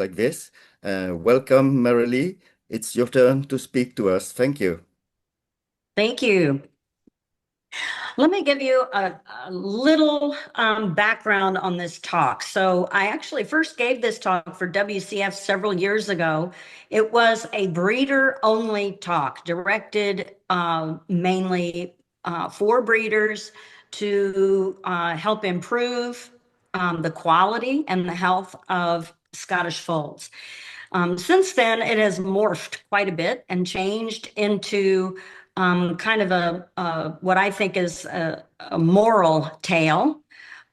like this. Welcome, Marilee. It's your turn to speak to us. Thank you. Thank you. Let me give you a little background on this talk. So I actually first gave this talk for WCF several years ago. It was a breeder-only talk directed mainly for breeders to help improve the quality and the health of Scottish foals. Since then, it has morphed quite a bit and changed into kind of what I think is a moral tale.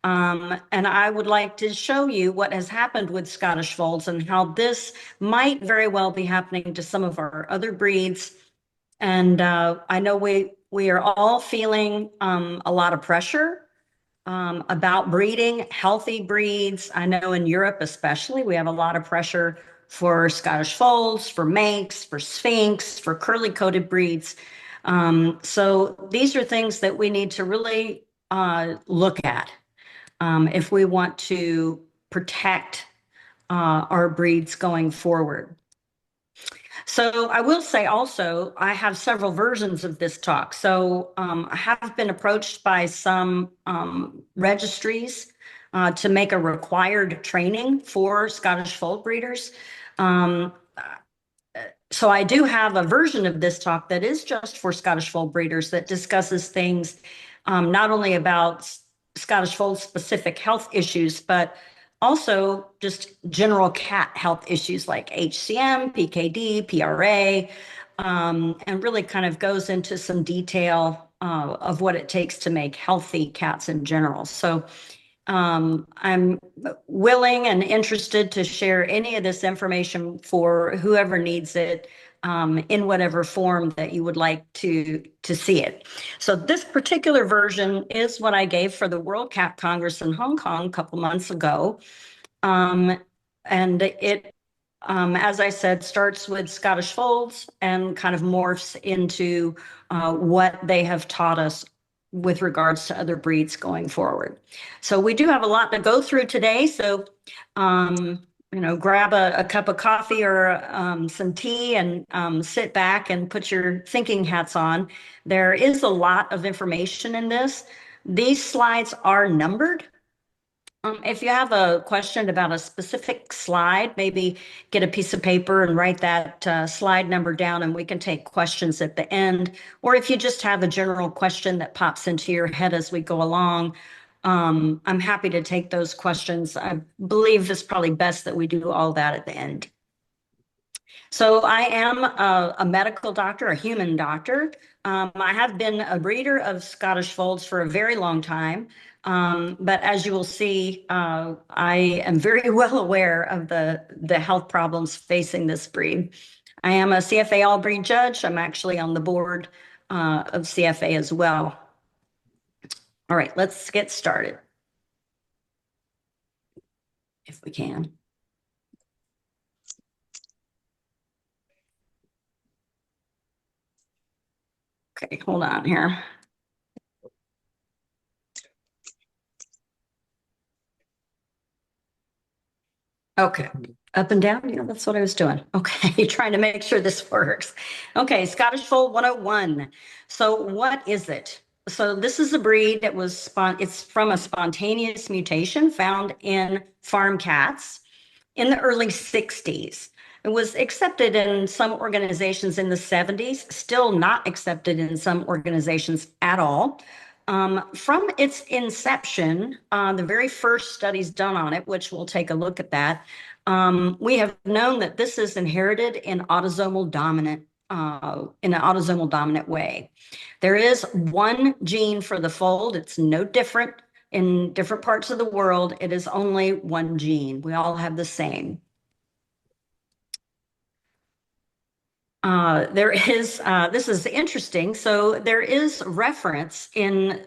And I would like to show you what has happened with Scottish Folds and how this might very well be happening to some of our other breeds. And I know we are all feeling a lot of pressure about breeding healthy breeds. I know in Europe especially, we have a lot of pressure for Scottish Folds, for Manx, for Sphinx, for curly-coated breeds. So these are things that we need to really look at if we want to protect our breeds going forward. So I will say also, I have several versions of this talk. So I have been approached by some registries to make a required training for Scottish fold breeders. So I do have a version of this talk that is just for Scottish fold breeders that discusses things not only about Scottish fold specific health issues, but also just general cat health issues like HCM, PKD, PRA, and really kind of goes into some detail of what it takes to make healthy cats in general. So I'm willing and interested to share any of this information for whoever needs it in whatever form that you would like to see it. So this particular version is what I gave for the World Cat Congress in Hong Kong a couple months ago. And it, as I said, starts with Scottish folds and kind of morphs into what they have taught us with regards to other breeds going forward. So we do have a lot to go through today. So, grab a cup of coffee or some tea and sit back and put your thinking hats on. There is a lot of information in this. These slides are numbered. If you have a question about a specific slide, maybe get a piece of paper and write that slide number down and we can take questions at the end. Or if you just have a general question that pops into your head as we go along, I'm happy to take those questions. I believe it's probably best that we do all that at the end. So I am a medical doctor, a human doctor. I have been a breeder of Scottish folds for a very long time. But as you will see, I am very well aware of the health problems facing this breed. I am a CFA all breed judge. I'm actually on the board of CFA as well. All right, let's get started. If we can. Okay, hold on here. Okay, up and down, yeah, that's what I was doing. Okay, trying to make sure this works. Okay, Scottish Fold 101. So what is it? So this is a breed that was, it's from a spontaneous mutation found in farm cats in the early 60s. It was accepted in some organizations in the 70s, still not accepted in some organizations at all. From its inception, the very first studies done on it, which we'll take a look at that, we have known that this is inherited in autosomal dominant, in an autosomal dominant way. There is one gene for the fold. It's no different in different parts of the world. It is only one gene. We all have the same. This is interesting. So there is reference in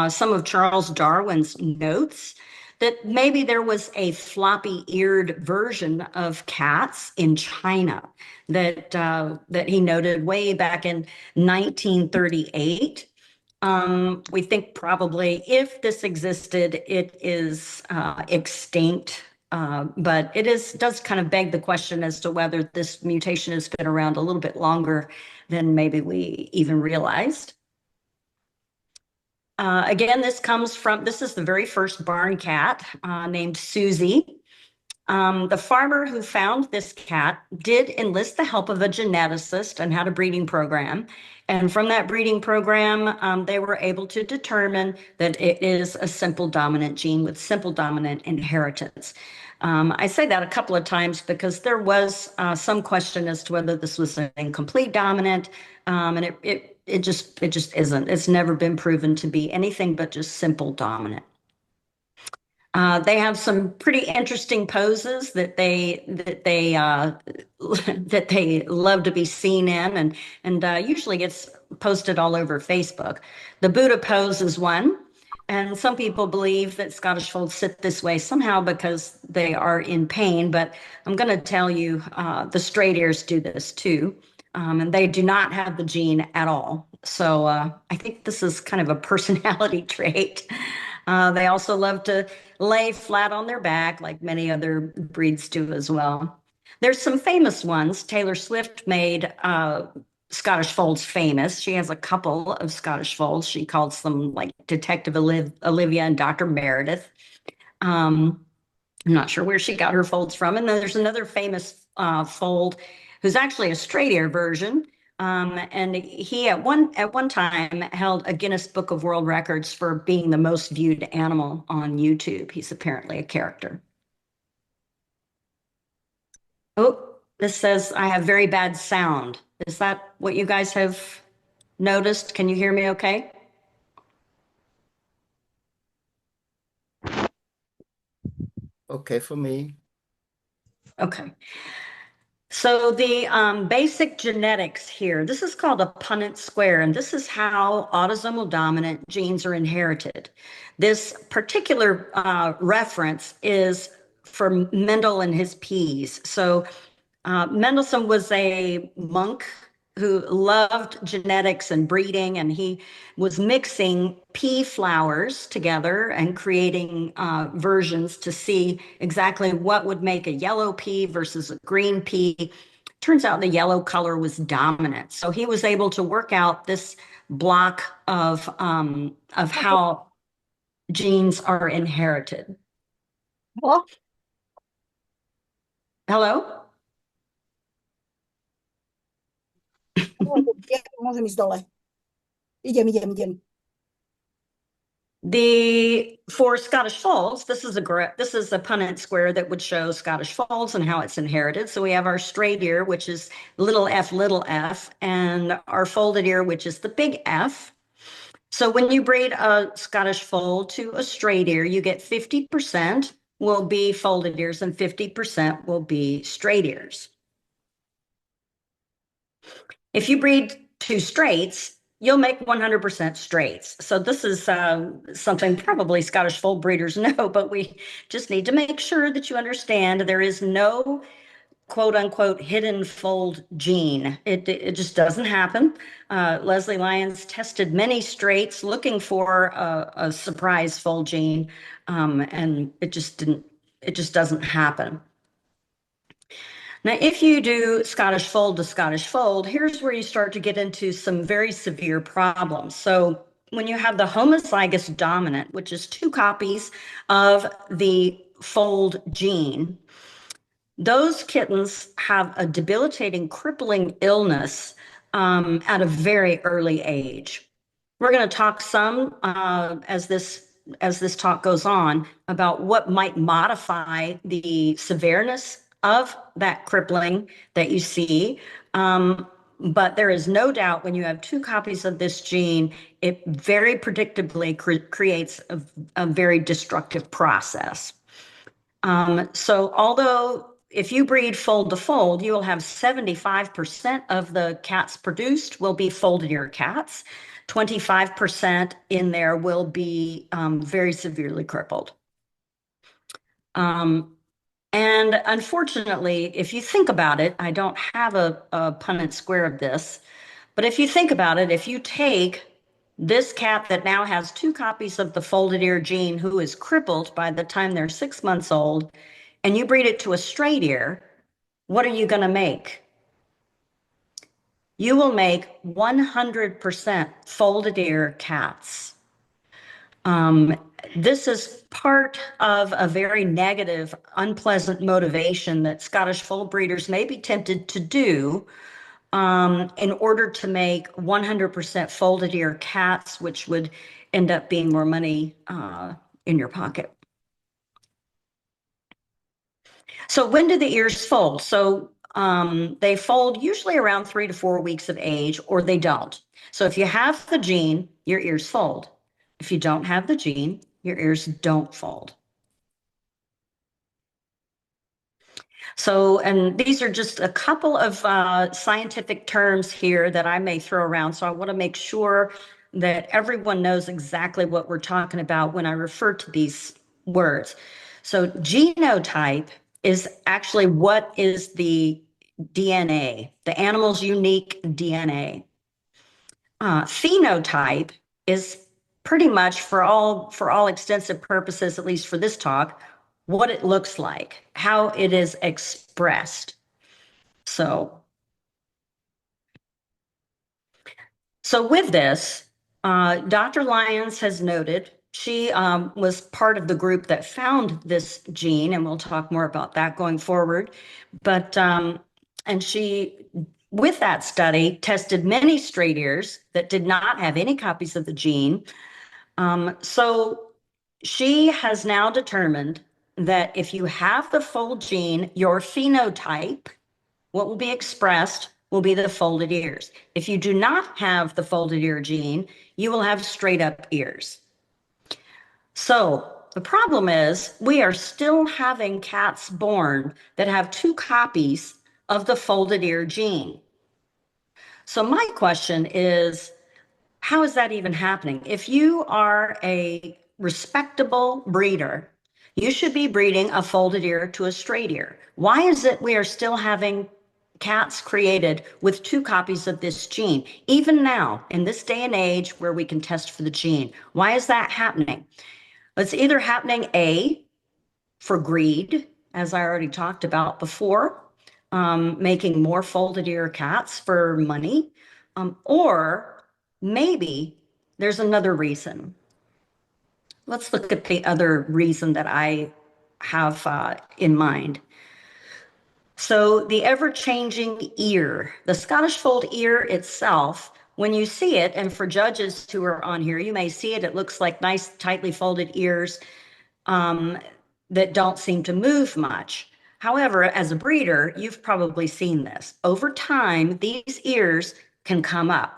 some of Charles Darwin's notes that maybe there was a floppy-eared version of cats in China that he noted way back in 1938. We think probably if this existed, it is extinct But does kind of beg the question as to whether this mutation has been around a little bit longer than maybe we even realized. Again, this is the very first barn cat named Susie. The farmer who found this cat did enlist the help of a geneticist and had a breeding program. And from that breeding program, they were able to determine that it is a simple dominant gene with simple dominant inheritance. I say that a couple of times because there was some question as to whether this was an incomplete dominant, and it just isn't. It's never been proven to be anything but just simple dominant. They have some pretty interesting poses that they that they love to be seen in, and usually gets posted all over Facebook. The Buddha pose is one, and some people believe that Scottish folds sit this way somehow because they are in pain. But I'm going to tell you, the straight ears do this too, and they do not have the gene at all. So I think this is kind of a personality trait. They also love to lay flat on their back, like many other breeds do as well. There's some famous ones. Taylor Swift made Scottish folds famous. She has a couple of Scottish folds. She calls them like Detective Olivia and Dr. Meredith. I'm not sure where she got her folds from. And then there's another famous fold who's actually a straight ear version. And he at one time held a Guinness Book of World Records for being the most viewed animal on YouTube. He's apparently a character. Oh, this says I have very bad sound. Is that what you guys have noticed? Can you hear me okay? Okay for me. Okay. So the basic genetics here, this is called a Punnett square, and this is how autosomal dominant genes are inherited. This particular reference is for Mendel and his peas. So Mendelssohn was a monk who loved genetics and breeding, and he was mixing pea flowers together and creating versions to see exactly what would make a yellow pea versus a green pea. Turns out the yellow color was dominant, so he was able to work out this block of how genes are inherited. Hello? Hello? Ja môžem ísť dole. Idem. For Scottish folds, this is a Punnett square that would show Scottish folds and how it's inherited. So we have our straight ear, which is little f, and our folded ear, which is the big F. So when you breed a Scottish fold to a straight ear, you get 50% will be folded ears and 50% will be straight ears. If you breed two straights, you'll make 100% straights. So this is something probably Scottish fold breeders know, but we just need to make sure that you understand there is no quote unquote hidden fold gene. It just doesn't happen. Leslie Lyons tested many straights looking for a surprise fold gene, and it just doesn't happen. Now, if you do Scottish fold to Scottish fold, here's where you start to get into some very severe problems. So when you have the homozygous dominant, which is two copies of the fold gene, those kittens have a debilitating, crippling illness at a very early age. We're going to talk some as this talk goes on about what might modify the severeness of that crippling that you see. But there is no doubt when you have two copies of this gene, it very predictably creates a very destructive process. So although if you breed fold to fold, you will have 75% of the cats produced will be folded ear cats. 25% in there will be very severely crippled. And unfortunately, if you think about it, I don't have a Punnett square of this, but if you think about it, if you take this cat that now has two copies of the folded ear gene who is crippled by the time they're 6 months old, and you breed it to a straight ear, what are you going to make? You will make 100% folded ear cats. This is part of a very negative, unpleasant motivation that Scottish fold breeders may be tempted to do in order to make 100% folded ear cats, which would end up being more money in your pocket. So when do the ears fold? So they fold usually around 3 to 4 weeks of age, or they don't. So if you have the gene, your ears fold. If you don't have the gene, your ears don't fold. So, and these are just a couple of scientific terms here that I may throw around. So I want to make sure that everyone knows exactly what we're talking about when I refer to these words. So genotype is actually what is the DNA, the animal's unique DNA. Phenotype is pretty much for all extensive purposes, at least for this talk, what it looks like, how it is expressed. So with this, Dr. Lyons has noted, she was part of the group that found this gene, and we'll talk more about that going forward. But, and she, with that study, tested many straight ears that did not have any copies of the gene. So she has now determined that if you have the fold gene, your phenotype, what will be expressed will be the folded ears. If you do not have the folded ear gene, you will have straight up ears. So the problem is we are still having cats born that have 2 copies of the folded ear gene. So my question is, how is that even happening? If you are a respectable breeder, you should be breeding a folded ear to a straight ear. Why is it we are still having cats created with 2 copies of this gene, even now in this day and age where we can test for the gene? Why is that happening? It's either happening A, for greed, as I already talked about before, making more folded ear cats for money, or maybe there's another reason. Let's look at the other reason that I have in mind. So the ever-changing ear, the Scottish fold ear itself, when you see it, and for judges who are on here, you may see it, it looks like nice, tightly folded ears that don't seem to move much. However, as a breeder, you've probably seen this. Over time, these ears can come up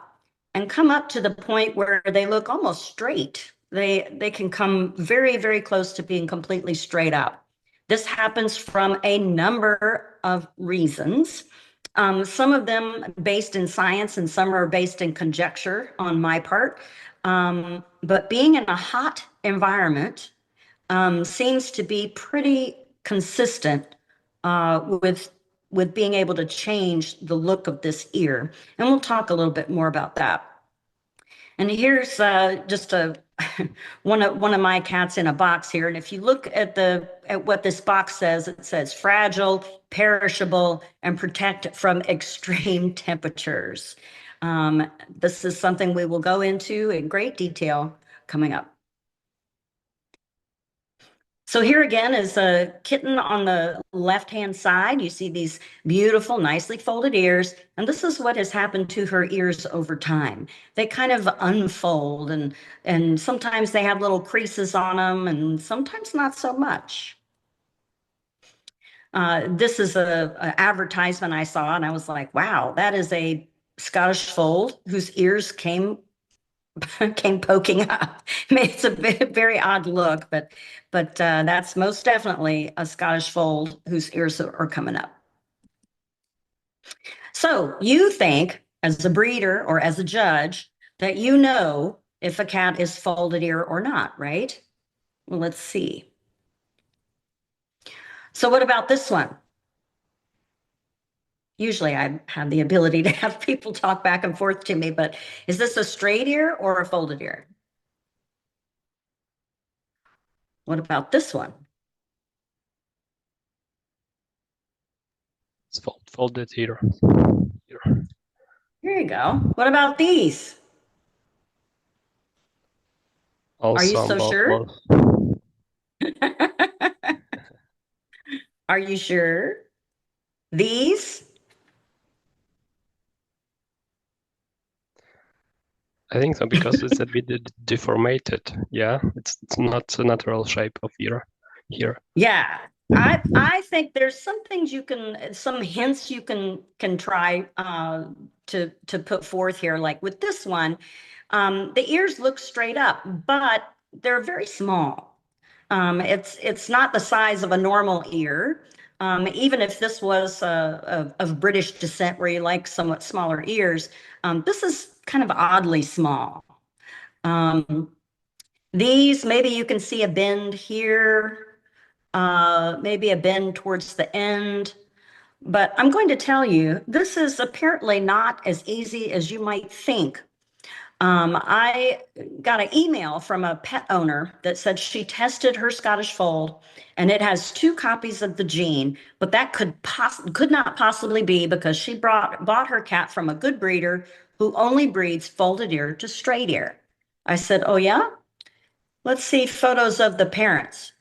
to the point where they look almost straight. They can come very, very close to being completely straight up. This happens from a number of reasons. Some of them based in science and some are based in conjecture on my part. But being in a hot environment seems to be pretty consistent with being able to change the look of this ear. And we'll talk a little bit more about that. And here's just a one of my cats in a box here. And if you look at what this box says, it says fragile, perishable, and protect from extreme temperatures. This is something we will go into in great detail coming up. So here again is a kitten on the left-hand side. You see these beautiful, nicely folded ears. And this is what has happened to her ears over time. They kind of unfold and sometimes they have little creases on them and sometimes not so much. This is an advertisement I saw and I was like, wow, that is a Scottish fold whose ears came poking up. I mean, it's a very odd look, but that's most definitely a Scottish fold whose ears are coming up. So you think, as a breeder or as a judge, that you know if a cat is folded ear or not, right? Well, let's see. So what about this one? Usually I have the ability to have people talk back and forth to me, but is this a straight ear or a folded ear? What about this one? folded ear. Here you go. What about these? Are you Also so sure? Are you sure? These? I think so, because it's a bit deformated. Yeah, it's not a natural shape of ear here. Yeah. I think there's some things you can, some hints you can try to put forth here. Like with this one, the ears look straight up, but they're very small. It's not the size of a normal ear. Even if this was of British descent, where you like somewhat smaller ears, this is kind of oddly small. These, maybe you can see a bend here, maybe a bend towards the end. But I'm going to tell you, this is apparently not as easy as you might think. I got an email from a pet owner that said she tested her Scottish Fold and it has 2 copies of the gene, but that could not possibly be because she bought her cat from a good breeder who only breeds folded ear to straight ear. I said, oh yeah? Let's see photos of the parents.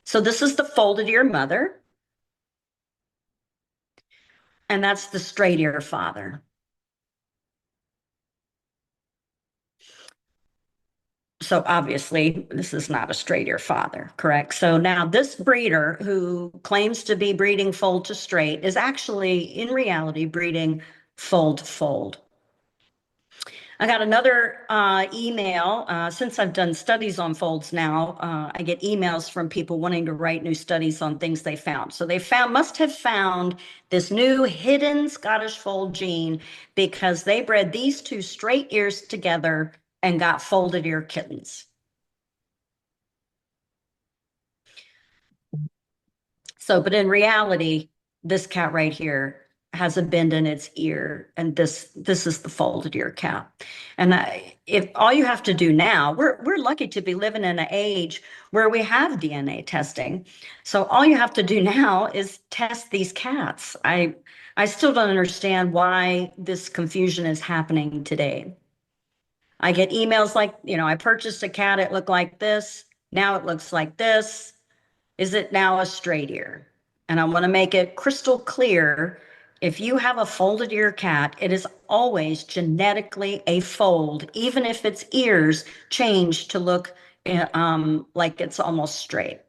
So this is the folded ear mother, and that's the straight ear father. So obviously this is not a straight ear father, correct? So now this breeder who claims to be breeding fold to straight is actually in reality breeding fold to fold. I got another email. Since I've done studies on folds now, I get emails from people wanting to write new studies on things they found. So they must have found this new hidden Scottish fold gene because they bred these 2 straight ears together and got folded ear kittens. So, but in reality, this cat right here has a bend in its ear, and this is the folded ear cat. And if all you have to do now, we're lucky to be living in an age where we have DNA testing. So all you have to do now is test these cats. I still don't understand why this confusion is happening today. I get emails like, I purchased a cat, it looked like this, now it looks like this. Is it now a straight ear? And I want to make it crystal clear. If you have a folded ear cat, it is always genetically a fold, even if its ears change to look like it's almost straight.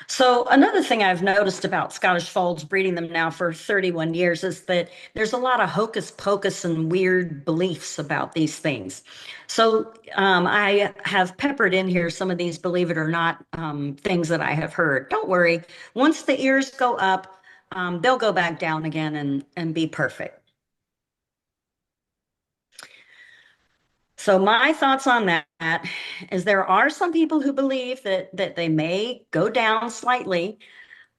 So another thing I've noticed about Scottish Folds, breeding them now for 31 years, is that there's a lot of hocus pocus and weird beliefs about these things. So I have peppered in here some of these, believe it or not, things that I have heard. Don't worry, once the ears go up, they'll go back down again and be perfect. So my thoughts on that is there are some people who believe that they may go down slightly.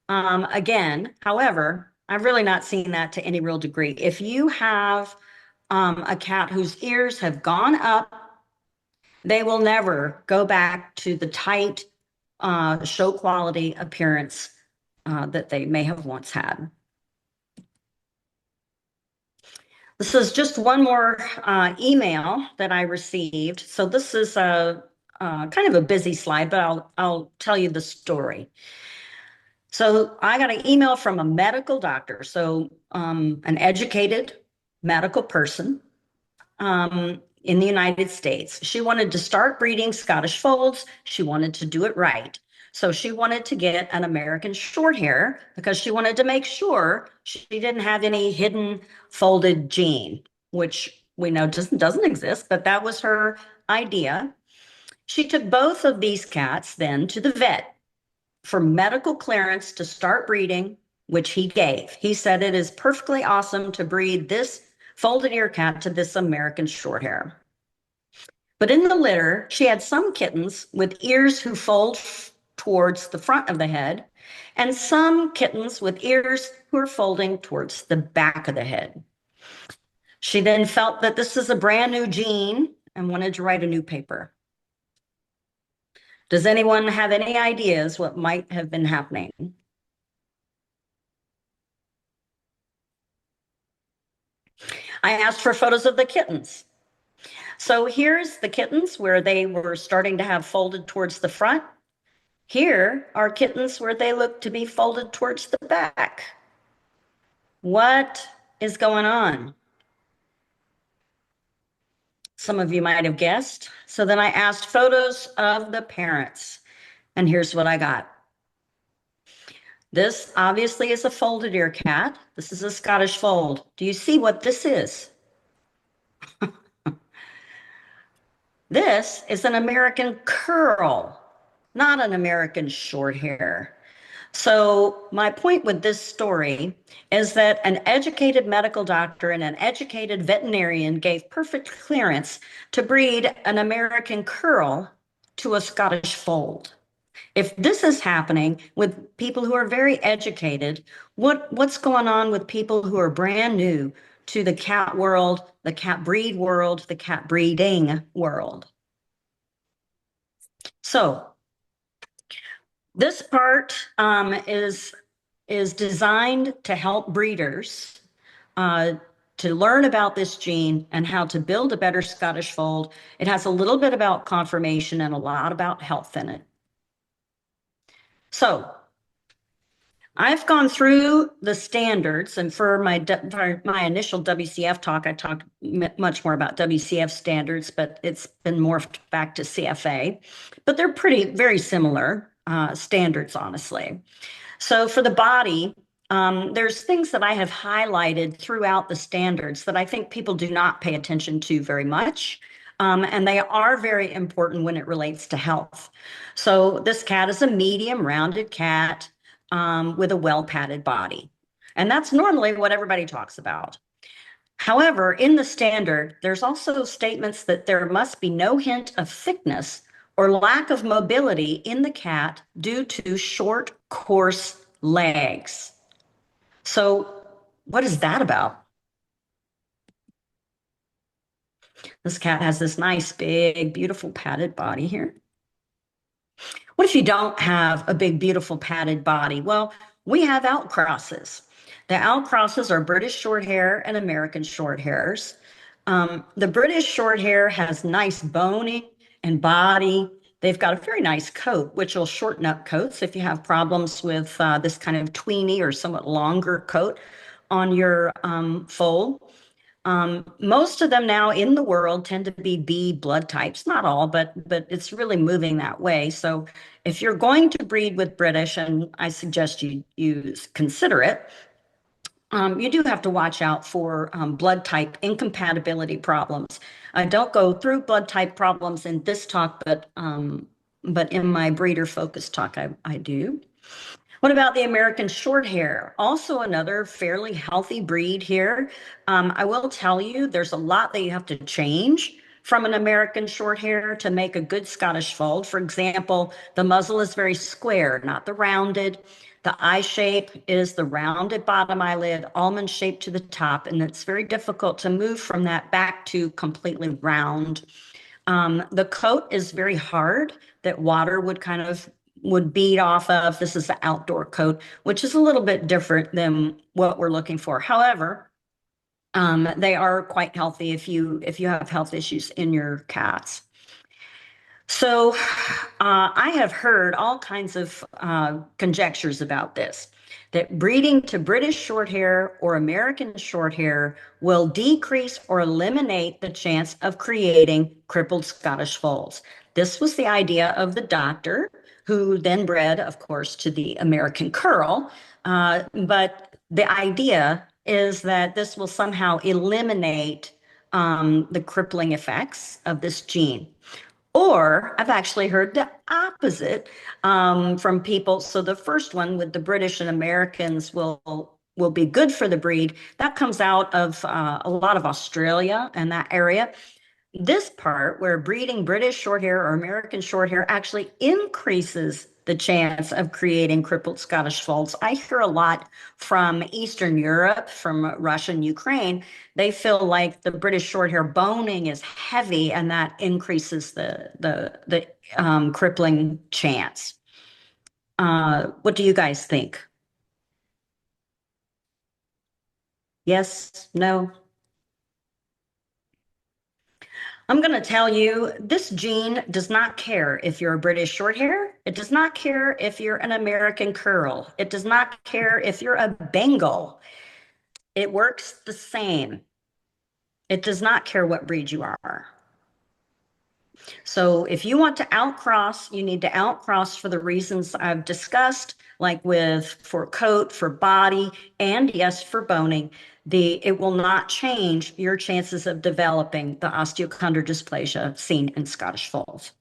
Again, however, I've really not seen that to any real degree. If you have a cat whose ears have gone up, they will never go back to the tight show quality appearance that they may have once had. This is just one more email that I received. So this is a kind of a busy slide, but I'll tell you the story. So I got an email from a medical doctor, so an educated medical person in the United States. She wanted to start breeding Scottish Folds. She wanted to do it right. So she wanted to get an American Shorthair because she wanted to make sure she didn't have any hidden folded gene, which we know doesn't exist, but that was her idea. She took both of these cats then to the vet for medical clearance to start breeding, which he gave. He said it is perfectly awesome to breed this folded ear cat to this American Shorthair. But in the litter, she had some kittens with ears who fold towards the front of the head, and some kittens with ears who are folding towards the back of the head. She then felt that this is a brand new gene and wanted to write a new paper. Does anyone have any ideas what might have been happening? I asked for photos of the kittens. So here's the kittens where they were starting to have folded towards the front. Here are kittens where they look to be folded towards the back. What is going on? Some of you might have guessed. So then I asked photos of the parents, and here's what I got. This obviously is a folded ear cat. This is a Scottish fold. Do you see what this is? This is an American curl, not an American short hair. So my point with this story is that an educated medical doctor and an educated veterinarian gave perfect clearance to breed an American curl to a Scottish fold. If this is happening with people who are very educated, what's going on with people who are brand new to the cat world, the cat breed world, the cat breeding world? So this part is designed to help breeders to learn about this gene and how to build a better Scottish fold. It has a little bit about conformation and a lot about health in it. So I've gone through the standards, and for my initial WCF talk, I talked much more about WCF standards, but it's been morphed back to CFA. But they're very similar standards, honestly. So for the body, there's things that I have highlighted throughout the standards that I think people do not pay attention to very much. And they are very important when it relates to health. So this cat is a medium rounded cat with a well-padded body. And that's normally what everybody talks about. However, in the standard, there's also statements that there must be no hint of thickness or lack of mobility in the cat due to short, coarse legs. So what is that about? This cat has this nice, big, beautiful padded body here. What if you don't have a big, beautiful padded body? Well, we have outcrosses. The outcrosses are British short hair and American short hairs. The British short hair has nice boning and body. They've got a very nice coat, which will shorten up coats if you have problems with this kind of tweeny or somewhat longer coat on your foal. Most of them now in the world tend to be B blood types, not all, but it's really moving that way. So if you're going to breed with British, and I suggest you consider it, you do have to watch out for blood type incompatibility problems. I don't go through blood type problems in this talk, but in my breeder focus talk, I do. What about the American short hair? Also another fairly healthy breed here. I will tell you, there's a lot that you have to change from an American short hair to make a good Scottish fold. For example, the muzzle is very square, not the rounded. The eye shape is the rounded bottom eyelid, almond shaped to the top, and it's very difficult to move from that back to completely round. The coat is very hard, that water would bead off of. This is the outdoor coat, which is a little bit different than what we're looking for. However, they are quite healthy if you have health issues in your cats. So I have heard all kinds of conjectures about this, that breeding to British short hair or American short hair will decrease or eliminate the chance of creating crippled Scottish foals. This was the idea of the doctor, who then bred, of course, to the American curl. But the idea is that this will somehow eliminate the crippling effects of this gene. Or I've actually heard the opposite from people. So the first one with the British and Americans will be good for the breed. That comes out of a lot of Australia and that area. This part where breeding British shorthair or American shorthair actually increases the chance of creating crippled Scottish folds. I hear a lot from Eastern Europe, from Russia and Ukraine. They feel like the British shorthair boning is heavy, and that increases the crippling chance. What do you guys think? Yes? No? I'm going to tell you this gene does not care if you're a British Shorthair. It does not care if you're an American Curl. It does not care if you're a Bengal. It works the same. It does not care what breed you are. So if you want to outcross, you need to outcross for the reasons I've discussed, like for coat, for body, and yes, for boning. It will not change your chances of developing the osteochondrodysplasia seen in Scottish Folds.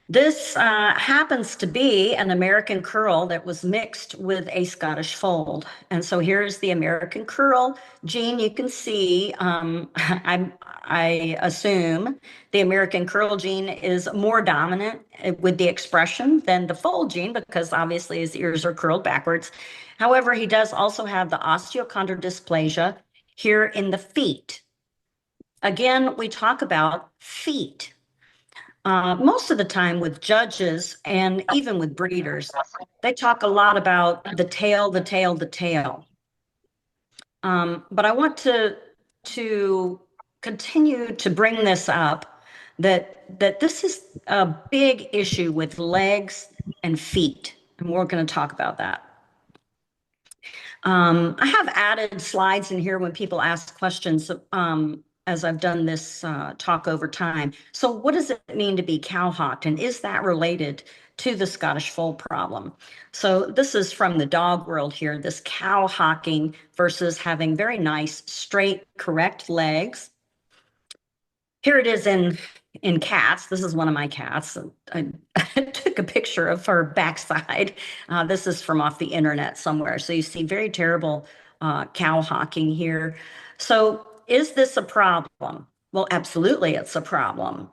This happens to be an American Curl that was mixed with a Scottish Fold. And so here's the American Curl gene. You can see, I assume the American Curl gene is more dominant with the expression than the Fold gene, because obviously his ears are curled backwards. However, he does also have the osteochondrodysplasia here in the feet. Again, we talk about feet. Most of the time with judges and even with breeders, they talk a lot about the tail, the tail, the tail. But I want to continue to bring this up, that this is a big issue with legs and feet, and we're going to talk about that. I have added slides in here when people ask questions, as I've done this talk over time. So what does it mean to be cowhocked, and is that related to the Scottish Fold problem? So this is from the dog world here, this cowhocking versus having very nice, straight, correct legs. Here it is in cats. This is one of my cats. I took a picture of her backside. This is from off the internet somewhere. So you see very terrible cowhocking here. So is this a problem? Well, absolutely, it's a problem.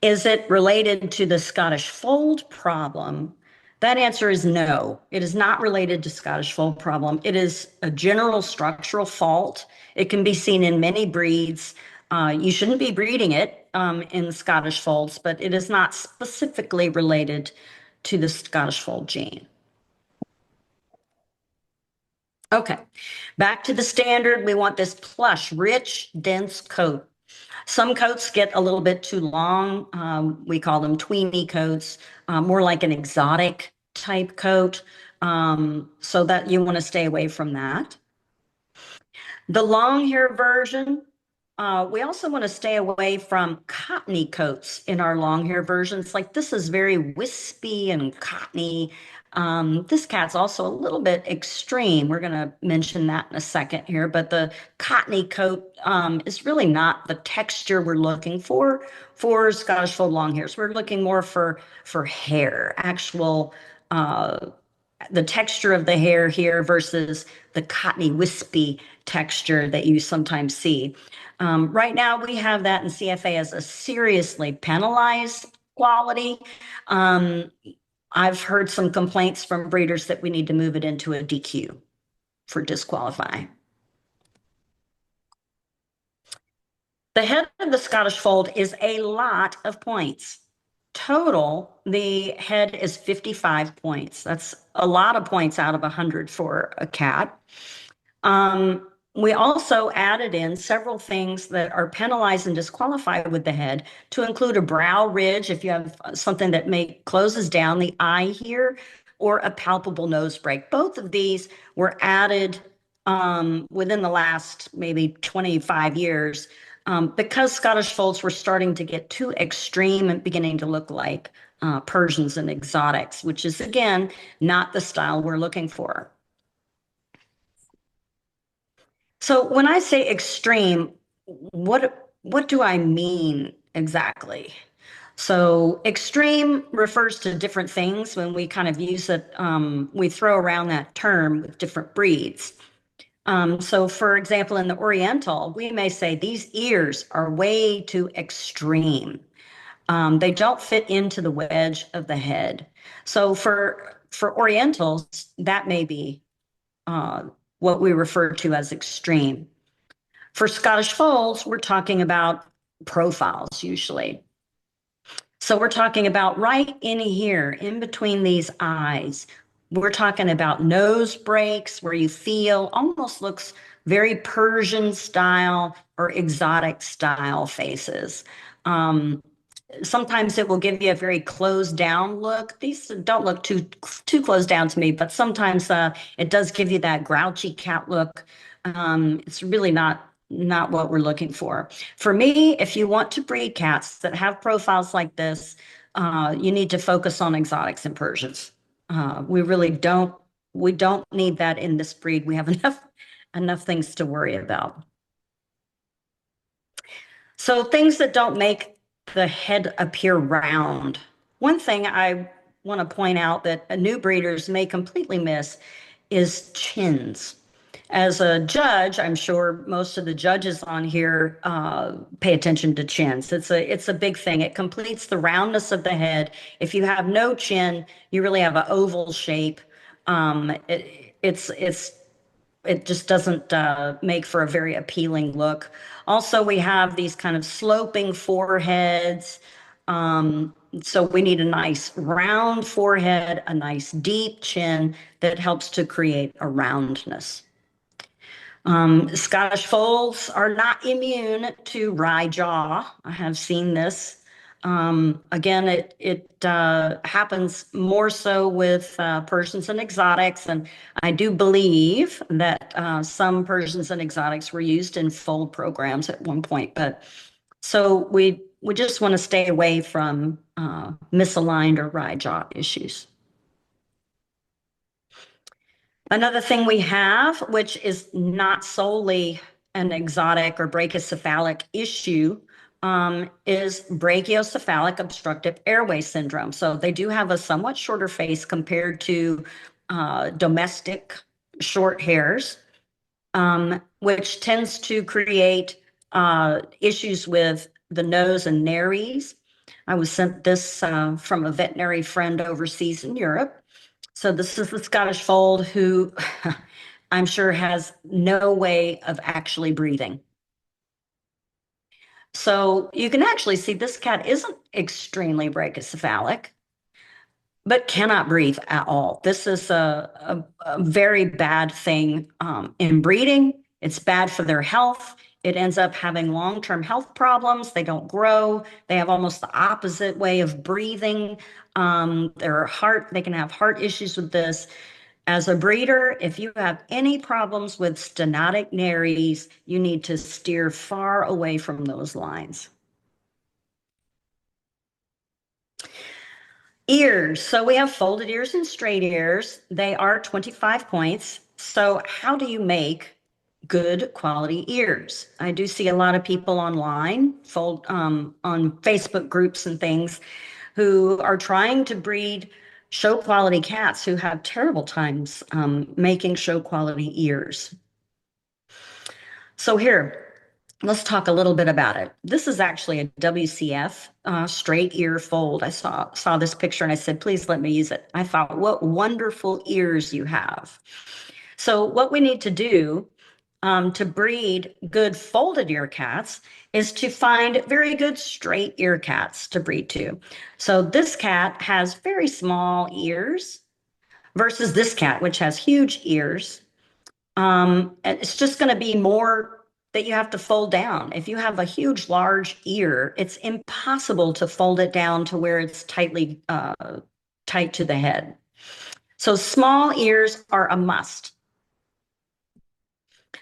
Is it related to the Scottish Fold problem? That answer is no. It is not related to Scottish Fold problem. It is a general structural fault. It can be seen in many breeds. You shouldn't be breeding it in Scottish Folds, but it is not specifically related to the Scottish Fold gene. Okay, back to the standard. We want this plush, rich, dense coat. Some coats get a little bit too long. We call them tweeny coats, more like an exotic type coat, so that you want to stay away from that. The long hair version, we also want to stay away from cottony coats in our long hair versions. Like this is very wispy and cottony. This cat's also a little bit extreme. We're going to mention that in a second here, but the cottony coat is really not the texture we're looking for Scottish Fold long hairs. We're looking more for hair, actual the texture of the hair here versus the cottony wispy texture that you sometimes see. Right now we have that in CFA as a seriously penalized quality. I've heard some complaints from breeders that we need to move it into a DQ for disqualifying. The head of the Scottish Fold is a lot of points. Total, the head is 55 points. That's a lot of points out of 100 for a cat. We also added in several things that are penalized and disqualified with the head, to include a brow ridge if you have something that closes down the eye here, or a palpable nose break. Both of these were added within the last maybe 25 years because Scottish Folds were starting to get too extreme and beginning to look like Persians and exotics, which is, again, not the style we're looking for. So when I say extreme, what do I mean exactly? So extreme refers to different things. When we kind of use it, we throw around that term with different breeds. So for example, in the Oriental, we may say these ears are way too extreme. They don't fit into the wedge of the head. So for Orientals, that may be what we refer to as extreme. For Scottish Folds, we're talking about profiles usually. So we're talking about right in here, in between these eyes. We're talking about nose breaks where you feel almost looks very Persian style or exotic style faces. Sometimes it will give you a very closed down look. These don't look too closed down to me, but sometimes it does give you that grouchy cat look. It's really not what we're looking for. For me, if you want to breed cats that have profiles like this, you need to focus on exotics and Persians. We don't need that in this breed. We have enough things to worry about. So things that don't make the head appear round. One thing I want to point out that new breeders may completely miss is chins. As a judge, I'm sure most of the judges on here pay attention to chins. It's a big thing. It completes the roundness of the head. If you have no chin, you really have an oval shape. It just doesn't make for a very appealing look. Also, we have these kind of sloping foreheads. So we need a nice round forehead, a nice deep chin that helps to create a roundness. Scottish folds are not immune to wry jaw. I have seen this. Again, it happens more so with Persians and exotics, and I do believe that some Persians and exotics were used in fold programs at one point. But so we just want to stay away from misaligned or wry jaw issues. Another thing we have, which is not solely an exotic or brachycephalic issue, is brachiocephalic obstructive airway syndrome. So they do have a somewhat shorter face compared to domestic short hairs, which tends to create issues with the nose and nares. I was sent this from a veterinary friend overseas in Europe. So this is the Scottish fold who I'm sure has no way of actually breathing. So you can actually see this cat isn't extremely brachycephalic, but cannot breathe at all. This is a very bad thing in breeding. It's bad for their health. It ends up having long-term health problems. They don't grow. They have almost the opposite way of breathing. They can have heart issues with this. As a breeder, if you have any problems with stenotic nares, you need to steer far away from those lines. Ears. So we have folded ears and straight ears. They are 25 points. So how do you make good quality ears? I do see a lot of people online, on Facebook groups and things, who are trying to breed show quality cats who have terrible times making show quality ears. So here, let's talk a little bit about it. This is actually a WCF straight ear fold. I saw this picture and I said, please let me use it. I thought, what wonderful ears you have. So what we need to do to breed good folded ear cats is to find very good straight ear cats to breed to. So this cat has very small ears versus this cat, which has huge ears. And it's just going to be more that you have to fold down. If you have a huge, large ear, it's impossible to fold it down to where it's tightly tight to the head. So small ears are a must.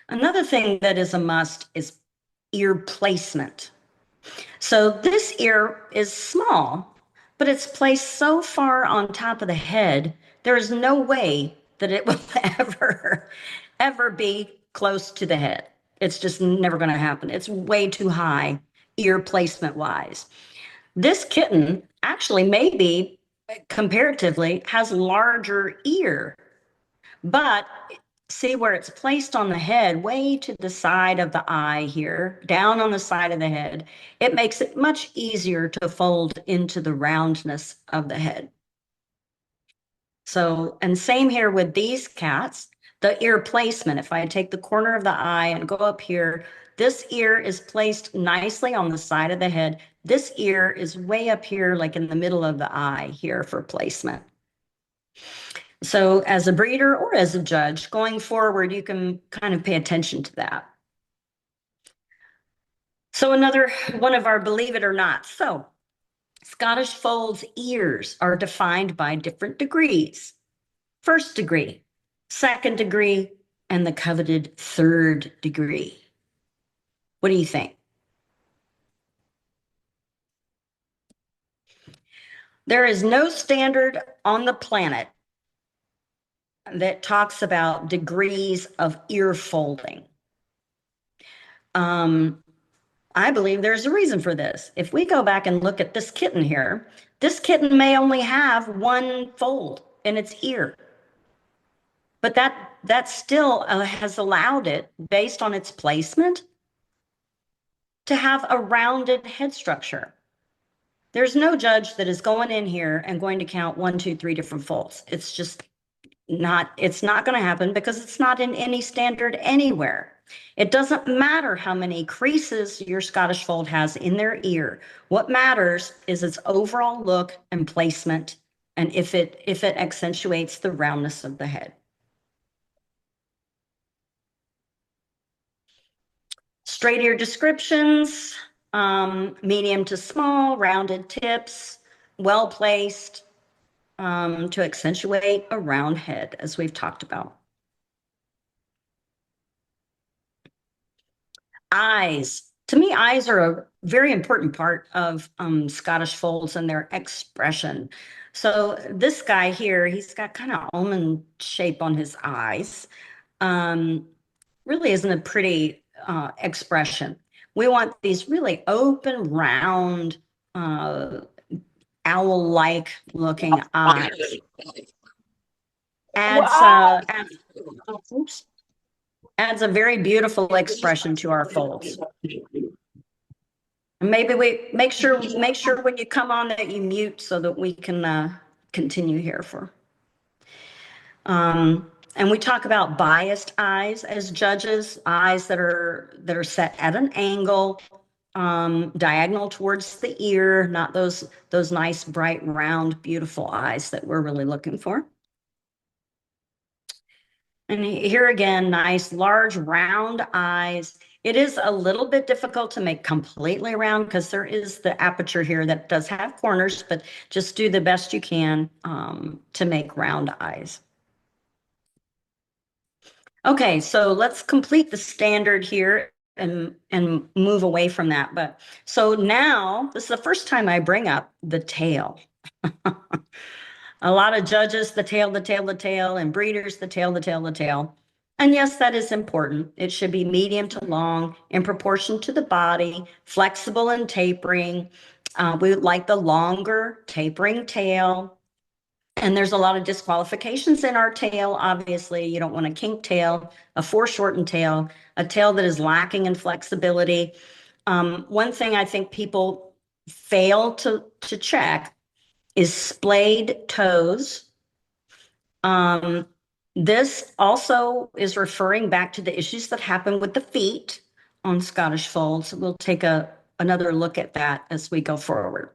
Another thing that is a must is ear placement. So this ear is small, but it's placed so far on top of the head, there is no way that it will ever be close to the head. It's just never going to happen. It's way too high ear placement wise. This kitten actually maybe comparatively has larger ear, but see where it's placed on the head, way to the side of the eye here, down on the side of the head. It makes it much easier to fold into the roundness of the head. So, and same here with these cats, the ear placement. If I take the corner of the eye and go up here, this ear is placed nicely on the side of the head. This ear is way up here, like in the middle of the eye here for placement. So as a breeder or as a judge, going forward, you can kind of pay attention to that. So another one of our believe it or not. So Scottish Fold's ears are defined by different degrees. First degree, second degree, and the coveted third degree. What do you think? There is no standard on the planet that talks about degrees of ear folding. I believe there's a reason for this. If we go back and look at this kitten here, this kitten may only have one fold in its ear. But that still has allowed it, based on its placement, to have a rounded head structure. There's no judge that is going in here and going to count 1, 2, 3 different folds. It's just not, it's not going to happen because it's not in any standard anywhere. It doesn't matter how many creases your Scottish Fold has in their ear. What matters is its overall look and placement, and if it accentuates the roundness of the head. Straight ear descriptions, medium to small, rounded tips, well placed, to accentuate a round head, as we've talked about. Eyes. To me, eyes are a very important part of Scottish Folds and their expression. So this guy here, he's got kind of almond shape on his eyes. Really isn't a pretty expression. We want these really open, round, owl-like looking eyes. Adds a very beautiful expression to our folds. And maybe we make sure when you come on that you mute so that we can continue here for. And we talk about biased eyes as judges, eyes that are set at an angle, diagonal towards the ear, not those nice, bright, round, beautiful eyes that we're really looking for. And here again, nice, large, round eyes. It is a little bit difficult to make completely round because there is the aperture here that does have corners, but just do the best you can to make round eyes. Okay, so let's complete the standard here and move away from that. But so now this is the first time I bring up the tail. A lot of judges, the tail, and breeders, the tail. And yes, that is important. It should be medium to long in proportion to the body, flexible and tapering. We would like the longer tapering tail. And there's a lot of disqualifications in our tail. Obviously, you don't want a kink tail, a foreshortened tail, a tail that is lacking in flexibility. One thing I think people fail to check is splayed toes. This also is referring back to the issues that happen with the feet on Scottish Folds. We'll take another look at that as we go forward.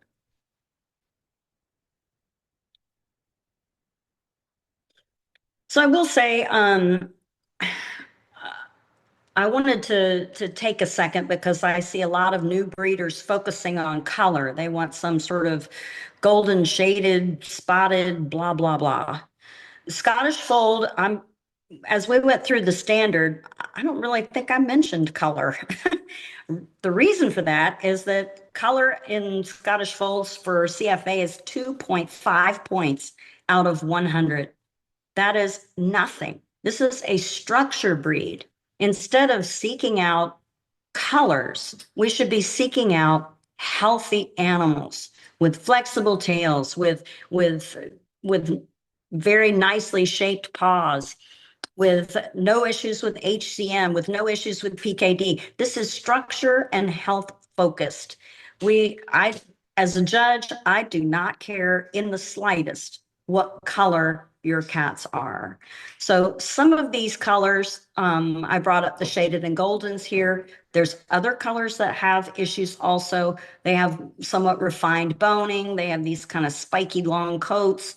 So I will say, I wanted to take a second because I see a lot of new breeders focusing on color. They want some sort of golden shaded, spotted, blah, blah, blah. Scottish Fold, as we went through the standard, I don't really think I mentioned color. The reason for that is that color in Scottish Folds for CFA is 2.5 points out of 100. That is nothing. This is a structure breed. Instead of seeking out colors, we should be seeking out healthy animals with flexible tails, with very nicely shaped paws, with no issues with HCM, with no issues with PKD. This is structure and health focused. As a judge, I do not care in the slightest what color your cats are. So some of these colors, I brought up the shaded and goldens here. There's other colors that have issues also. They have somewhat refined boning. They have these kind of spiky long coats.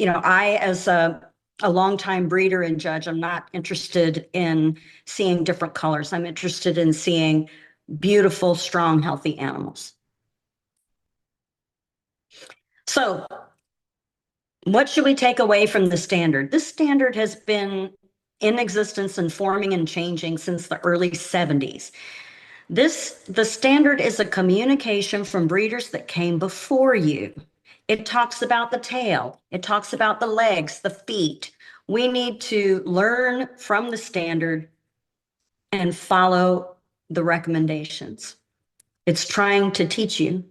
I, as a longtime breeder and judge, I'm not interested in seeing different colors. I'm interested in seeing beautiful, strong, healthy animals. So what should we take away from the standard? This standard has been in existence and forming and changing since the early 70s. The standard is a communication from breeders that came before you. It talks about the tail. It talks about the legs, the feet. We need to learn from the standard and follow the recommendations. It's trying to teach you.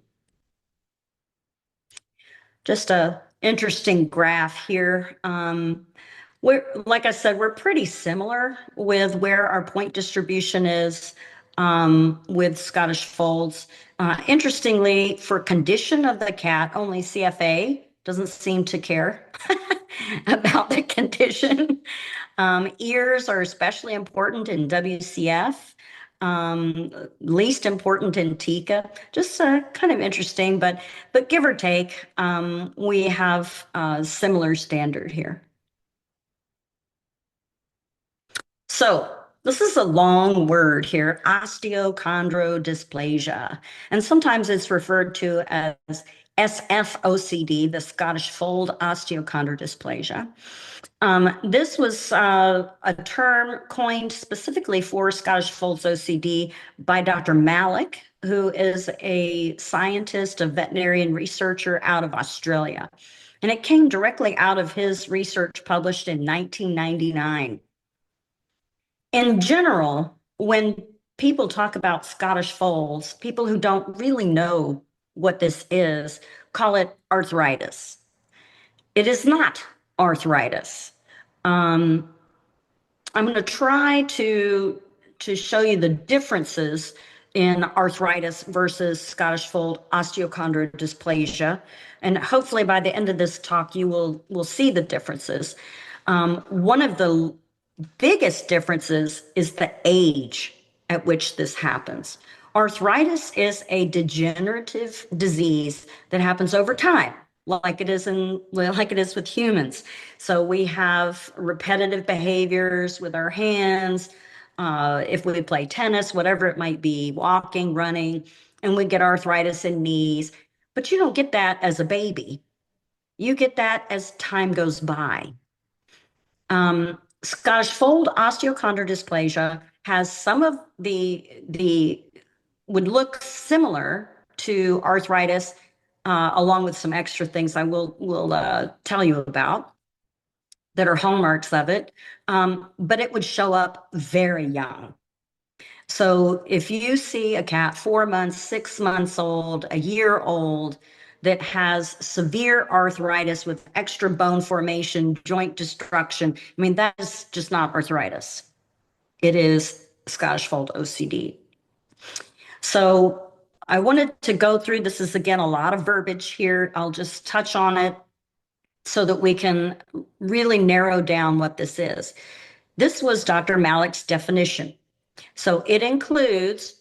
Just a interesting graph here. Like I said, we're pretty similar with where our point distribution is with Scottish folds. Interestingly, for condition of the cat, only CFA doesn't seem to care about the condition. Ears are especially important in WCF, least important in TICA. Just kind of interesting, but give or take, we have a similar standard here. So this is a long word here, osteochondrodysplasia, and sometimes it's referred to as SFOCD, the Scottish fold osteochondrodysplasia. This was a term coined specifically for Scottish folds OCD by Dr. Malik, who is a scientist, a veterinarian researcher out of Australia. And it came directly out of his research published in 1999. In general, when people talk about Scottish folds, people who don't really know what this is call it arthritis. It is not arthritis. I'm going to try to show you the differences in arthritis versus Scottish fold osteochondrodysplasia, and hopefully by the end of this talk you will see the differences. One of the biggest differences is the age at which this happens. Arthritis is a degenerative disease that happens over time, like it is with humans. So we have repetitive behaviors with our hands, if we play tennis, whatever it might be, walking, running, and we get arthritis in knees. But you don't get that as a baby. You get that as time goes by. Scottish fold osteochondrodysplasia has some of the would look similar to arthritis, along with some extra things I will tell you about that are hallmarks of it, but it would show up very young. So if you see a cat 4 months, 6 months old, a year old, that has severe arthritis with extra bone formation, joint destruction, I mean, that is just not arthritis. It is Scottish fold OCD. So I wanted to go through, this is again a lot of verbiage here. I'll just touch on it so that we can really narrow down what this is. This was Dr. Malik's definition. So it includes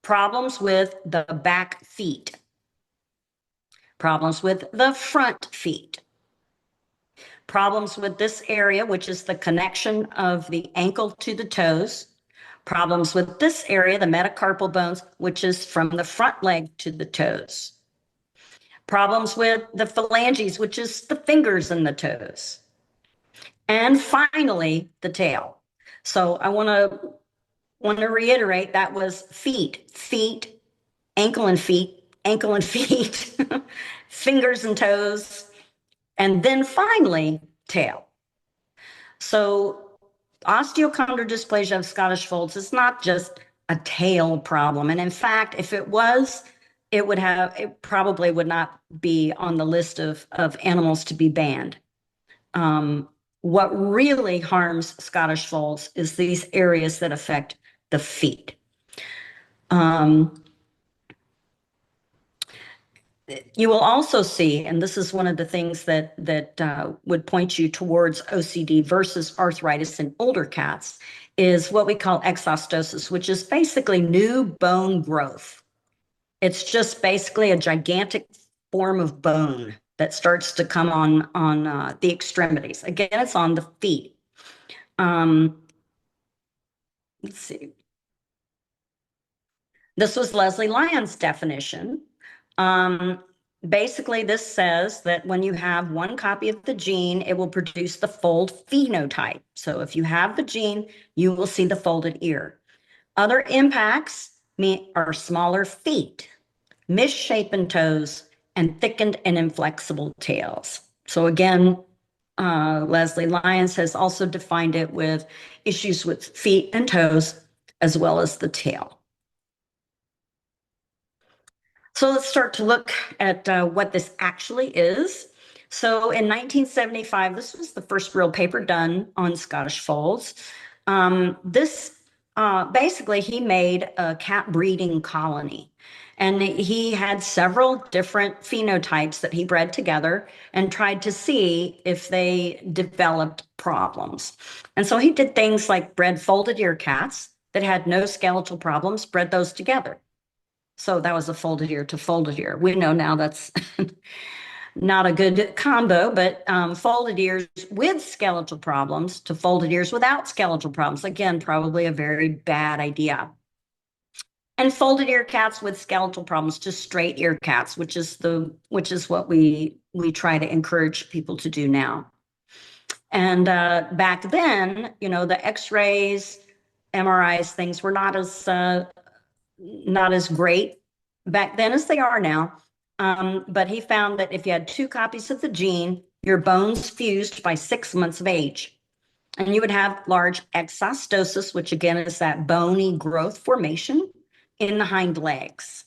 problems with the back feet, problems with the front feet, problems with this area, which is the connection of the ankle to the toes, problems with this area, the metacarpal bones, which is from the front leg to the toes, problems with the phalanges, which is the fingers and the toes, and finally the tail. So I want to reiterate, that was feet, ankle and feet, fingers and toes, and then finally tail. So osteochondrodysplasia of Scottish folds is not just a tail problem. And in fact, if it was, it probably would not be on the list of animals to be banned. What really harms Scottish folds is these areas that affect the feet. You will also see, and this is one of the things that would point you towards OCD versus arthritis in older cats, is what we call exostosis, which is basically new bone growth. It's just basically a gigantic form of bone that starts to come on the extremities. Again, it's on the feet. Let's see. This was Leslie Lyon's definition. Basically, this says that when you have one copy of the gene, it will produce the fold phenotype. So if you have the gene, you will see the folded ear. Other impacts are smaller feet, misshapen toes, and thickened and inflexible tails. So again, Leslie Lyons has also defined it with issues with feet and toes, as well as the tail. So let's start to look at what this actually is. So in 1975, this was the first real paper done on Scottish folds. Basically, he made a cat breeding colony. And he had several different phenotypes that he bred together and tried to see if they developed problems. And so he did things like bred folded ear cats that had no skeletal problems, bred those together. So that was a folded ear to folded ear. We know now that's not a good combo, but folded ears with skeletal problems to folded ears without skeletal problems. Again, probably a very bad idea. And folded ear cats with skeletal problems to straight ear cats, which is what we try to encourage people to do now. And back then, the X-rays, MRIs, things were not as great back then as they are now. But he found that if you had 2 copies of the gene, your bones fused by 6 months of age. And you would have large exostosis, which again is that bony growth formation in the hind legs.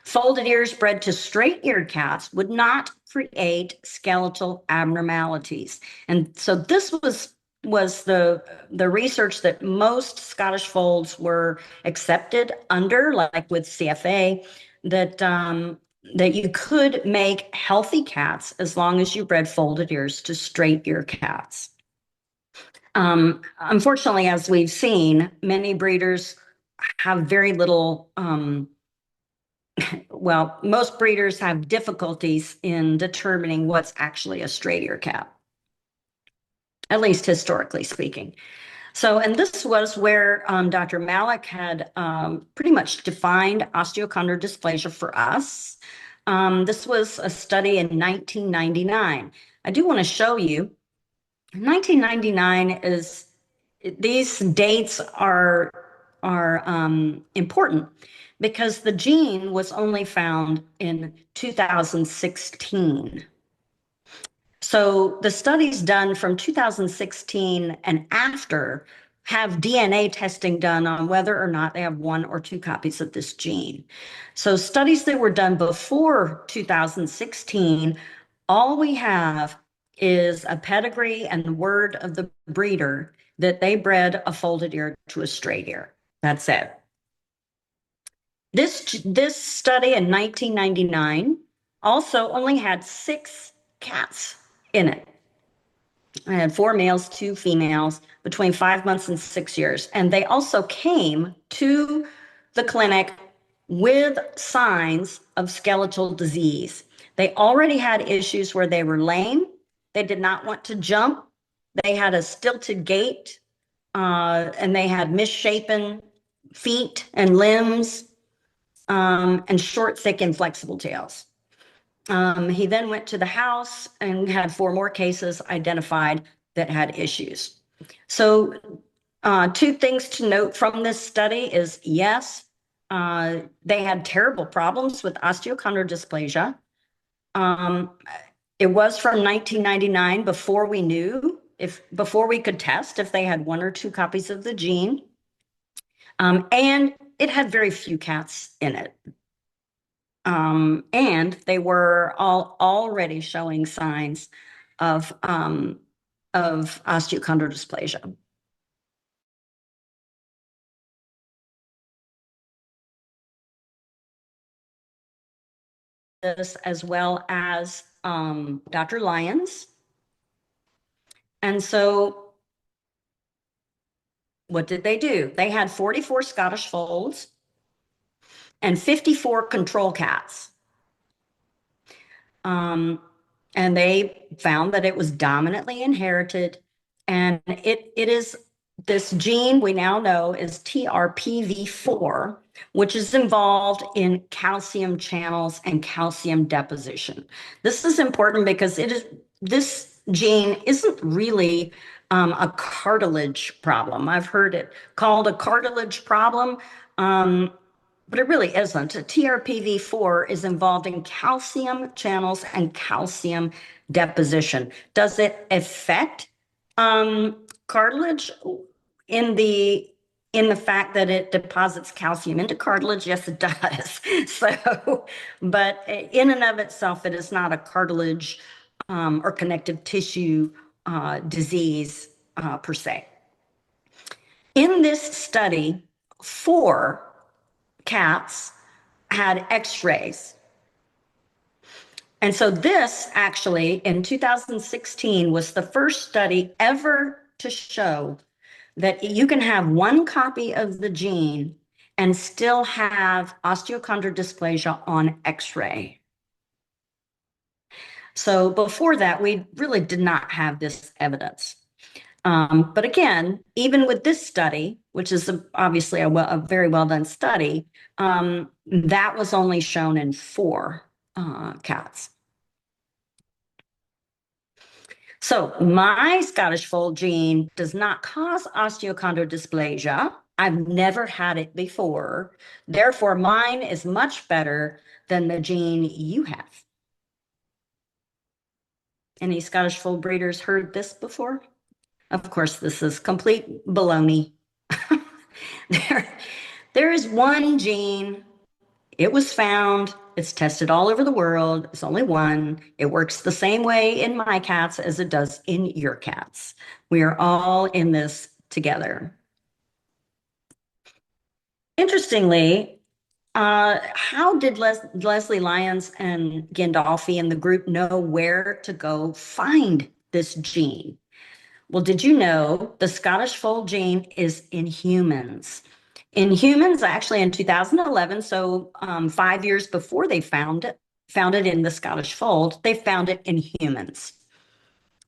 Folded ears bred to straight-eared cats would not create skeletal abnormalities. And so this was the research that most Scottish folds were accepted under, like with CFA, that you could make healthy cats as long as you bred folded ears to straight ear cats. Unfortunately, as we've seen, many breeders have very little, most breeders have difficulties in determining what's actually a straight ear cat, at least historically speaking. So, and this was where Dr. Malik had pretty much defined osteochondrodysplasia for us. This was a study in 1999. I do want to show you, 1999 is, these dates are important because the gene was only found in 2016. So the studies done from 2016 and after have DNA testing done on whether or not they have 1 or 2 copies of this gene. So studies that were done before 2016, all we have is a pedigree and the word of the breeder that they bred a folded ear to a straight ear. That's it. This study in 1999 also only had 6 cats in it. I had 4 males, 2 females between 5 months and 6 years. And they also came to the clinic with signs of skeletal disease. They already had issues where they were lame. They did not want to jump. They had a stilted gait, and they had misshapen feet and limbs, and short, thick, inflexible tails. He then went to the house and had 4 more cases identified that had issues. So 2 things to note from this study is, yes, they had terrible problems with osteochondrodysplasia. It was from 1999 before we knew, before we could test if they had 1 or 2 copies of the gene. And it had very few cats in it. And they were already showing signs of osteochondrodysplasia. This as well as Dr. Lyons. And so what did they do? They had 44 Scottish folds and 54 control cats. And they found that it was dominantly inherited. And it is this gene we now know is TRPV4, which is involved in calcium channels and calcium deposition. This is important because this gene isn't really a cartilage problem. I've heard it called a cartilage problem, but it really isn't. TRPV4 is involved in calcium channels and calcium deposition. Does it affect cartilage in the fact that it deposits calcium into cartilage? Yes, it does. So, but in and of itself, it is not a cartilage or connective tissue disease per se. In this study, 4 cats had x-rays. And so this actually in 2016 was the first study ever to show that you can have one copy of the gene and still have osteochondrodysplasia on x-ray. So before that, we really did not have this evidence. But again, even with this study, which is obviously a very well done study, that was only shown in 4 cats. So my Scottish fold gene does not cause osteochondrodysplasia. I've never had it before. Therefore, mine is much better than the gene you have. Any Scottish fold breeders heard this before? Of course, this is complete baloney. There is one gene. It was found. It's tested all over the world. It's only one. It works the same way in my cats as it does in your cats. We are all in this together. Interestingly, how did Leslie Lyons and Gandolfi and the group know where to go find this gene? Well, did you know the Scottish fold gene is in humans? In humans, actually in 2011, so 5 years before they found it in the Scottish fold, they found it in humans.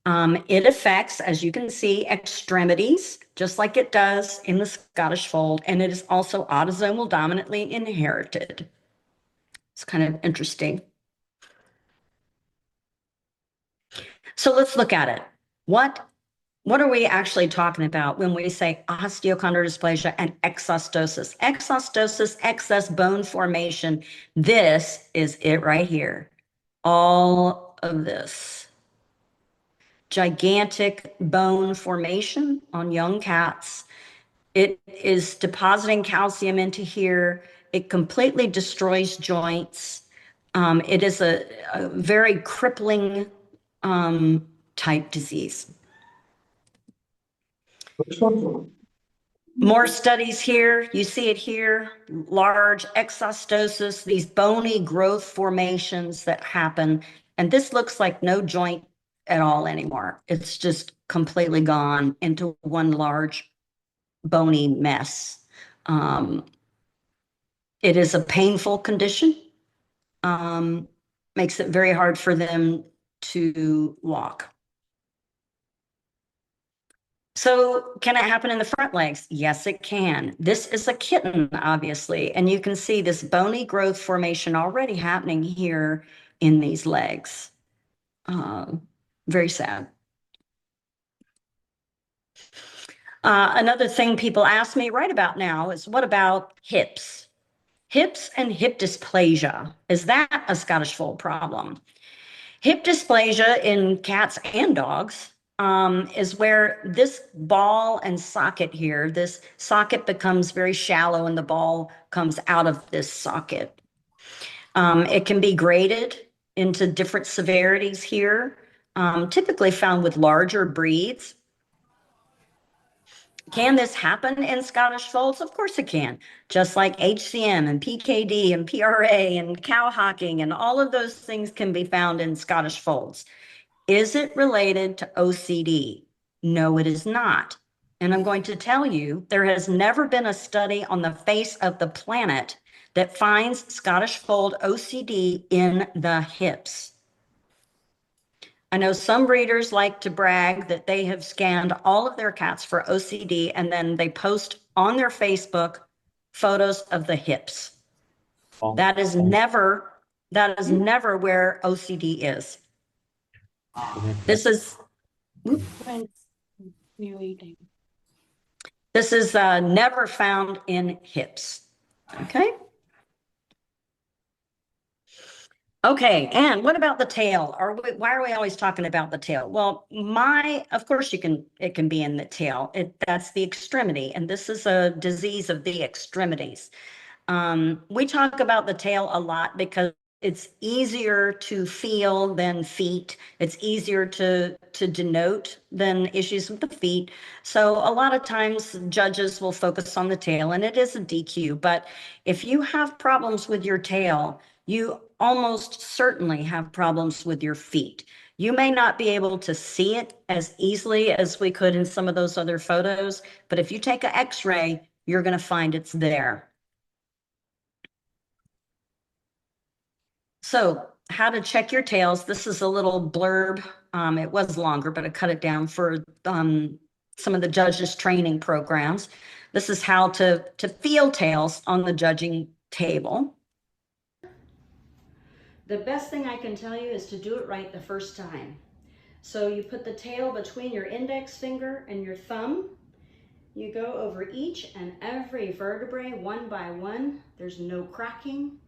It affects, as you can see, extremities, just like it does in the Scottish fold, and it is also autosomal dominantly inherited. It's kind of interesting. So let's look at it. What are we actually talking about when we say osteochondrodysplasia and exostosis? Exostosis, excess bone formation. This is it right here. All of this. Gigantic bone formation on young cats. It is depositing calcium into here. It completely destroys joints. It is a very crippling type disease. More studies here. You see it here. Large exostosis, these bony growth formations that happen. And this looks like no joint at all anymore. It's just completely gone into one large bony mess. It is a painful condition. Makes it very hard for them to walk. So can it happen in the front legs? Yes, it can. This is a kitten, obviously, and you can see this bony growth formation already happening here in these legs. Very sad. Another thing people ask me right about now is, what about hips? Hips and hip dysplasia. Is that a Scottish fold problem? Hip dysplasia in cats and dogs is where this ball and socket here, this socket becomes very shallow and the ball comes out of this socket. It can be graded into different severities here, typically found with larger breeds. Can this happen in Scottish folds? Of course it can. Just like HCM and PKD and PRA and cow hocking and all of those things can be found in Scottish folds. Is it related to OCD? No, it is not. And I'm going to tell you, there has never been a study on the face of the planet that finds Scottish fold OCD in the hips. I know some breeders like to brag that they have scanned all of their cats for OCD, and then they post on their Facebook photos of the hips. That is never where OCD is. This is never found in hips. Okay. Okay, and what about the tail? Why are we always talking about the tail? Well, of course it can be in the tail. That's the extremity, and this is a disease of the extremities. We talk about the tail a lot because it's easier to feel than feet. It's easier to denote than issues with the feet. So a lot of times judges will focus on the tail, and it is a DQ. But if you have problems with your tail, you almost certainly have problems with your feet. You may not be able to see it as easily as we could in some of those other photos, but if you take an X-ray, you're going to find it's there. So how to check your tails. This is a little blurb. It was longer, but I cut it down for some of the judges training programs. This is how to feel tails on the judging table. The best thing I can tell you is to do it right the first time. So you put the tail between your index finger and your thumb. You go over each and every vertebrae one by one. There's no cracking.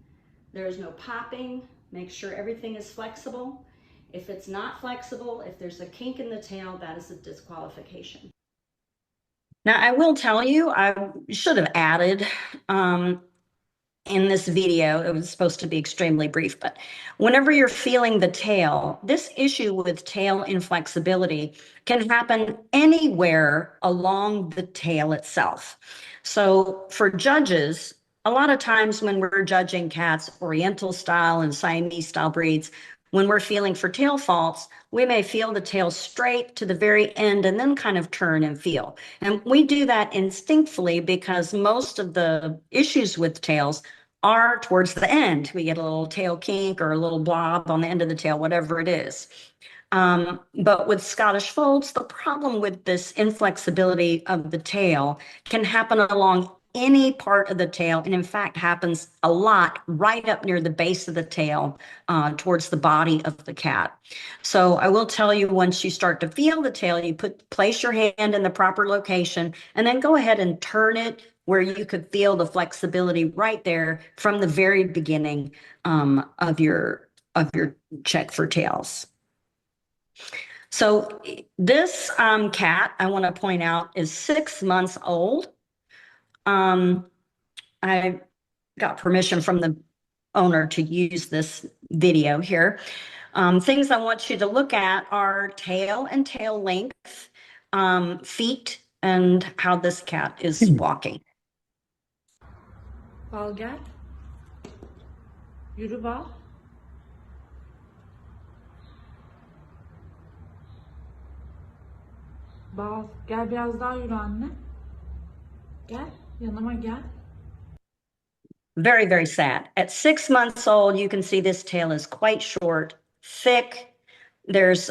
There's no popping. Make sure everything is flexible. If it's not flexible, if there's a kink in the tail, that is a disqualification. Now, I will tell you, I should have added in this video, it was supposed to be extremely brief, but whenever you're feeling the tail, this issue with tail inflexibility can happen anywhere along the tail itself. So for judges, a lot of times when we're judging cats, Oriental style and Siamese style breeds, when we're feeling for tail faults, we may feel the tail straight to the very end and then kind of turn and feel. And we do that instinctively because most of the issues with tails are towards the end. We get a little tail kink or a little blob on the end of the tail, whatever it is. But with Scottish folds, the problem with this inflexibility of the tail can happen along any part of the tail, and in fact happens a lot right up near the base of the tail towards the body of the cat. So I will tell you, once you start to feel the tail, you place your hand in the proper location and then go ahead and turn it where you could feel the flexibility right there from the very beginning of your check for tails. So this cat, I want to point out, is 6 months old. I got permission from the owner to use this video here. Things I want you to look at are tail and tail length, feet, and how this cat is walking. Bal gel. Yürü bal. Bal, gel biraz daha yürü anne. Gel, yanıma gel. Very, very sad. At 6 months old, you can see this tail is quite short, thick. There's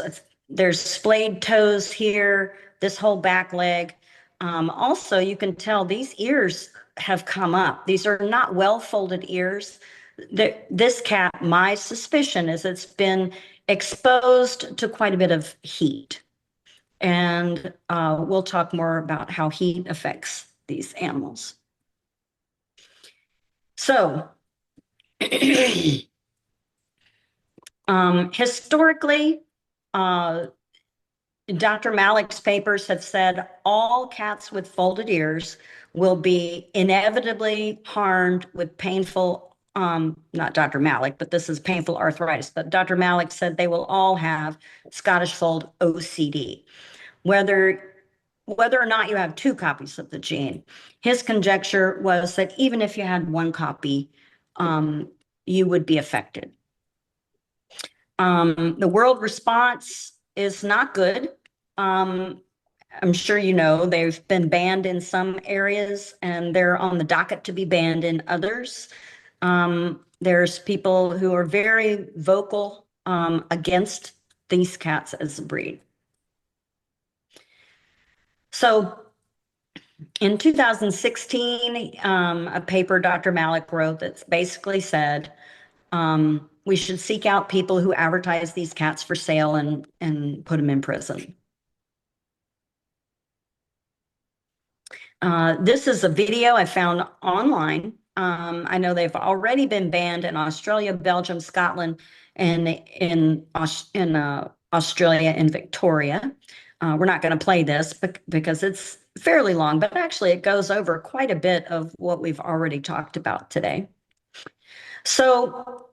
splayed toes here, this whole back leg. Also, you can tell these ears have come up. These are not well-folded ears. This cat, my suspicion is it's been exposed to quite a bit of heat. And we'll talk more about how heat affects these animals. So, historically, Dr. Malik's papers have said all cats with folded ears will be inevitably harmed with painful, not Dr. Malik, but this is painful arthritis, but Dr. Malik said they will all have Scottish fold OCD. Whether or not you have 2 copies of the gene, his conjecture was that even if you had 1 copy, you would be affected. The world response is not good. I'm sure you know they've been banned in some areas and they're on the docket to be banned in others. There's people who are very vocal against these cats as a breed. So in 2016, a paper Dr. Malik wrote that basically said we should seek out people who advertise these cats for sale and put them in prison. This is a video I found online. I know they've already been banned in Australia, Belgium, Scotland, and in Australia and Victoria. We're not going to play this because it's fairly long, but actually it goes over quite a bit of what we've already talked about today. So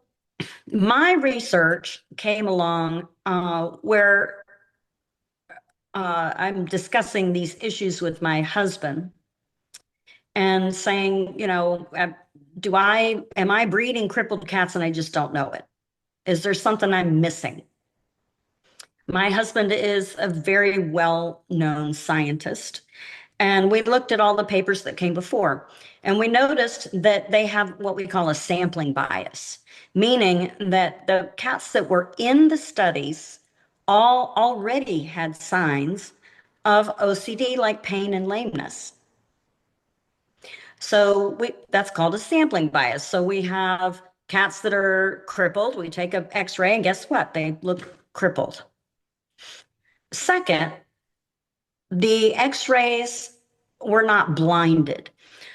my research came along where I'm discussing these issues with my husband and saying, you know, am I breeding crippled cats and I just don't know it? Is there something I'm missing? My husband is a very well-known scientist, and we looked at all the papers that came before, and we noticed that they have what we call a sampling bias, meaning that the cats that were in the studies all already had signs of OCD, like pain and lameness. So that's called a sampling bias. So we have cats that are crippled. We take an X-ray and guess what? They look crippled. Second, the X-rays were not blinded.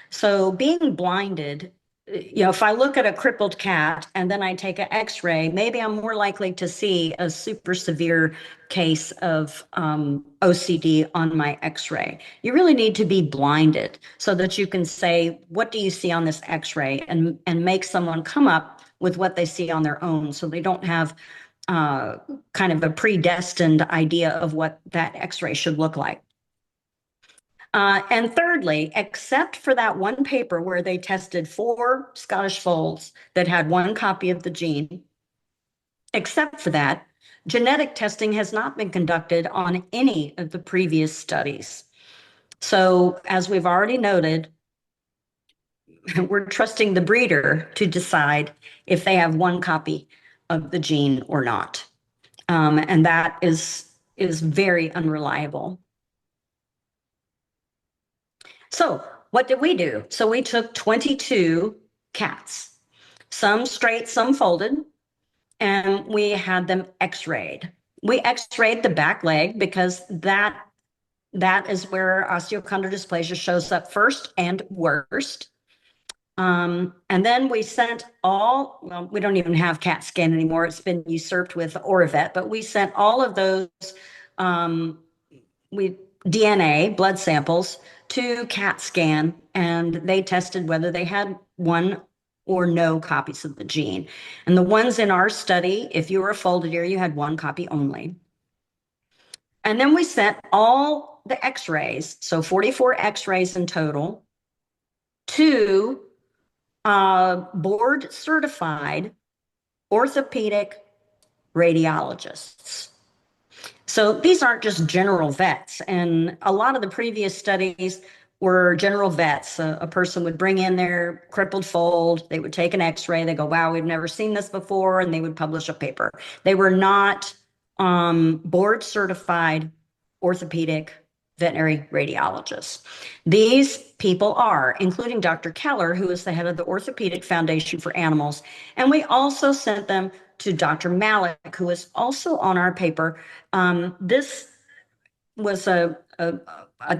So being blinded, you know, if I look at a crippled cat and then I take an X-ray, maybe I'm more likely to see a super severe case of OCD on my X-ray. You really need to be blinded so that you can say, what do you see on this X-ray, and make someone come up with what they see on their own, so they don't have kind of a predestined idea of what that X-ray should look like. And thirdly, except for that one paper where they tested 4 Scottish foals that had 1 copy of the gene, except for that, genetic testing has not been conducted on any of the previous studies. So as we've already noted, we're trusting the breeder to decide if they have 1 copy of the gene or not. And that is very unreliable. So what did we do? So we took 22 cats, some straight, some folded, and we had them X-rayed. We X-rayed the back leg because that is where osteochondrodysplasia shows up first and worst. And then we sent well, we don't even have CAT scan anymore. It's been usurped with Orivet, but we sent all of those DNA blood samples to CAT scan, and they tested whether they had 1 or no copies of the gene. And the ones in our study, if you were a folded ear, you had 1 copy only. And then we sent all the X-rays, so 44 X-rays in total, to board certified orthopedic radiologists. So these aren't just general vets. And a lot of the previous studies were general vets. A person would bring in their crippled foal, they would take an X-ray, they go, wow, we've never seen this before, and they would publish a paper. They were not board certified orthopedic veterinary radiologists. These people are, including Dr. Keller, who is the head of the Orthopedic Foundation for Animals. And we also sent them to Dr. Malik, who is also on our paper. This was a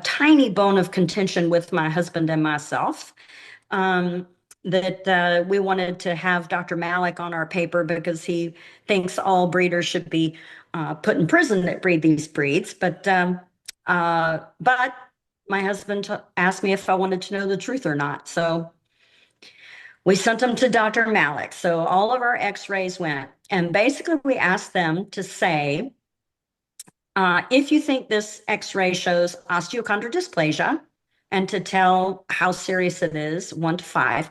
tiny bone of contention with my husband and myself, that we wanted to have Dr. Malik on our paper because he thinks all breeders should be put in prison that breed these breeds. But my husband asked me if I wanted to know the truth or not. So we sent them to Dr. Malik. So all of our X-rays went, and basically we asked them to say, if you think this X-ray shows osteochondrodysplasia, and to tell how serious it is, 1 to 5,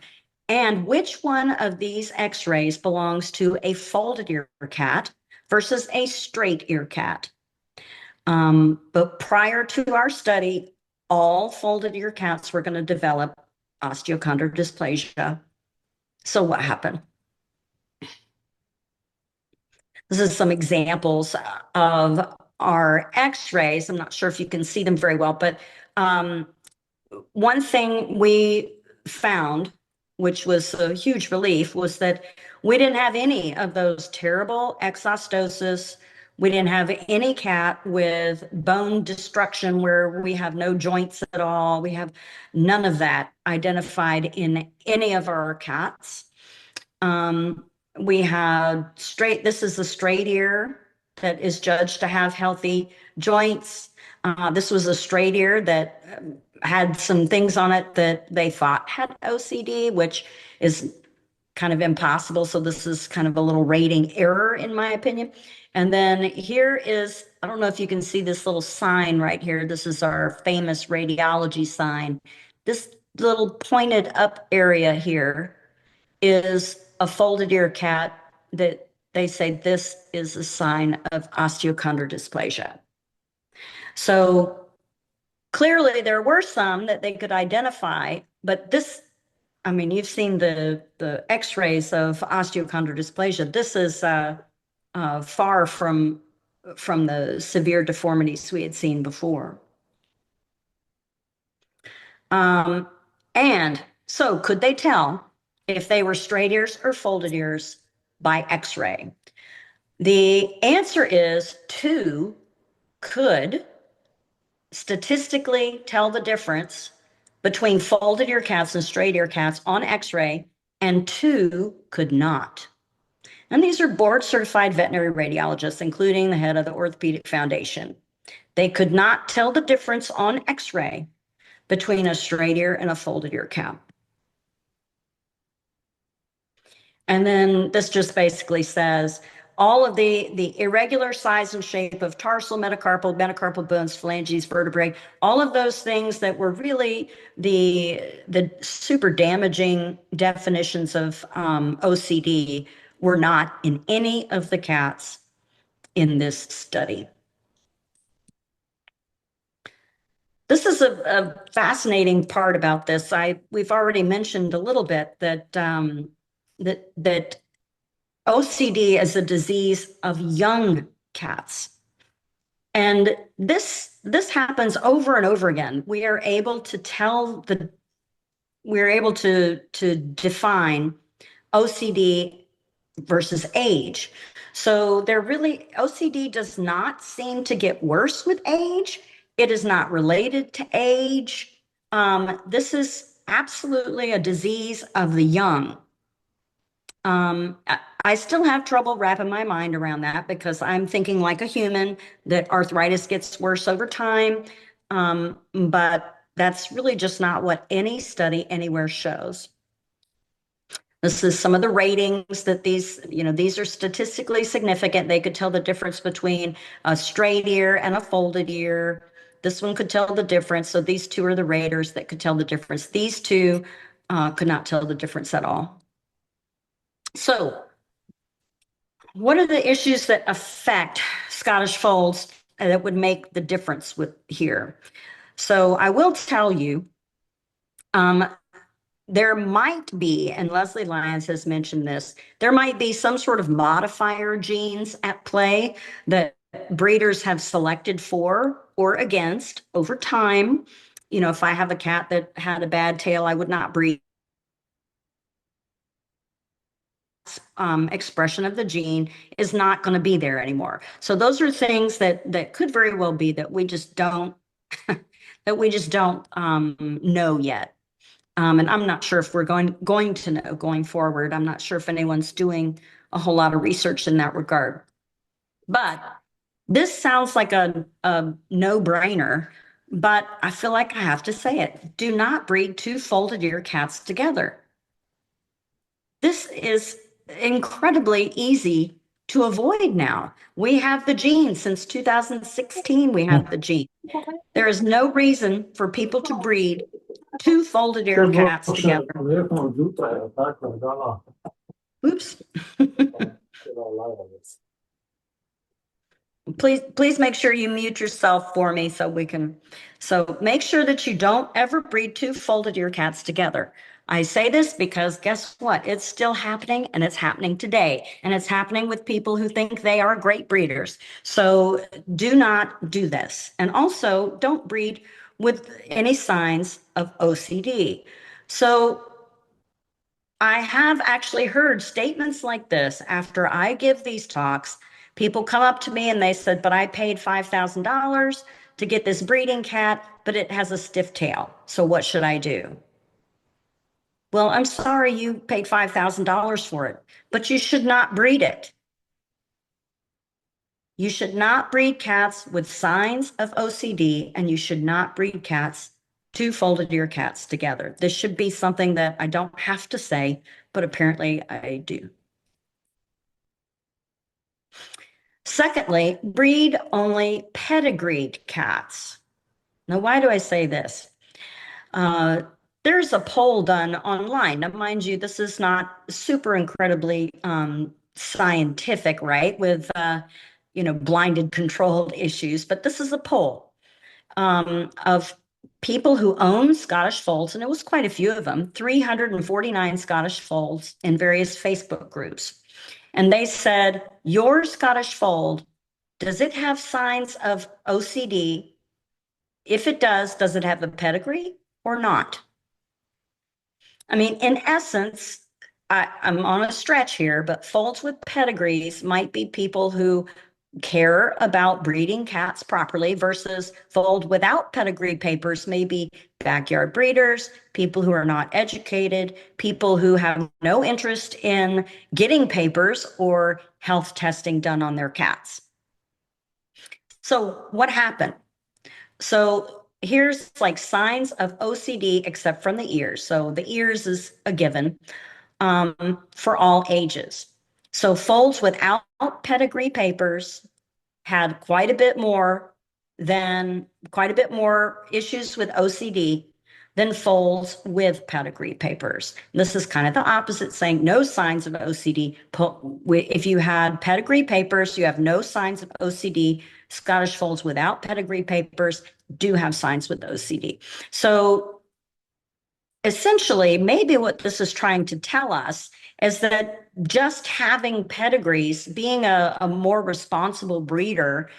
and which one of these X-rays belongs to a folded ear cat versus a straight ear cat. But prior to our study, all folded ear cats were going to develop osteochondrodysplasia. So what happened? This is some examples of our x-rays. I'm not sure if you can see them very well, but one thing we found, which was a huge relief, was that we didn't have any of those terrible exostosis. We didn't have any cat with bone destruction where we have no joints at all. We have none of that identified in any of our cats. We had this is a straight ear that is judged to have healthy joints. This was a straight ear that had some things on it that they thought had OCD, which is kind of impossible. So this is kind of a little rating error in my opinion. And then here is, I don't know if you can see this little sign right here. This is our famous radiology sign. This little pointed up area here is a folded ear cat that they say this is a sign of osteochondrodysplasia. So clearly there were some that they could identify, but this, I mean, you've seen the x-rays of osteochondrodysplasia. This is far from the severe deformities we had seen before. And so could they tell if they were straight ears or folded ears by x-ray? The answer is 2 could statistically tell the difference between folded ear cats and straight ear cats on x-ray, and 2 could not. And these are board certified veterinary radiologists, including the head of the Orthopedic Foundation. They could not tell the difference on x-ray between a straight ear and a folded ear cat. And then this just basically says all of the irregular size and shape of tarsal, metacarpal bones, phalanges, vertebrae, all of those things that were really the super damaging definitions of OCD were not in any of the cats in this study. This is a fascinating part about this. We've already mentioned a little bit that that OCD is a disease of young cats. And this happens over and over again. We are able to define OCD versus age. So OCD does not seem to get worse with age. It is not related to age. This is absolutely a disease of the young. I still have trouble wrapping my mind around that because I'm thinking like a human that arthritis gets worse over time. But that's really just not what any study anywhere shows. This is some of the ratings that these are statistically significant. They could tell the difference between a straight ear and a folded ear. This one could tell the difference. So these 2 are the raters that could tell the difference. These 2 could not tell the difference at all. So what are the issues that affect Scottish folds that would make the difference here? So I will tell you, there might be, and Leslie Lyons has mentioned this, there might be some sort of modifier genes at play that breeders have selected for or against over time. You know, if I have a cat that had a bad tail, I would not breed. Expression of the gene is not going to be there anymore. So those are things that could very well be that we just don't know yet. And I'm not sure if we're going to know going forward. I'm not sure if anyone's doing a whole lot of research in that regard. But this sounds like a no-brainer, but I feel like I have to say it. Do not breed 2 folded ear cats together. This is incredibly easy to avoid now. We have the gene since 2016. We have the gene. There is no reason for people to breed 2 folded ear cats together. Oops. Please make sure you mute yourself for me so we can. So make sure that you don't ever breed 2 folded ear cats together. I say this because guess what? It's still happening, and it's happening today. And it's happening with people who think they are great breeders. So do not do this. And also don't breed with any signs of OCD. So I have actually heard statements like this after I give these talks. People come up to me and they said, but I paid $5,000 to get this breeding cat, but it has a stiff tail. So what should I do? Well, I'm sorry you paid $5,000 for it, but you should not breed it. You should not breed cats with signs of OCD, and you should not breed cats, two folded ear cats together. This should be something that I don't have to say, but apparently I do. Secondly, breed only pedigreed cats. Now, why do I say this? There's a poll done online. Now, mind you, this is not super incredibly scientific, right? With, blinded controlled issues, but this is a poll of people who own Scottish Folds, and it was quite a few of them, 349 Scottish Folds in various Facebook groups. And they said, your Scottish Fold, does it have signs of OCD? If it does it have a pedigree or not? I mean, in essence, I'm on a stretch here, but folds with pedigrees might be people who care about breeding cats properly versus fold without pedigree papers, maybe backyard breeders, people who are not educated, people who have no interest in getting papers or health testing done on their cats. So what happened? So here's like signs of OCD except from the ears. So the ears is a given for all ages. So folds without pedigree papers had quite a bit more issues with OCD than folds with pedigree papers. This is kind of the opposite, saying no signs of OCD. If you had pedigree papers, you have no signs of OCD. Scottish Folds without pedigree papers do have signs with OCD. So essentially, maybe what this is trying to tell us is that just having pedigrees, being a more responsible breeder,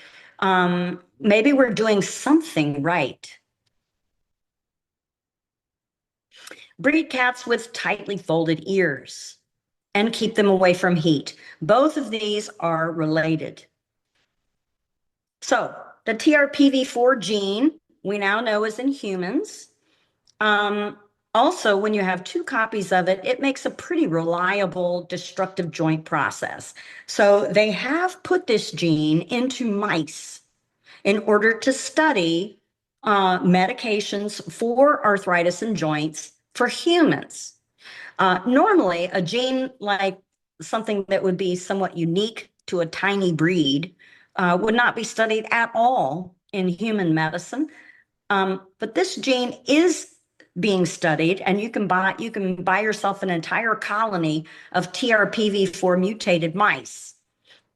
maybe we're doing something right. Breed cats with tightly folded ears and keep them away from heat. Both of these are related. So the TRPV4 gene we now know is in humans. Also, when you have two copies of it, it makes a pretty reliable destructive joint process. So they have put this gene into mice in order to study medications for arthritis in joints for humans. Normally, a gene like something that would be somewhat unique to a tiny breed would not be studied at all in human medicine. But this gene is being studied, and you can buy yourself an entire colony of TRPV4 mutated mice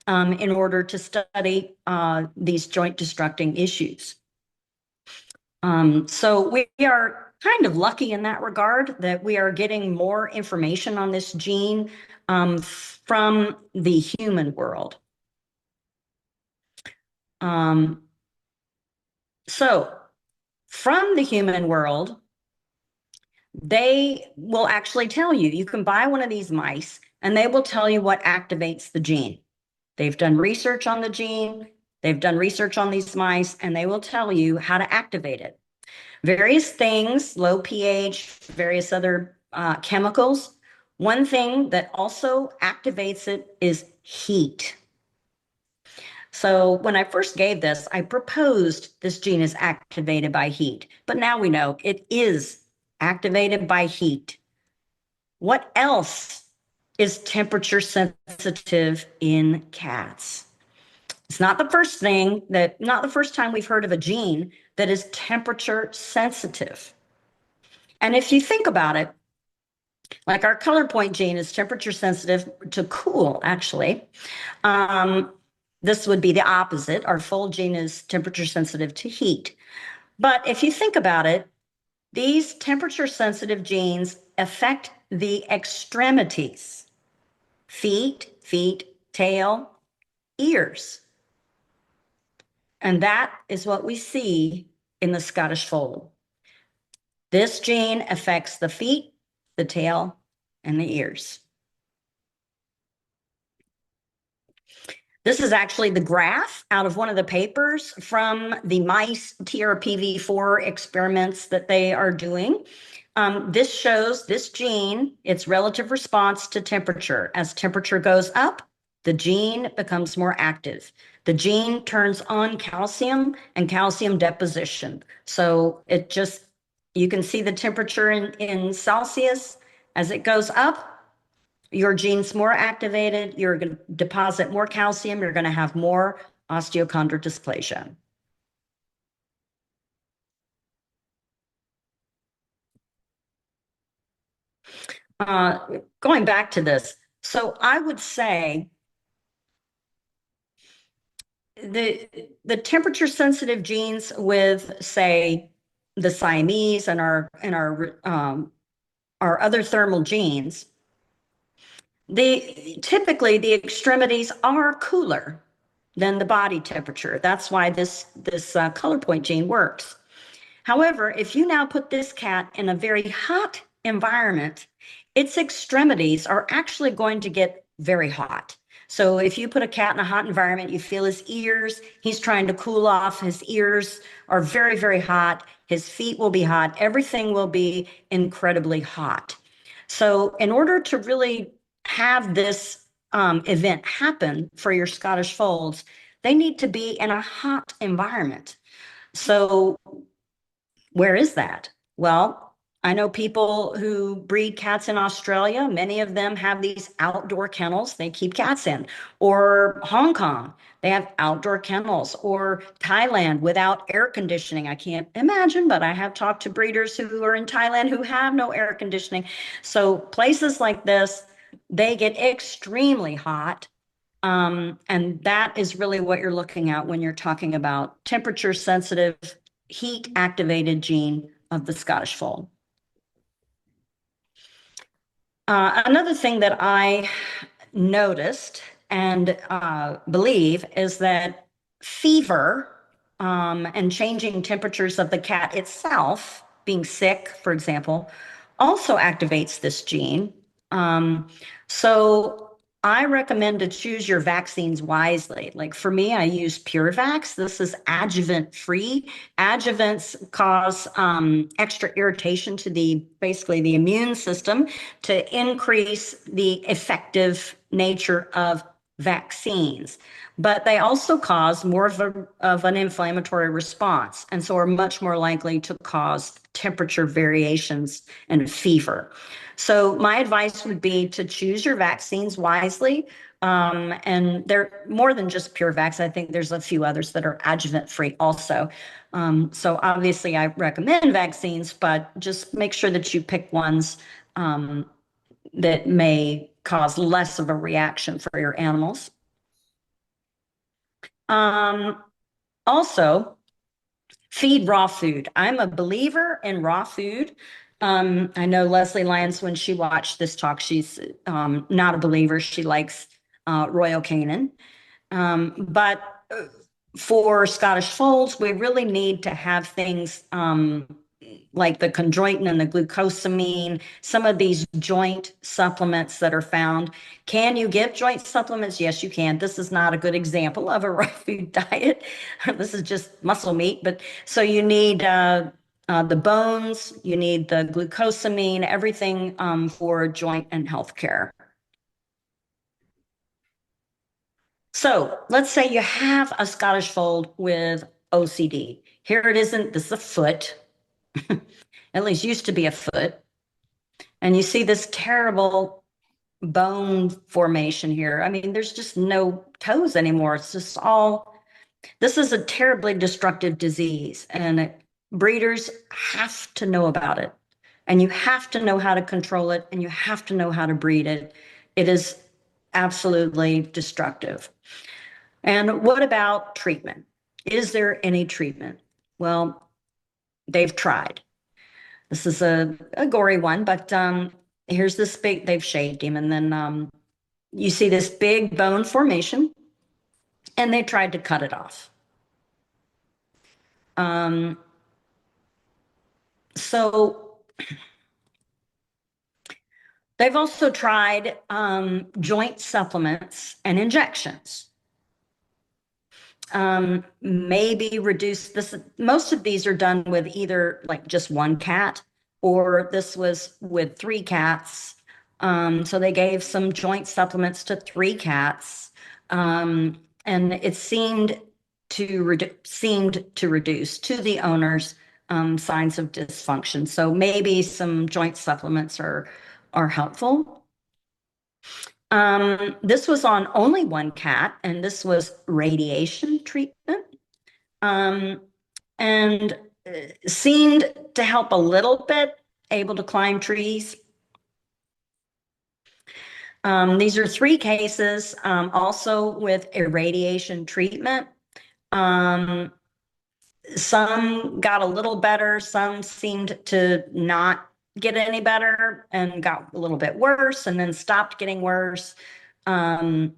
in order to study these joint destructing issues. So we are kind of lucky in that regard that we are getting more information on this gene from the human world. So from the human world, they will actually tell you, you can buy one of these mice and they will tell you what activates the gene. They've done research on the gene, they've done research on these mice, and they will tell you how to activate it. Various things, low pH, various other chemicals. One thing that also activates it is heat. So when I first gave this, I proposed this gene is activated by heat, but now we know it is activated by heat. What else is temperature sensitive in cats? It's not the first time we've heard of a gene that is temperature sensitive. And if you think about it, like our color point gene is temperature sensitive to cool, actually. This would be the opposite. Our fold gene is temperature sensitive to heat. But if you think about it, these temperature sensitive genes affect the extremities, feet, tail, ears. And that is what we see in the Scottish fold. This gene affects the feet, the tail, and the ears. This is actually the graph out of one of the papers from the mice TRPV4 experiments that they are doing. This shows this gene, its relative response to temperature. As temperature goes up, the gene becomes more active. The gene turns on calcium and calcium deposition. So it just, you can see the temperature in Celsius. As it goes up, your gene's more activated, you're going to deposit more calcium, you're going to have more osteochondrodysplasia. Going back to this, so I would say the temperature sensitive genes with, say, the Siamese and our other thermal genes, typically the extremities are cooler than the body temperature. That's why this color point gene works. However, if you now put this cat in a very hot environment, its extremities are actually going to get very hot. So if you put a cat in a hot environment, you feel his ears, he's trying to cool off, his ears are very, very hot, his feet will be hot, everything will be incredibly hot. So in order to really have this event happen for your Scottish folds, they need to be in a hot environment. So where is that? Well, I know people who breed cats in Australia. Many of them have these outdoor kennels they keep cats in. Or Hong Kong, they have outdoor kennels. Or Thailand without air conditioning. I can't imagine, but I have talked to breeders who are in Thailand who have no air conditioning. So places like this, they get extremely hot. And that is really what you're looking at when you're talking about temperature sensitive, heat activated gene of the Scottish fold. Another thing that I noticed and believe is that fever and changing temperatures of the cat itself, being sick, for example, also activates this gene. So I recommend to choose your vaccines wisely. Like for me, I use PureVax. This is adjuvant free. Adjuvants cause extra irritation to basically the immune system to increase the effective nature of vaccines, but they also cause more of an inflammatory response, and so are much more likely to cause temperature variations and fever. So my advice would be to choose your vaccines wisely. And they're more than just PureVax. I think there's a few others that are adjuvant free also. So obviously I recommend vaccines, but just make sure that you pick ones that may cause less of a reaction for your animals. Also, feed raw food. I'm a believer in raw food. I know Leslie Lyons, when she watched this talk, she's not a believer. She likes Royal Canin. But for Scottish folds, we really need to have things like the chondroitin and the glucosamine, some of these joint supplements that are found. Can you give joint supplements? Yes, you can. This is not a good example of a raw food diet. This is just muscle meat. But so you need the bones, you need the glucosamine, everything for joint and health care. So let's say you have a Scottish fold with OCD. Here it isn't, this is a foot. At least used to be a foot. And you see this terrible bone formation here. I mean, there's just no toes anymore. It's just all, this is a terribly destructive disease, and breeders have to know about it. And you have to know how to control it, and you have to know how to breed it. It is absolutely destructive. And what about treatment? Is there any treatment? Well, they've tried. This is a gory one, but here's this big, they've shaved him, and then you see this big bone formation, and they tried to cut it off. So they've also tried joint supplements and injections. Maybe reduce this. Most of these are done with either like just one cat, or this was with 3 cats. So they gave some joint supplements to 3 cats. And it seemed to reduce to the owners signs of dysfunction. So maybe some joint supplements are helpful. This was on only 1 cat, and this was radiation treatment, and seemed to help a little bit, able to climb trees. These are 3 cases, also with irradiation treatment. Some got a little better, some seemed to not get any better and got a little bit worse and then stopped getting worse. And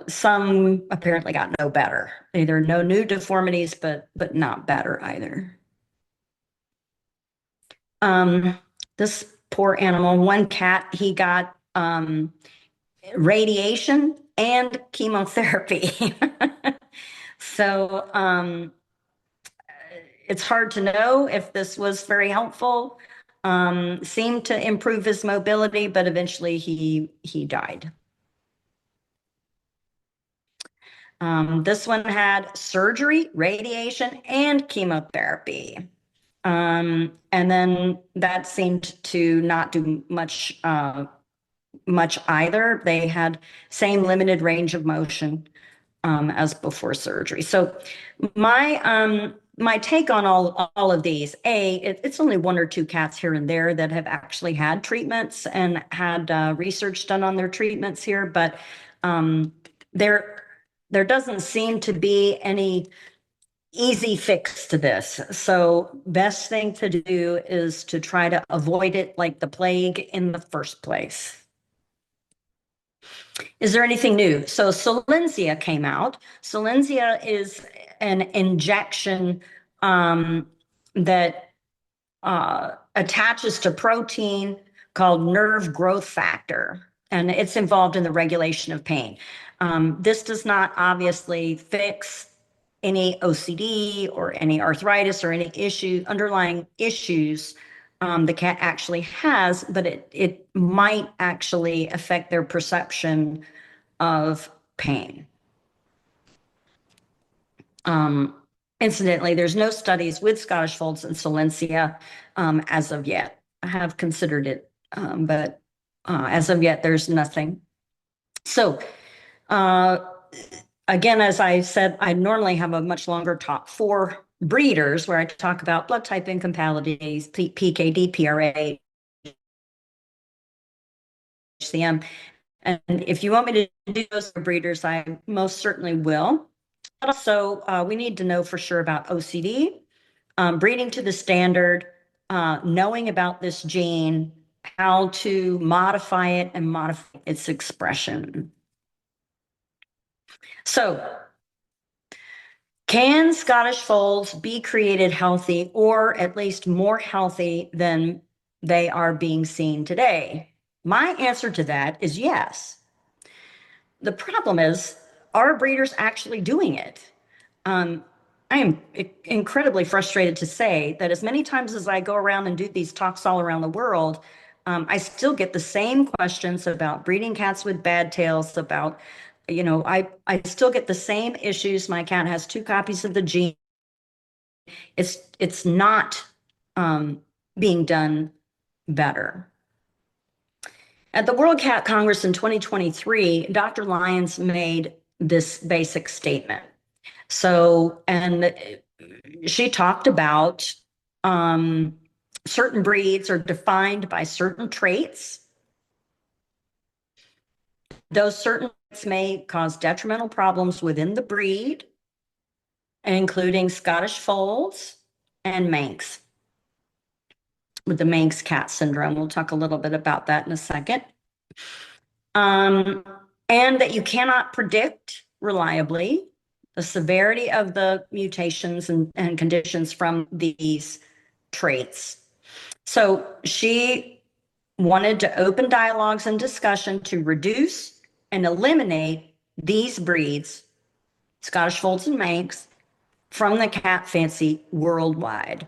some apparently got no better, either no new deformities, but not better either. This poor animal, 1 cat, he got radiation and chemotherapy. So it's hard to know if this was very helpful. Seemed to improve his mobility, but eventually he died. This one had surgery, radiation, and chemotherapy. And then that seemed to not do much either. They had same limited range of motion as before surgery. So my take on all of these, it's only 1 or 2 cats here and there that have actually had treatments and had research done on their treatments here, but there doesn't seem to be any easy fix to this. So best thing to do is to try to avoid it like the plague in the first place. Is there anything new? So Solensia came out. Solensia is an injection that attaches to protein called nerve growth factor, and it's involved in the regulation of pain. This does not obviously fix any OCD or any arthritis or any underlying issues the cat actually has, but it might actually affect their perception of pain. Incidentally, there's no studies with Scottish Folds and Solensia as of yet. I have considered it, but as of yet, there's nothing. So again, as I said, I normally have a much longer talk for breeders where I talk about blood type incompatibilities, PKD, PRA, HCM. And if you want me to do those for breeders, I most certainly will. But also, we need to know for sure about OCD, breeding to the standard, knowing about this gene, how to modify it and modify its expression. So, can Scottish Folds be created healthy or at least more healthy than they are being seen today? My answer to that is yes. The problem is, are breeders actually doing it? I am incredibly frustrated to say that as many times as I go around and do these talks all around the world, I still get the same questions about breeding cats with bad tails, about, you know, I still get the same issues. My cat has 2 copies of the gene. It's not being done better. At the World Cat Congress in 2023, Dr. Lyons made this basic statement. So, and she talked about certain breeds are defined by certain traits. Those certain traits may cause detrimental problems within the breed, including Scottish Folds and Manx. with the Manx cat syndrome. We'll talk a little bit about that in a second. And that you cannot predict reliably the severity of the mutations and conditions from these traits. So she wanted to open dialogues and discussion to reduce and eliminate these breeds, Scottish Folds and Manx, from the cat fancy worldwide.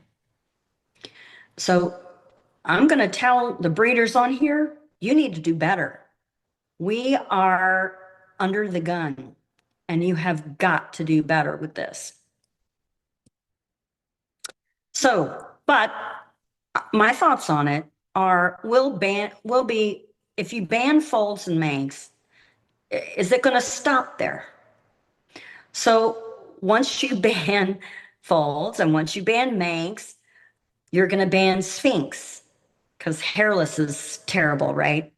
So I'm going to tell the breeders on here, you need to do better. We are under the gun, and you have got to do better with this. So, but my thoughts on it are, if you ban folds and Manx, is it going to stop there? So once you ban folds and once you ban Manx, you're going to ban Sphinx, because hairless is terrible, right?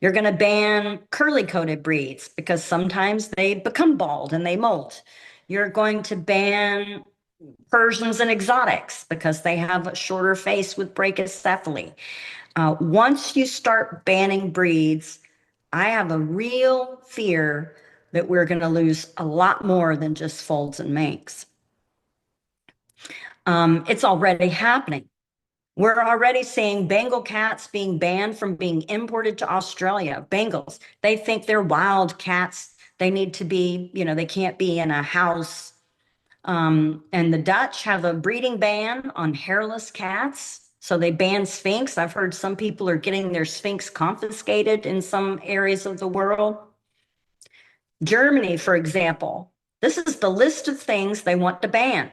You're going to ban curly-coated breeds because sometimes they become bald and they molt. You're going to ban Persians and exotics because they have a shorter face with brachycephaly. Once you start banning breeds, I have a real fear that we're going to lose a lot more than just folds and Manx. It's already happening. We're already seeing Bengal cats being banned from being imported to Australia. Bengals, they think they're wild cats. They need to be, they can't be in a house. And the Dutch have a breeding ban on hairless cats. So they ban Sphinx. I've heard some people are getting their Sphinx confiscated in some areas of the world. Germany, for example, this is the list of things they want to ban.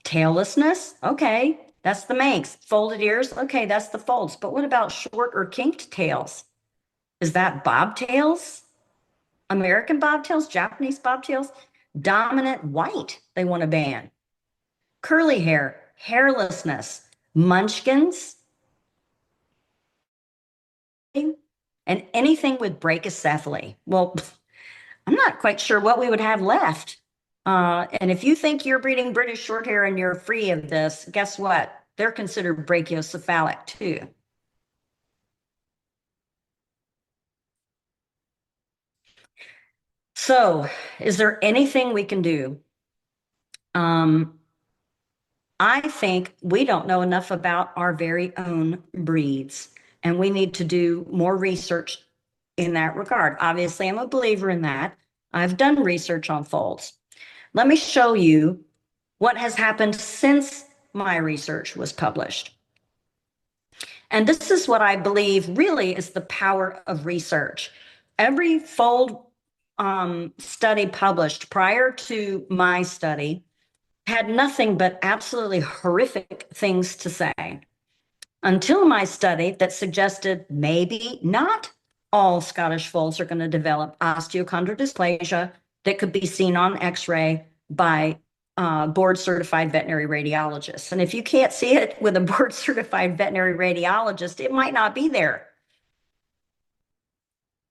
Taillessness, okay, that's the Manx. Folded ears, okay, that's the folds. But what about short or kinked tails? Is that bobtails? American bobtails, Japanese bobtails? Dominant white, they want to ban. Curly hair, hairlessness, munchkins, and anything with brachycephaly. Well, I'm not quite sure what we would have left. And if you think you're breeding British Shorthair and you're free of this, guess what? They're considered brachiocephalic too. So is there anything we can do? I think we don't know enough about our very own breeds, and we need to do more research in that regard. Obviously, I'm a believer in that. I've done research on folds. Let me show you what has happened since my research was published. And this is what I believe really is the power of research. Every fold study published prior to my study had nothing but absolutely horrific things to say, until my study that suggested maybe not all Scottish folds are going to develop osteochondrodysplasia that could be seen on X-ray by board-certified veterinary radiologists. And if you can't see it with a board-certified veterinary radiologist, it might not be there.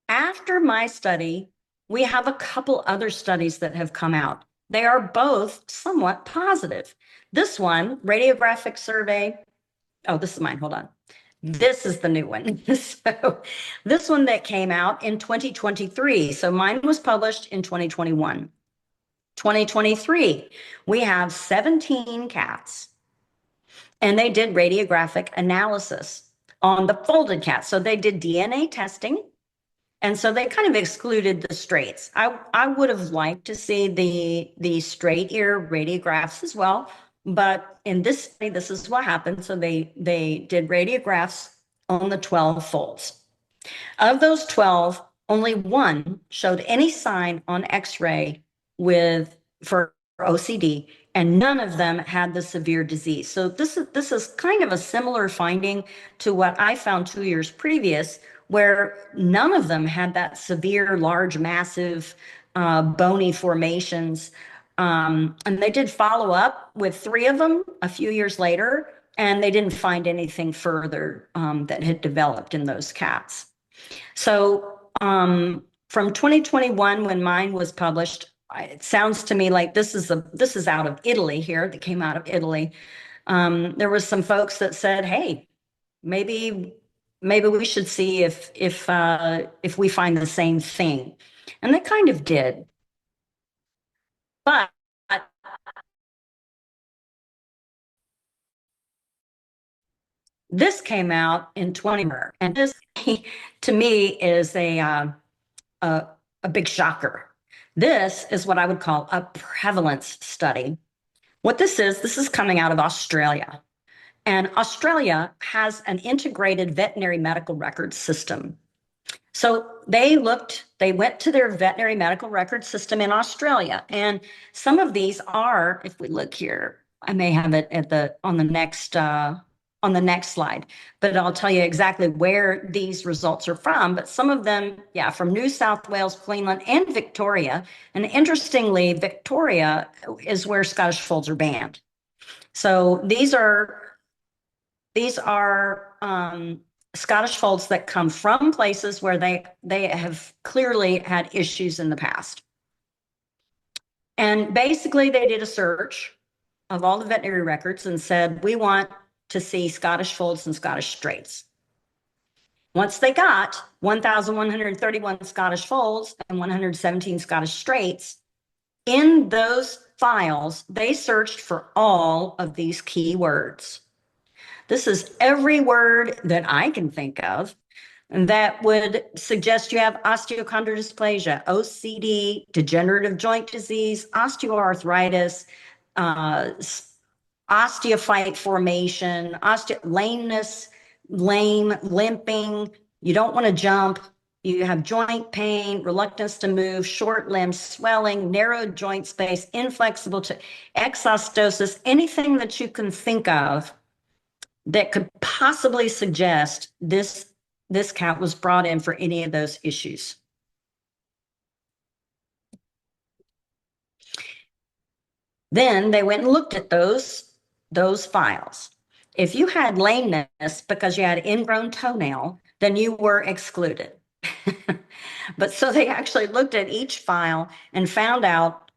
After my study, we have a couple other studies that have come out. They are both somewhat positive. This one, radiographic survey. Oh, this is mine. Hold on. This is the new one. So this one that came out in 2023. So mine was published in 2021. 2023, we have 17 cats, and they did radiographic analysis on the folded cats. So they did DNA testing, and so they kind of excluded the straights. I would have liked to see the straight ear radiographs as well, but in this study, this is what happened. So they did radiographs on the 12 folds. Of those 12, only one showed any sign on X-ray for OCD, and none of them had the severe disease. So this is kind of a similar finding to what I found 2 years previous, where none of them had that severe, large, massive bony formations. And they did follow up with 3 of them a few years later, and they didn't find anything further that had developed in those cats. So from 2021, when mine was published, it sounds to me like this is out of Italy here, that came out of Italy. There was some folks that said, hey, maybe we should see if we find the same thing. And they kind of did. But this came out in 20, and this to me is a big shocker. This is what I would call a prevalence study. What this is coming out of Australia. And Australia has an integrated veterinary medical record system. So they went to their veterinary medical record system in Australia. And some of these are, if we look here, I may have it on the next slide, but I'll tell you exactly where these results are from. But some of them, yeah, from New South Wales, Queensland, and Victoria. And interestingly, Victoria is where Scottish folds are banned. So these are Scottish folds that come from places where they have clearly had issues in the past. And basically they did a search of all the veterinary records and said, we want to see Scottish folds and Scottish straights. Once they got 1,131 Scottish folds and 117 Scottish straights, in those files, they searched for all of these key words. This is every word that I can think of that would suggest you have osteochondrodysplasia, OCD, degenerative joint disease, osteoarthritis, osteophyte formation, lameness, lame, limping, you don't want to jump, you have joint pain, reluctance to move, short limbs, swelling, narrowed joint space, inflexible to exostosis, anything that you can think of that could possibly suggest this cat was brought in for any of those issues. Then they went and looked at those files. If you had lameness because you had ingrown toenail, then you were excluded. But so they actually looked at each file and found out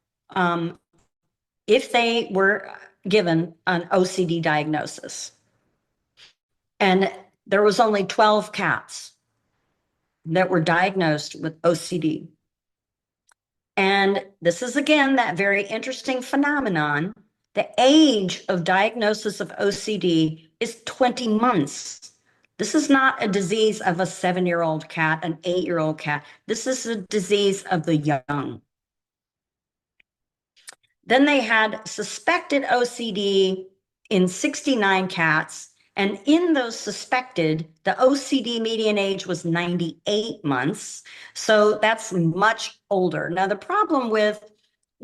if they were given an OCD diagnosis. And there was only 12 cats that were diagnosed with OCD. And this is, again, that very interesting phenomenon. The age of diagnosis of OCD is 20 months. This is not a disease of a 7-year-old cat, an 8-year-old cat. This is a disease of the young. Then they had suspected OCD in 69 cats. And in those suspected, the OCD median age was 98 months. So that's much older. Now, the problem with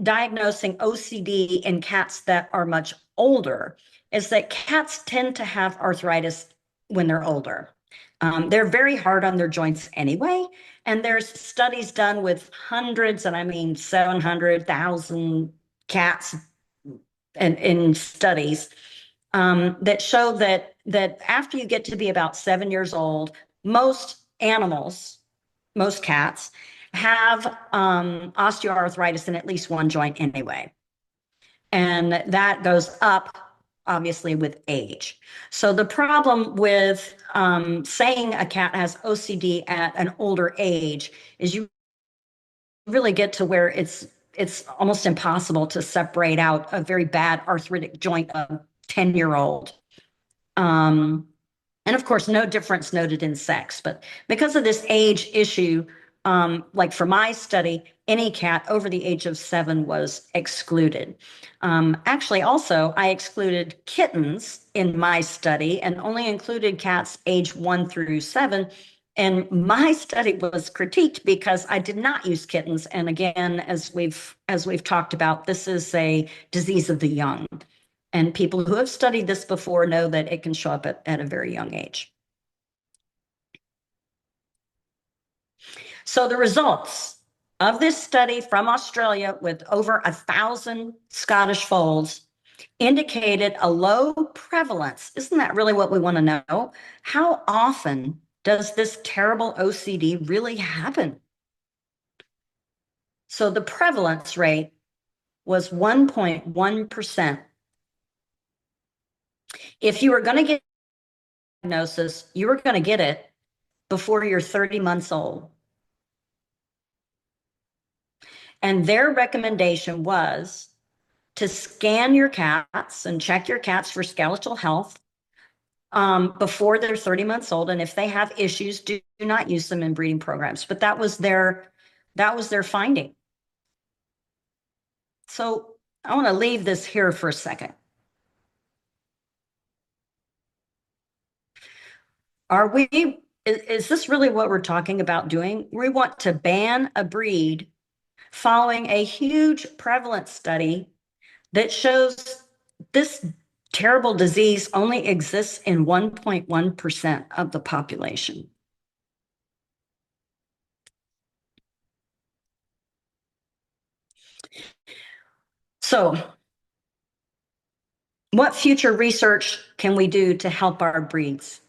diagnosing OCD in cats that are much older is that cats tend to have arthritis when they're older. They're very hard on their joints anyway. And there's studies done with hundreds, and I mean 700,000 cats in studies that show that after you get to be about 7 years old, most animals, most cats, have osteoarthritis in at least one joint anyway. And that goes up, obviously, with age. So the problem with saying a cat has OCD at an older age is you really get to where it's almost impossible to separate out a very bad arthritic joint of 10-year-old. And of course, no difference noted in sex, but because of this age issue, like for my study, any cat over the age of 7 was excluded. Actually, also, I excluded kittens in my study and only included cats age 1 through 7. And my study was critiqued because I did not use kittens. And again, as we've talked about, this is a disease of the young. And people who have studied this before know that it can show up at a very young age. So the results of this study from Australia with over 1,000 Scottish folds indicated a low prevalence. Isn't that really what we want to know? How often does this terrible OCD really happen? So the prevalence rate was 1.1%. If you were going to get diagnosis, you were going to get it before you're 30 months old. And their recommendation was to scan your cats and check your cats for skeletal health before they're 30 months old. And if they have issues, do not use them in breeding programs. But that was their finding. So I want to leave this here for a second. Is this really what we're talking about doing? We want to ban a breed following a huge prevalence study that shows this terrible disease only exists in 1.1% of the population. So, what future research can we do to help our breeds?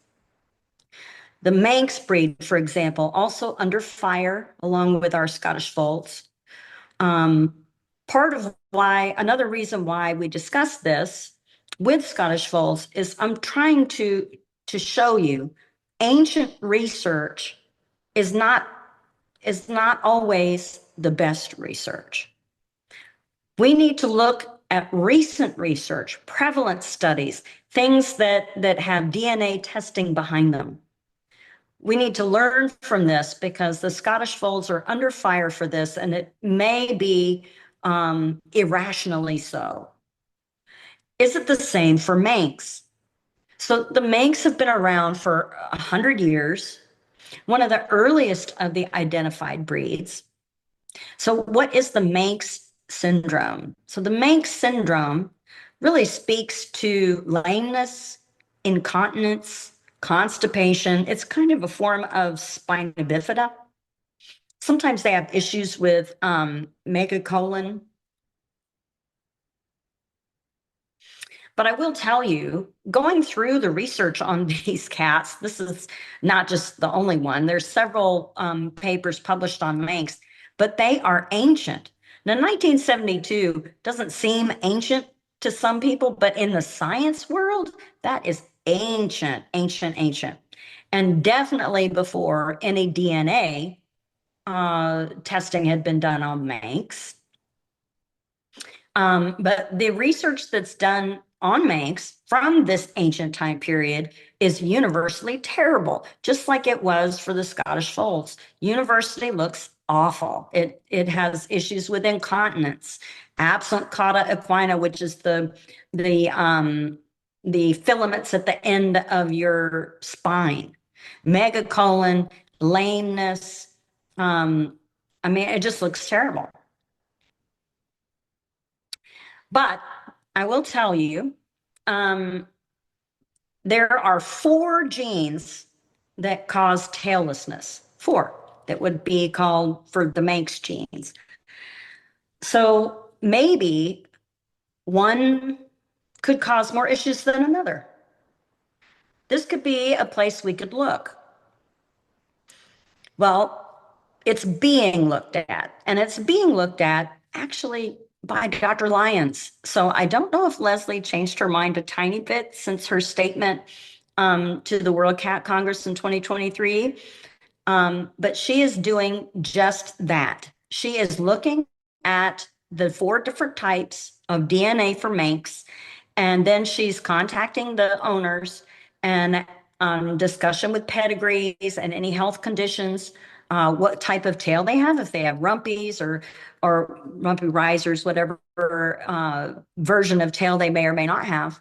The Manx breed, for example, also under fire along with our Scottish Folds. Another reason why we discuss this with Scottish Folds is I'm trying to show you ancient research is not always the best research. We need to look at recent research, prevalence studies, things that have DNA testing behind them. We need to learn from this because the Scottish Folds are under fire for this, and it may be irrationally so. Is it the same for Manx? So the Manx have been around for 100 years, one of the earliest of the identified breeds. So what is the Manx syndrome? So the Manx syndrome really speaks to lameness, incontinence, constipation. It's kind of a form of spina bifida. Sometimes they have issues with megacolon. But I will tell you, going through the research on these cats, this is not just the only one. There's several papers published on Manx, but they are ancient. Now, 1972 doesn't seem ancient to some people, but in the science world, that is ancient, ancient, ancient. And definitely before any DNA testing had been done on Manx. But the research that's done on Manx from this ancient time period is universally terrible, just like it was for the Scottish Folds. Universally looks awful. It has issues with incontinence, absent cauda equina, which is the filaments at the end of your spine, megacolon, lameness. I mean, it just looks terrible. But I will tell you, there are 4 genes that cause taillessness. 4 that would be called for the Manx genes. So maybe one could cause more issues than another. This could be a place we could look. Well, it's being looked at, and it's being looked at actually by Dr. Lyons. So I don't know if Leslie changed her mind a tiny bit since her statement to the World Cat Congress in 2023. But she is doing just that. She is looking at the 4 different types of DNA for Manx, and then she's contacting the owners and discussion with pedigrees and any health conditions, what type of tail they have, if they have rumpies or rumpy risers, whatever version of tail they may or may not have,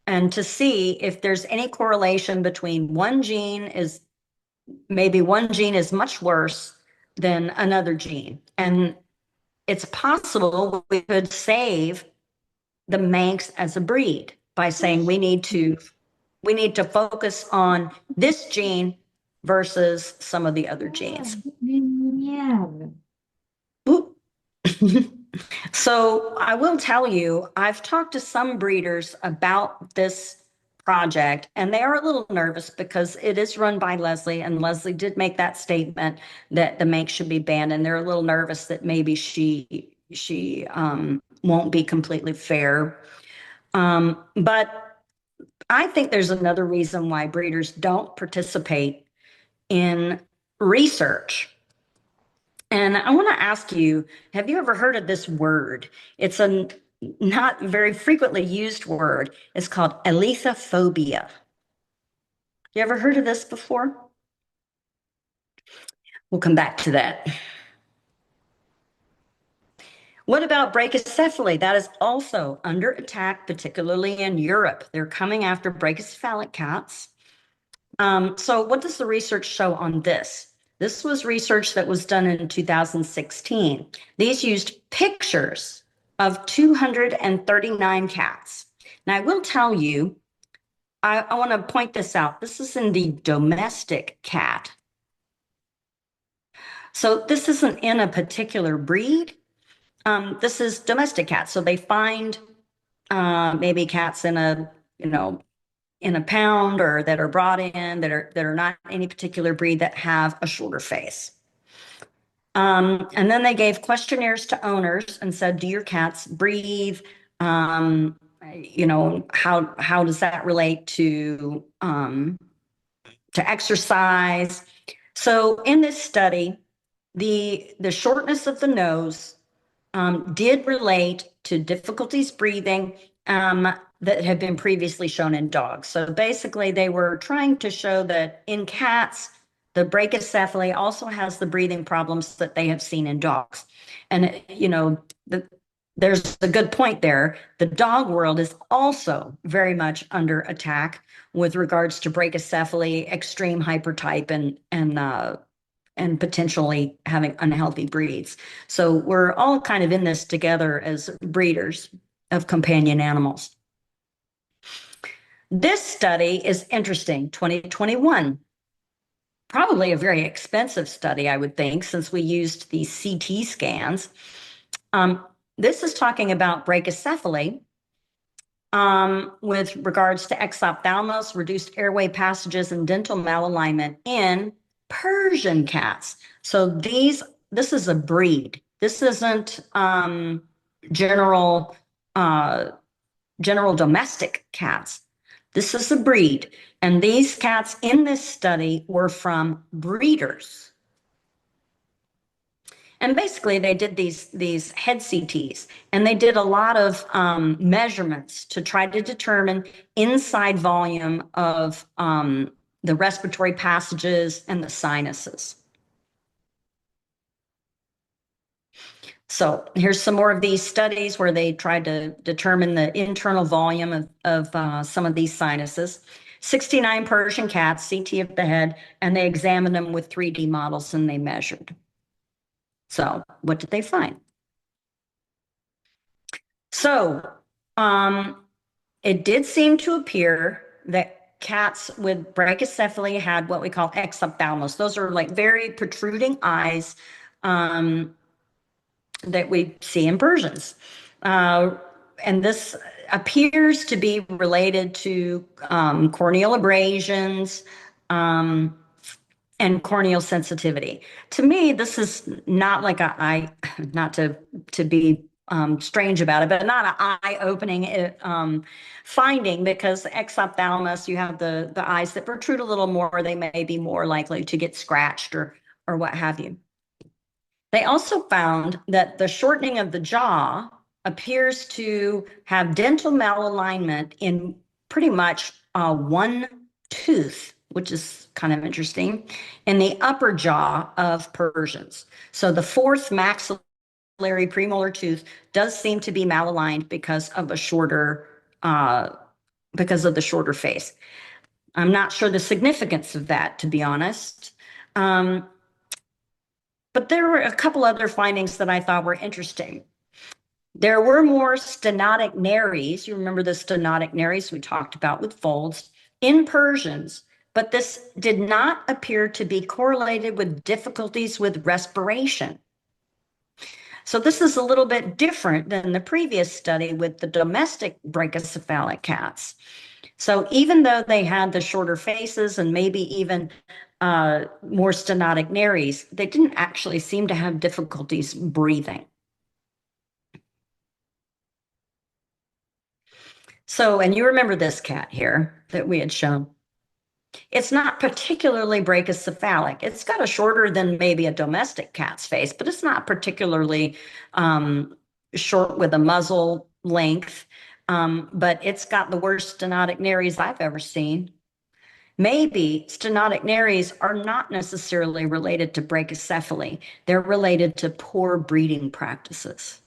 and to see if there's any correlation between one gene is much worse than another gene. And it's possible we could save the Manx as a breed by saying we need to focus on this gene versus some of the other genes. So I will tell you, I've talked to some breeders about this project, and they are a little nervous because it is run by Leslie, and Leslie did make that statement that the Manx should be banned, and they're a little nervous that maybe she won't be completely fair. But I think there's another reason why breeders don't participate in research. And I want to ask you, have you ever heard of this word? It's a not very frequently used word. It's called allethophobia. You ever heard of this before? We'll come back to that. What about brachycephaly? That is also under attack, particularly in Europe. They're coming after brachycephalic cats. So what does the research show on this? This was research that was done in 2016. These used pictures of 239 cats. Now, I will tell you, I want to point this out. This is in the domestic cat. So this isn't in a particular breed. This is domestic cats. So they find maybe cats in a, in a pound or that are brought in that are not any particular breed that have a shorter face. And then they gave questionnaires to owners and said, do your cats breathe? How does that relate to exercise? So in this study, the shortness of the nose did relate to difficulties breathing that had been previously shown in dogs. So basically, they were trying to show that in cats, the brachycephaly also has the breathing problems that they have seen in dogs. And, there's a good point there. The dog world is also very much under attack with regards to brachycephaly, extreme hypertype, and potentially having unhealthy breeds. So we're all kind of in this together as breeders of companion animals. This study is interesting, 2021. Probably a very expensive study, I would think, since we used these CT scans. This is talking about brachycephaly with regards to exophthalmos, reduced airway passages, and dental malalignment in Persian cats. So this is a breed. This isn't general domestic cats. This is a breed. And these cats in this study were from breeders. And basically, they did these head CTs, and they did a lot of measurements to try to determine inside volume of the respiratory passages and the sinuses. So here's some more of these studies where they tried to determine the internal volume of some of these sinuses. 69 Persian cats, CT of the head, and they examined them with 3D models and they measured. So what did they find? So it did seem to appear that cats with brachycephaly had what we call exophthalmos. Those are like very protruding eyes that we see in Persians. And this appears to be related to corneal abrasions and corneal sensitivity. To me, this is not like not to be strange about it, but not an eye-opening finding, because exophthalmos, you have the eyes that protrude a little more, they may be more likely to get scratched or what have you. They also found that the shortening of the jaw appears to have dental malalignment in pretty much one tooth, which is kind of interesting, in the upper jaw of Persians. So the fourth maxillary premolar tooth does seem to be malaligned because of the shorter face. I'm not sure the significance of that, to be honest. But there were a couple other findings that I thought were interesting. There were more stenotic nares. You remember the stenotic nares we talked about with folds in Persians, but this did not appear to be correlated with difficulties with respiration. So this is a little bit different than the previous study with the domestic brachycephalic cats. So even though they had the shorter faces and maybe even more stenotic nares, they didn't actually seem to have difficulties breathing. So, and you remember this cat here that we had shown. It's not particularly brachycephalic. It's got a shorter than maybe a domestic cat's face, but it's not particularly short with a muzzle length. But it's got the worst stenotic nares I've ever seen. Maybe stenotic nares are not necessarily related to brachycephaly. They're related to poor breeding practices.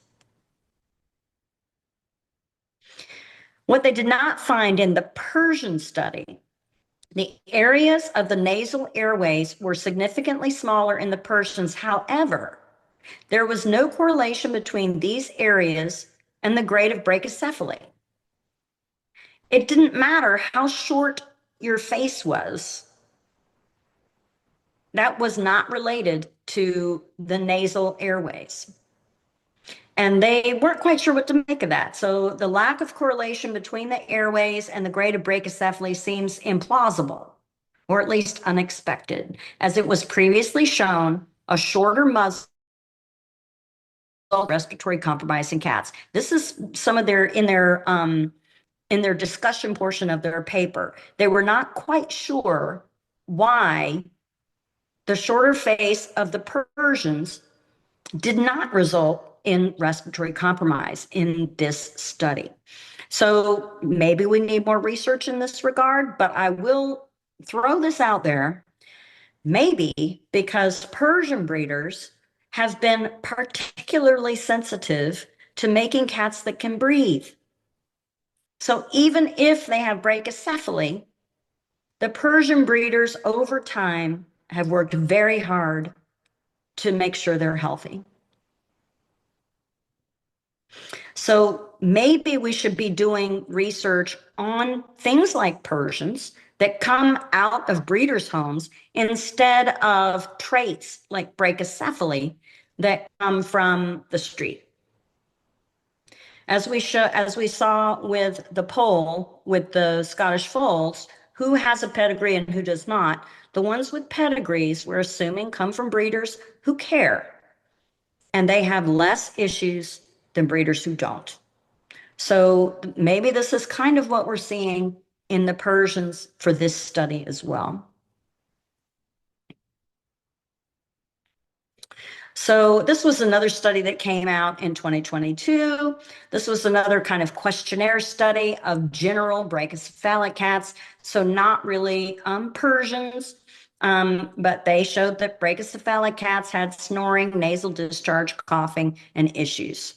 What they did not find in the Persian study, the areas of the nasal airways were significantly smaller in the Persians. However, there was no correlation between these areas and the grade of brachycephaly. It didn't matter how short your face was. That was not related to the nasal airways. And they weren't quite sure what to make of that. So the lack of correlation between the airways and the grade of brachycephaly seems implausible, or at least unexpected. As it was previously shown, a shorter muzzle respiratory compromise in cats. This is some of their in their discussion portion of their paper. They were not quite sure why the shorter face of the Persians did not result in respiratory compromise in this study. So maybe we need more research in this regard, but I will throw this out there. Maybe because Persian breeders have been particularly sensitive to making cats that can breathe. So even if they have brachycephaly, the Persian breeders over time have worked very hard to make sure they're healthy. So maybe we should be doing research on things like Persians that come out of breeders' homes instead of traits like brachycephaly that come from the street. As we saw with the poll with the Scottish Folds, who has a pedigree and who does not, the ones with pedigrees we're assuming come from breeders who care, and they have less issues than breeders who don't. So maybe this is kind of what we're seeing in the Persians for this study as well. So this was another study that came out in 2022. This was another kind of questionnaire study of general brachycephalic cats. So not really Persians, but they showed that brachycephalic cats had snoring, nasal discharge, coughing, and issues.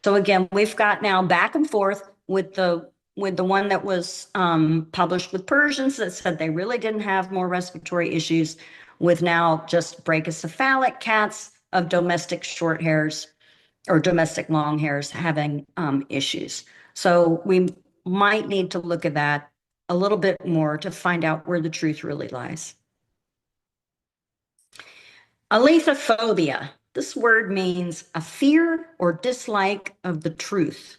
So again, we've got now back and forth with the one that was published with Persians that said they really didn't have more respiratory issues, with now just brachycephalic cats of domestic short hairs or domestic long hairs having issues. So we might need to look at that a little bit more to find out where the truth really lies. Alethophobia. This word means a fear or dislike of the truth.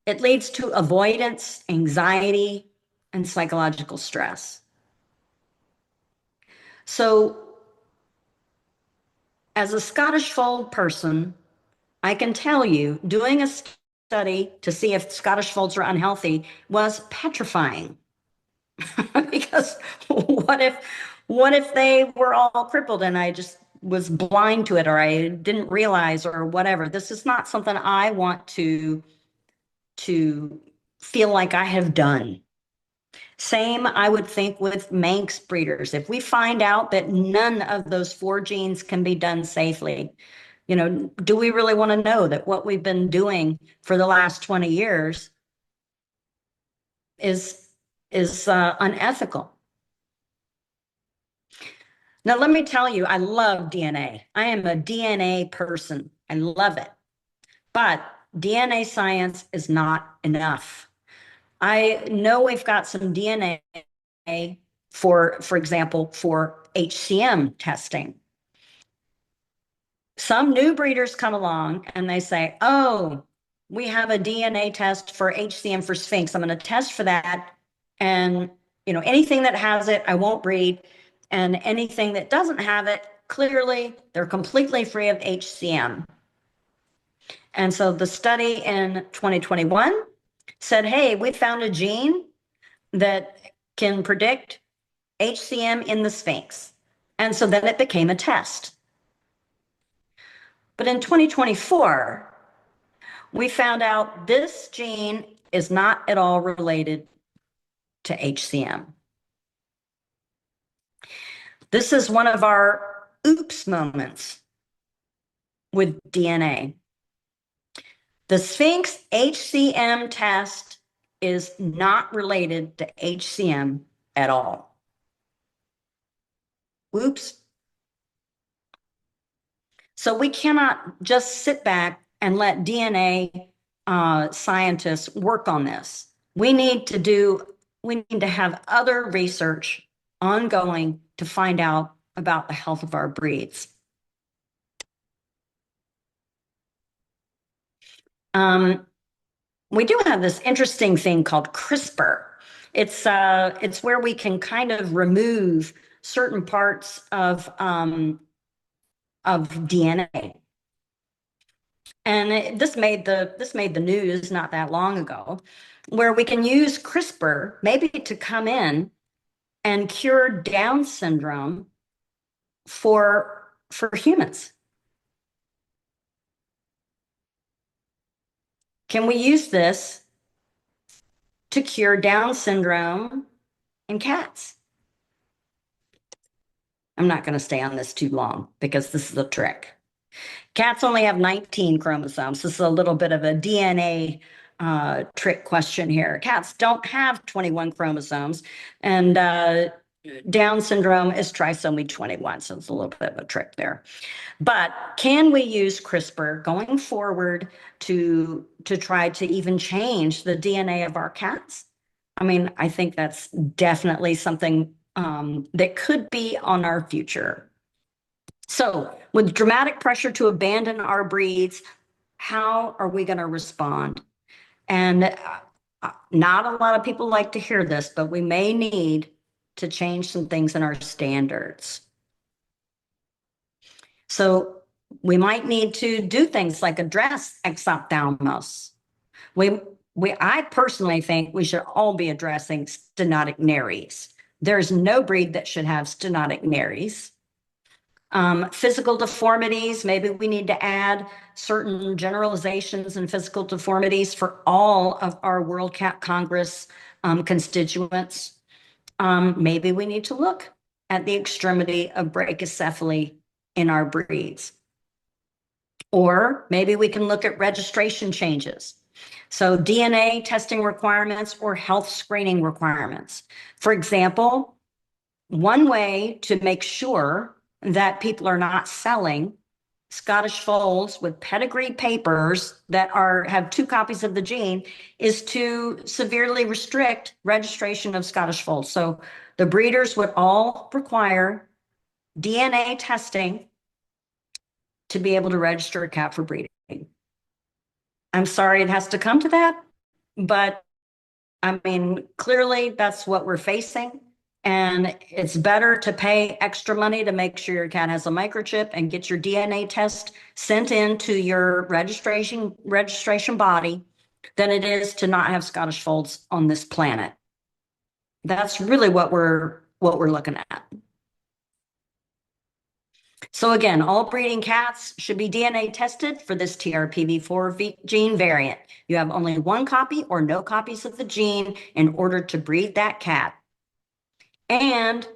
It leads to avoidance, anxiety, and psychological stress. So, as a Scottish Fold person, I can tell you, doing a study to see if Scottish Folds are unhealthy was petrifying. Because what if they were all crippled and I just was blind to it, or I didn't realize, or whatever? This is not something I want to feel like I have done. Same, I would think, with Manx breeders. If we find out that none of those 4 genes can be done safely, do we really want to know that what we've been doing for the last 20 years is unethical? Now, let me tell you, I love DNA. I am a DNA person. I love it. But DNA science is not enough. I know we've got some DNA for example, for HCM testing. Some new breeders come along and they say, oh, we have a DNA test for HCM for Sphinx. I'm going to test for that. And, anything that has it, I won't breed. And anything that doesn't have it, clearly, they're completely free of HCM. And so the study in 2021 said, hey, we found a gene that can predict HCM in the Sphinx. And so then it became a test. But in 2024, we found out this gene is not at all related to HCM. This is one of our oops moments with DNA. The Sphinx HCM test is not related to HCM at all. Oops. So we cannot just sit back and let DNA scientists work on this. We need to have other research ongoing to find out about the health of our breeds. We do have this interesting thing called CRISPR. It's where we can kind of remove certain parts of DNA. And this made the news not that long ago, where we can use CRISPR maybe to come in and cure Down syndrome for humans. Can we use this to cure Down syndrome in cats? I'm not going to stay on this too long because this is a trick. Cats only have 19 chromosomes. This is a little bit of a DNA trick question here. Cats don't have 21 chromosomes, and Down syndrome is trisomy 21, so it's a little bit of a trick there. But can we use CRISPR going forward to try to even change the DNA of our cats? I mean, I think that's definitely something that could be on our future. So with dramatic pressure to abandon our breeds, how are we going to respond? And not a lot of people like to hear this, but we may need to change some things in our standards. So we might need to do things like address exophthalmos. I personally think we should all be addressing stenotic nares. There's no breed that should have stenotic nares. Physical deformities, maybe we need to add certain generalizations and physical deformities for all of our World Cat Congress constituents. Maybe we need to look at the extremity of brachycephaly in our breeds. Or maybe we can look at registration changes. So DNA testing requirements or health screening requirements. For example, one way to make sure that people are not selling Scottish foals with pedigree papers that have 2 copies of the gene is to severely restrict registration of Scottish foals. So the breeders would all require DNA testing to be able to register a cat for breeding. I'm sorry it has to come to that, but I mean, clearly that's what we're facing. And it's better to pay extra money to make sure your cat has a microchip and get your DNA test sent into your registration body than it is to not have Scottish folds on this planet. That's really what we're looking at. So again, all breeding cats should be DNA tested for this TRPV4 gene variant. You have only 1 copy or no copies of the gene in order to breed that cat. And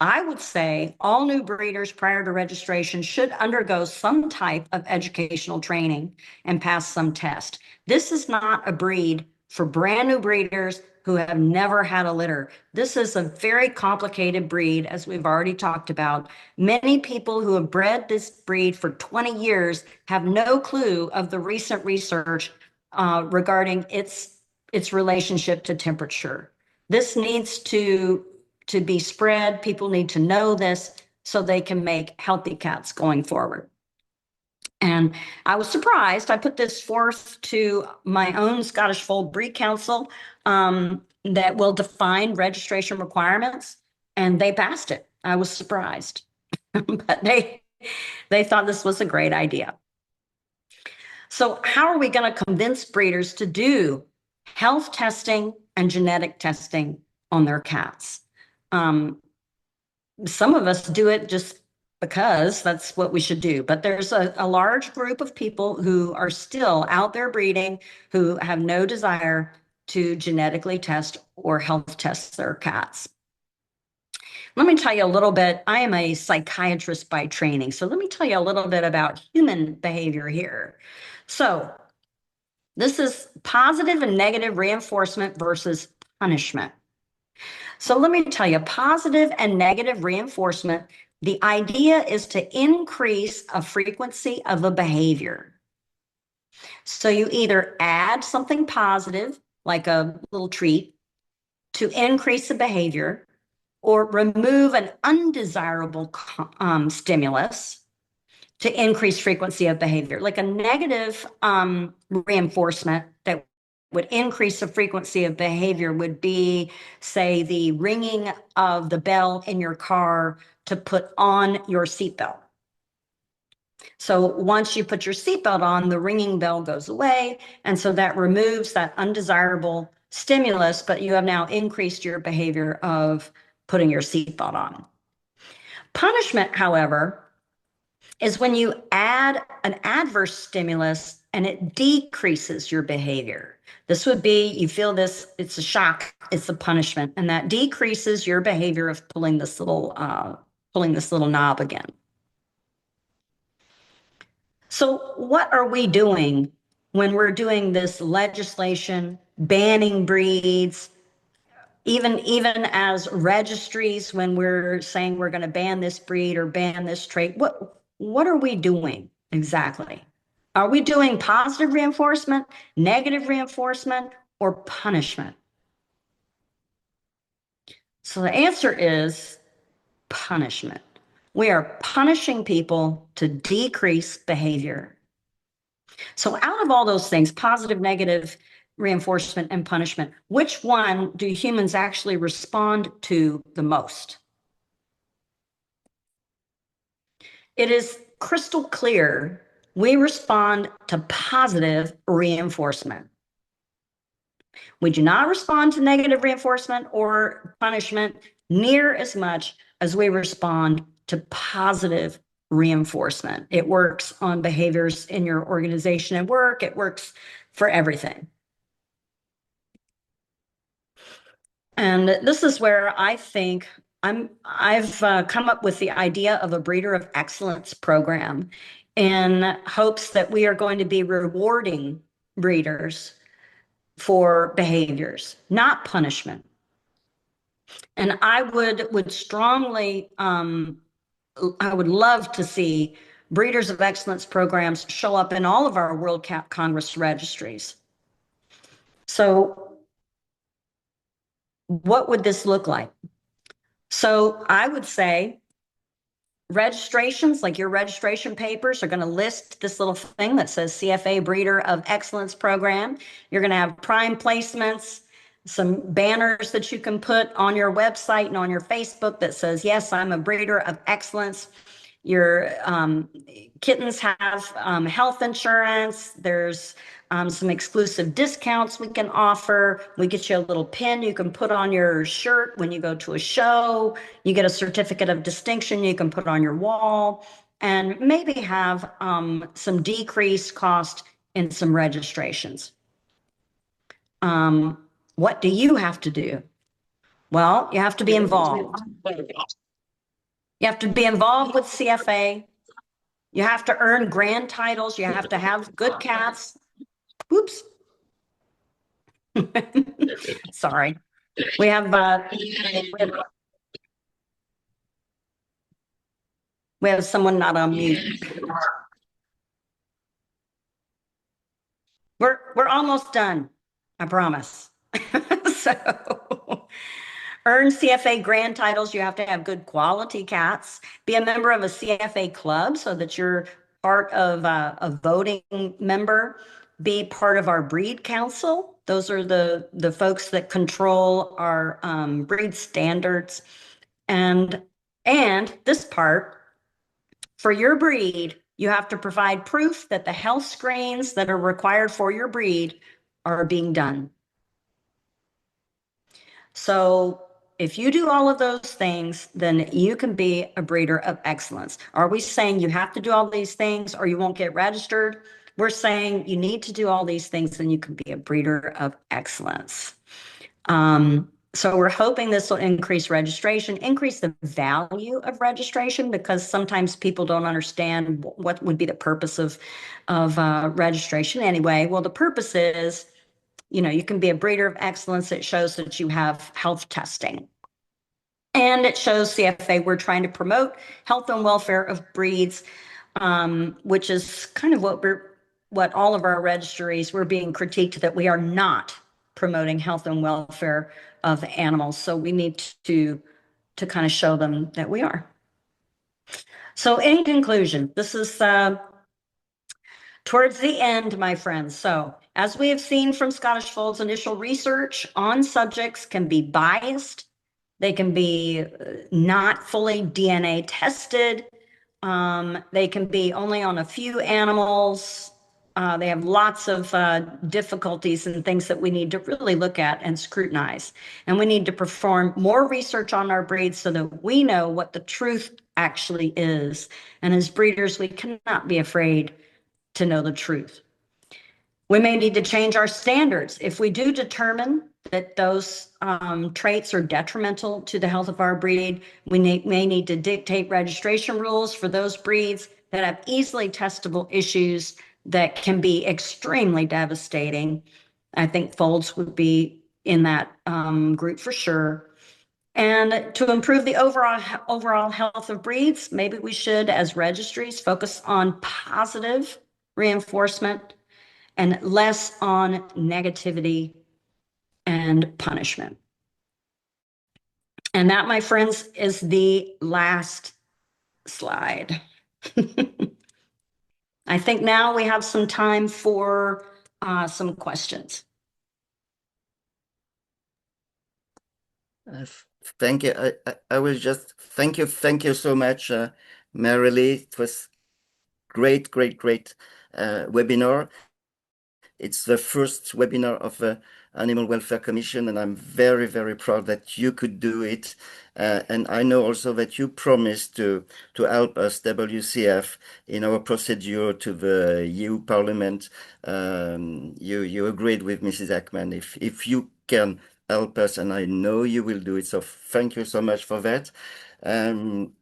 I would say all new breeders prior to registration should undergo some type of educational training and pass some test. This is not a breed for brand new breeders who have never had a litter. This is a very complicated breed, as we've already talked about. Many people who have bred this breed for 20 years have no clue of the recent research regarding its relationship to temperature. This needs to be spread. People need to know this so they can make healthy cats going forward. And I was surprised. I put this forth to my own Scottish Fold Breed Council that will define registration requirements, and they passed it. I was surprised, but they thought this was a great idea. So how are we going to convince breeders to do health testing and genetic testing on their cats? Some of us do it just because that's what we should do. But there's a large group of people who are still out there breeding, who have no desire to genetically test or health test their cats. Let me tell you a little bit. I am a psychiatrist by training. So let me tell you a little bit about human behavior here. So this is positive and negative reinforcement versus punishment. So let me tell you, positive and negative reinforcement, the idea is to increase a frequency of a behavior. So you either add something positive, like a little treat, to increase the behavior, or remove an undesirable stimulus to increase frequency of behavior. Like a negative reinforcement that would increase the frequency of behavior would be, say, the ringing of the bell in your car to put on your seatbelt. So once you put your seatbelt on, the ringing bell goes away. And so that removes that undesirable stimulus, but you have now increased your behavior of putting your seatbelt on. Punishment, however, is when you add an adverse stimulus and it decreases your behavior. This would be, you feel this, it's a shock, it's a punishment, and that decreases your behavior of pulling this little knob again. So what are we doing when we're doing this legislation, banning breeds, even as registries, when we're saying we're going to ban this breed or ban this trait? What are we doing exactly? Are we doing positive reinforcement, negative reinforcement, or punishment? So the answer is punishment. We are punishing people to decrease behavior. So out of all those things, positive, negative reinforcement, and punishment, which one do humans actually respond to the most? It is crystal clear we respond to positive reinforcement. We do not respond to negative reinforcement or punishment near as much as we respond to positive reinforcement. It works on behaviors in your organization and work. It works for everything. And this is where I think I've come up with the idea of a Breeder of Excellence program in hopes that we are going to be rewarding breeders for behaviors, not punishment. And I would strongly, I would love to see Breeders of Excellence programs show up in all of our World Cat Congress registries. So what would this look like? So I would say registrations, like your registration papers, are going to list this little thing that says CFA Breeder of Excellence Program. You're going to have prime placements, some banners that you can put on your website and on your Facebook that says, yes, I'm a Breeder of Excellence. Your kittens have health insurance. There's some exclusive discounts we can offer. We get you a little pin you can put on your shirt when you go to a show. You get a certificate of distinction you can put on your wall, and maybe have some decreased cost in some registrations. What do you have to do? Well, you have to be involved. You have to be involved with CFA. You have to earn grand titles. You have to have good cats. Oops. Sorry. We have someone not on mute. We're almost done, I promise. So earn CFA grand titles. You have to have good quality cats. Be a member of a CFA club so that you're part of a voting member. Be part of our breed council. Those are the folks that control our breed standards. And this part, for your breed, You have to provide proof that the health screens that are required for your breed are being done. So if you do all of those things, then you can be a breeder of excellence. Are we saying you have to do all these things or you won't get registered? We're saying you need to do all these things and you can be a breeder of excellence. So we're hoping this will increase registration, increase the value of registration, because sometimes people don't understand what would be the purpose of registration anyway. Well, the purpose is, you can be a breeder of excellence. It shows that you have health testing. And it shows CFA, we're trying to promote health and welfare of breeds, which is kind of what all of our registries, we're being critiqued that we are not promoting health and welfare of animals. So we need to kind of show them that we are. So in conclusion, this is towards the end, my friends. So as we have seen from Scottish Fold's initial research on subjects can be biased. They can be not fully DNA tested. They can be only on a few animals. They have lots of difficulties and things that we need to really look at and scrutinize. And we need to perform more research on our breeds so that we know what the truth actually is. And as breeders, we cannot be afraid to know the truth. We may need to change our standards. If we do determine that those traits are detrimental to the health of our breed, we may need to dictate registration rules for those breeds that have easily testable issues that can be extremely devastating. I think folds would be in that group for sure. And to improve the overall health of breeds, maybe we should, as registries, focus on positive reinforcement and less on negativity and punishment. And that, my friends, is the last slide. I think now we have some time for some questions. Thank you. I will just thank you so much, Marilee. It was great webinar. It's the first webinar of the Animal Welfare Commission, and I'm very proud that you could do it. And I know also that you promised to help us, WCF, in our procedure to the EU Parliament. You agreed with Mrs. Ackman if you can help us, and I know you will do it. So thank you so much for that.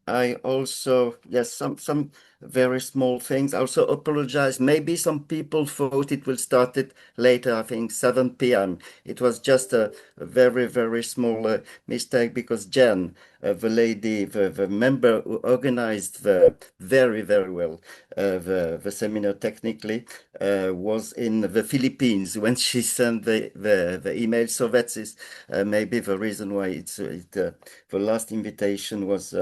I also, yes, some very small things. I also apologize. Maybe some people thought it will start it later, I think 7 p.m. It was just a very small mistake because Jen, the lady, the member who organized the very well the seminar technically, was in the Philippines when she sent the email. So that is maybe the reason why the last invitation was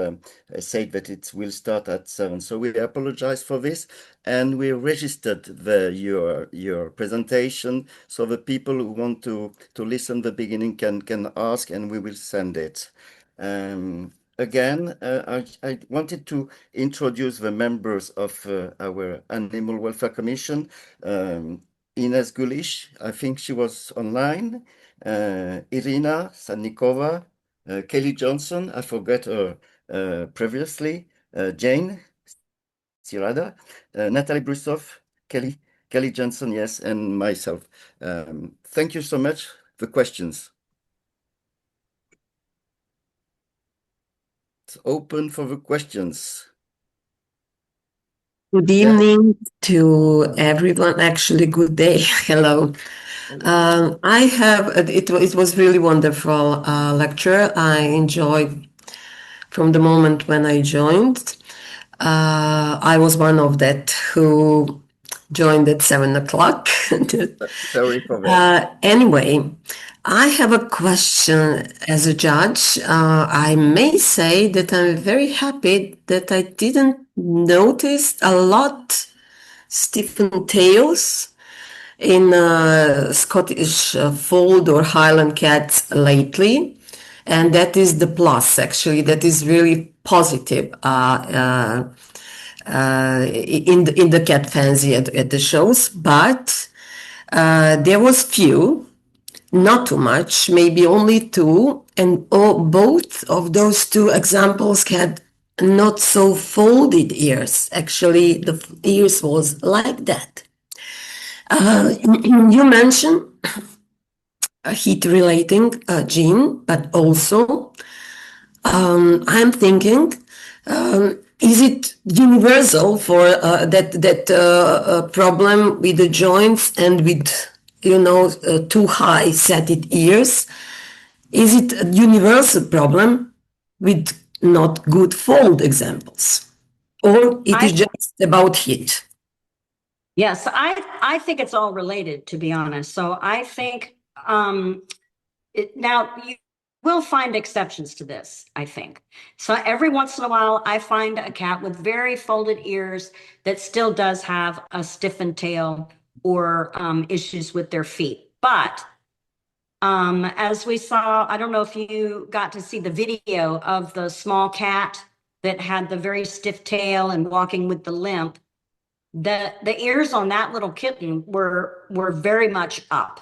said that it will start at 7. So we apologize for this, and we registered your presentation, so the people who want to listen the beginning can ask, and we will send it. Again, I wanted to introduce the members of our Animal Welfare Commission. Ines Gulish, I think she was online. Irina Sannikova, Kelly Johnson, I forgot her previously, Jane Sirada, Natalie Brusov, Kelly Johnson, yes, and myself. Thank you so much for questions. It's open for the questions. Good evening to everyone. Actually, good day. Hello. It was really wonderful lecture. I enjoyed from the moment when I joined. I was one of that who joined at 7 o'clock. Sorry for that. Anyway, I have a question as a judge. I may say that I'm very happy that I didn't notice a lot stiffened tails in Scottish Fold or Highland cats lately. And that is the plus, actually. That is really positive. in the cat fancy at the shows, but there was few, not too much, maybe only two, and both of those two examples had not so folded ears. Actually, the ears was like that. You mentioned a heat-relating gene, but also I'm thinking, is it universal for that problem with the joints and with too high setted ears? Is it a universal problem with not good fold examples, or it is just about heat? Yes, I think it's all related, to be honest. So I think now you will find exceptions to this, I think. So every once in a while, I find a cat with very folded ears that still does have a stiffened tail or issues with their feet. But as we saw, I don't know if you got to see the video of the small cat that had the very stiff tail and walking with the limp. The ears on that little kitten were very much up.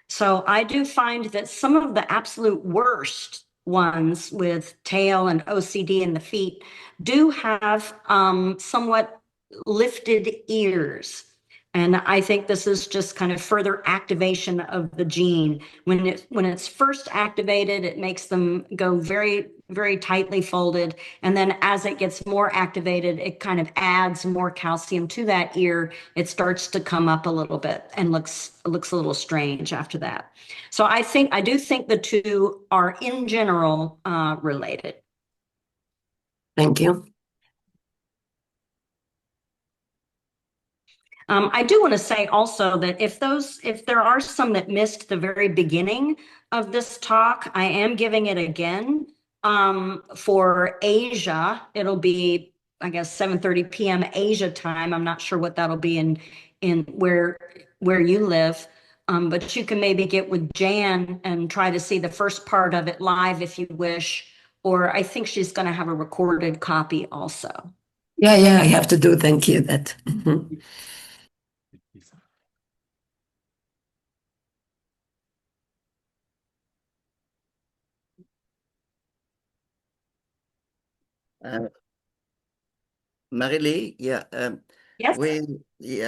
So I do find that some of the absolute worst ones with tail and OCD in the feet do have somewhat lifted ears. And I think this is just kind of further activation of the gene. When it's first activated, it makes them go very, very tightly folded. And then as it gets more activated, it kind of adds more calcium to that ear. It starts to come up a little bit and looks a little strange after that. So I do think the two are in general related. Thank you. I do want to say also that if there are some that missed the very beginning of this talk, I am giving it again. For Asia, it'll be, I guess, 7:30 p.m. Asia time. I'm not sure what that'll be in where you live. But you can maybe get with Jan and try to see the first part of it live if you wish, or I think she's going to have a recorded copy also. Yeah, I have to do. Thank you. That. Marilee, Yes.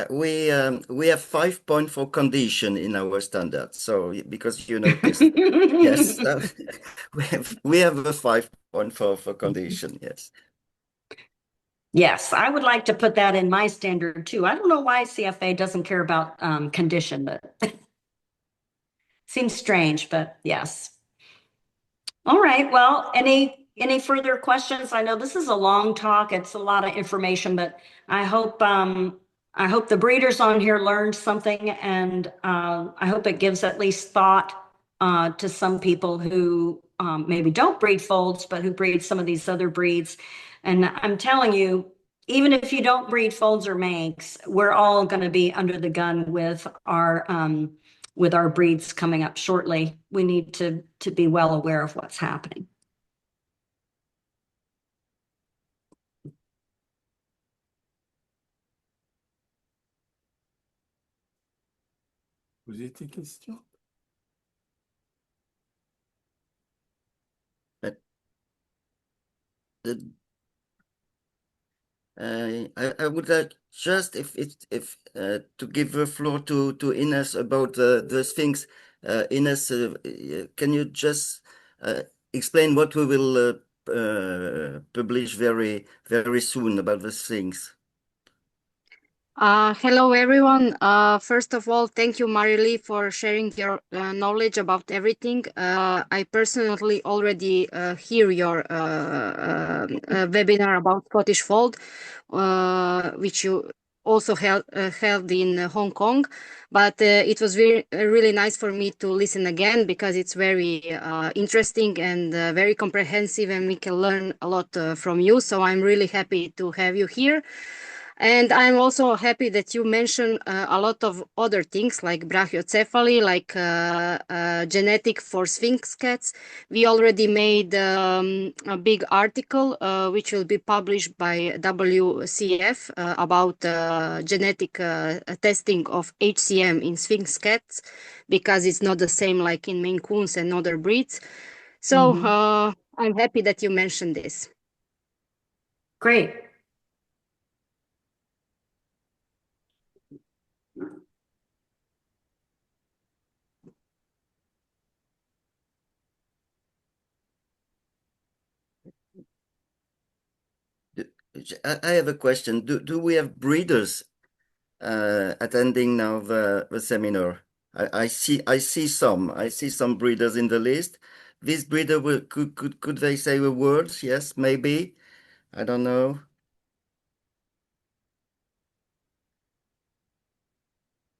we have 5 points for condition in our standard. So because you noticed, yes, we have a 5 point for condition. Yes. Yes, I would like to put that in my standard too. I don't know why CFA doesn't care about condition, but seems strange, but yes. All right, well, any further questions? I know this is a long talk. It's a lot of information, but I hope the breeders on here learned something, and I hope it gives at least thought to some people who maybe don't breed folds, but who breed some of these other breeds. And I'm telling you, even if you don't breed folds or Manx, we're all going to be under the gun with our breeds coming up shortly. We need to be well aware of what's happening. Vous avez des questions? I would like just if to give the floor to Ines about the Sphinx. Ines, can you just explain what we will publish very soon about the Sphinx? Hello, everyone. First of all, thank you, Marilee, for sharing your knowledge about everything. I personally already hear your webinar about Scottish Fold, which you also held in Hong Kong. But it was really nice for me to listen again because it's very interesting and very comprehensive, and we can learn a lot from you. So I'm really happy to have you here. And I'm also happy that you mentioned a lot of other things like brachiocephaly, like genetic for Sphinx cats. We already made a big article which will be published by WCF about genetic testing of HCM in Sphinx cats, because it's not the same like in Maine Coons and other breeds. So I'm happy that you mentioned this. Great. I have a question. Do we have breeders attending now the seminar? I see some breeders in the list. This breeder could they say a word? Yes, maybe. I don't know.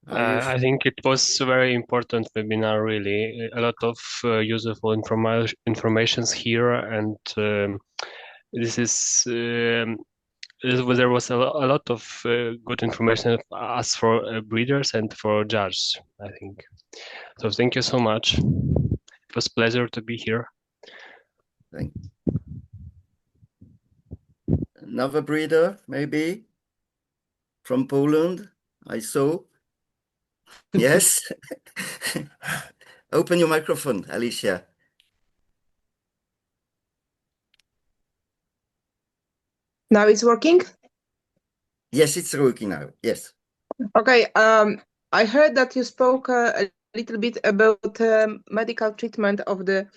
I think it was a very important webinar, really. A lot of useful informations here, and this is there was a lot of good information as for breeders and for judges, I think. So thank you so much. It was a pleasure to be here. Thank Another breeder, maybe from Poland. I saw. Yes. Open your microphone, Alicia. Now it's working? Yes, it's working now. Yes. Okay. I heard that you spoke a little bit about medical treatment of the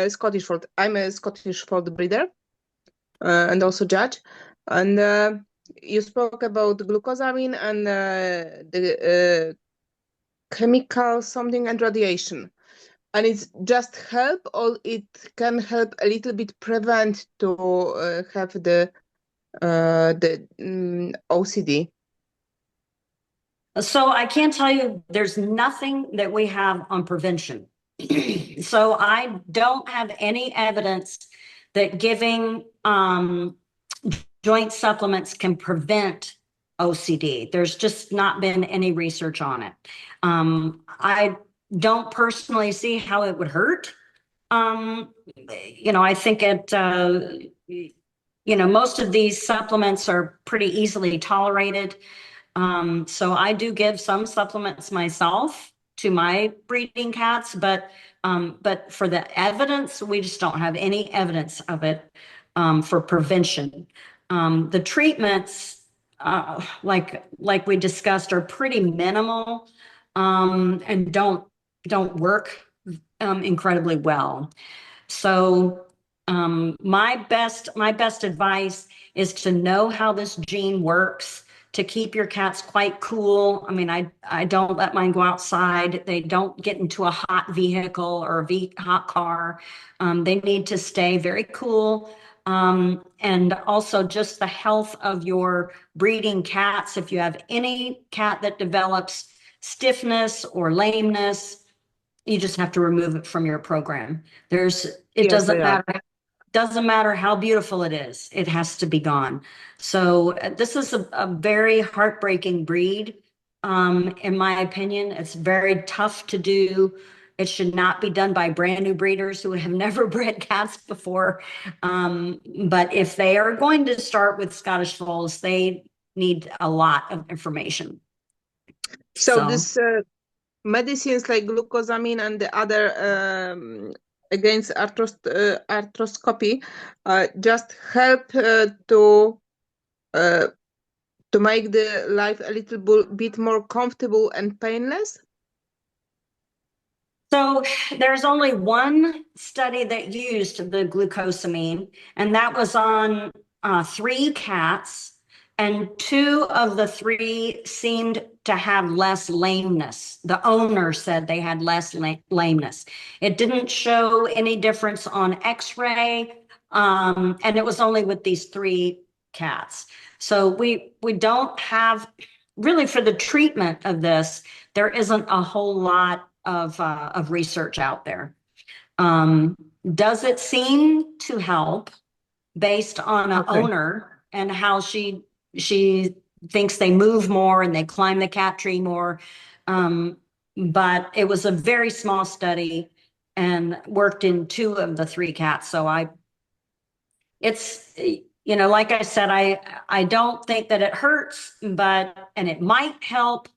Scottish Fold. I'm a Scottish Fold breeder and also judge. And you spoke about glucosamine and the chemical something and radiation. And it's just help, or it can help a little bit prevent to have the OCD. So I can't tell you, there's nothing that we have on prevention. So I don't have any evidence that giving joint supplements can prevent OCD. There's just not been any research on it. I don't personally see how it would hurt. I think most of these supplements are pretty easily tolerated. So I do give some supplements myself to my breeding cats, but for the evidence, we just don't have any evidence of it for prevention. The treatments, like we discussed, are pretty minimal and don't work incredibly well. So my best advice is to know how this gene works, to keep your cats quite cool. I mean, I don't let mine go outside. They don't get into a hot vehicle or a hot car. They need to stay very cool. And also just the health of your breeding cats. If you have any cat that develops stiffness or lameness, you just have to remove it from your program. It doesn't matter how beautiful it is. It has to be gone. So this is a very heartbreaking breed. In my opinion, it's very tough to do. It should not be done by brand new breeders who have never bred cats before. But if they are going to start with Scottish Folds, they need a lot of information. So this medicines like glucosamine and the other against arthroscopy just help to make the life a little bit more comfortable and painless? So there's only one study that used the glucosamine, and that was on 3 cats, and 2 of the 3 seemed to have less lameness. The owner said they had less lameness. It didn't show any difference on X-ray, and it was only with these 3 cats. So we don't have, really, for the treatment of this, there isn't a whole lot of research out there. Does it seem to help based on an owner and how she thinks they move more and they climb the cat tree more. But it was a very small study and worked in 2 of the 3 cats. So it's, like I said, I don't think that it hurts, and it might help,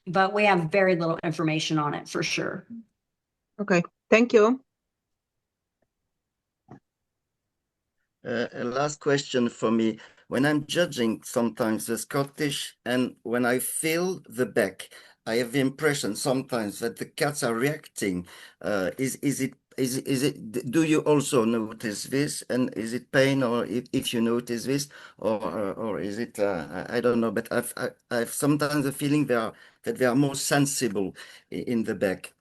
but we have very little information on it for sure. Okay, thank you. A last question for me. When I'm judging sometimes the Scottish and when I feel the back, I have the impression sometimes that the cats are reacting. Is it, do you also notice this? And is it pain, or if you notice this, or is it, I don't know, but I've sometimes the feeling that they are more sensible in the back.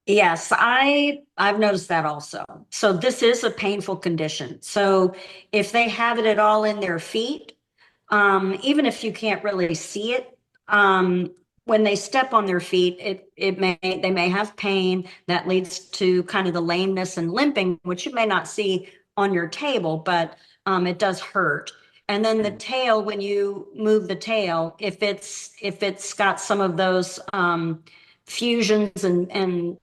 Yes, I've noticed that also. So this is a painful condition. So if they have it at all in their feet, even if you can't really see it, when they step on their feet, they may have pain that leads to kind of the lameness and limping, which you may not see on your table, but it does hurt. And then the tail, when you move the tail, if it's got some of those fusions and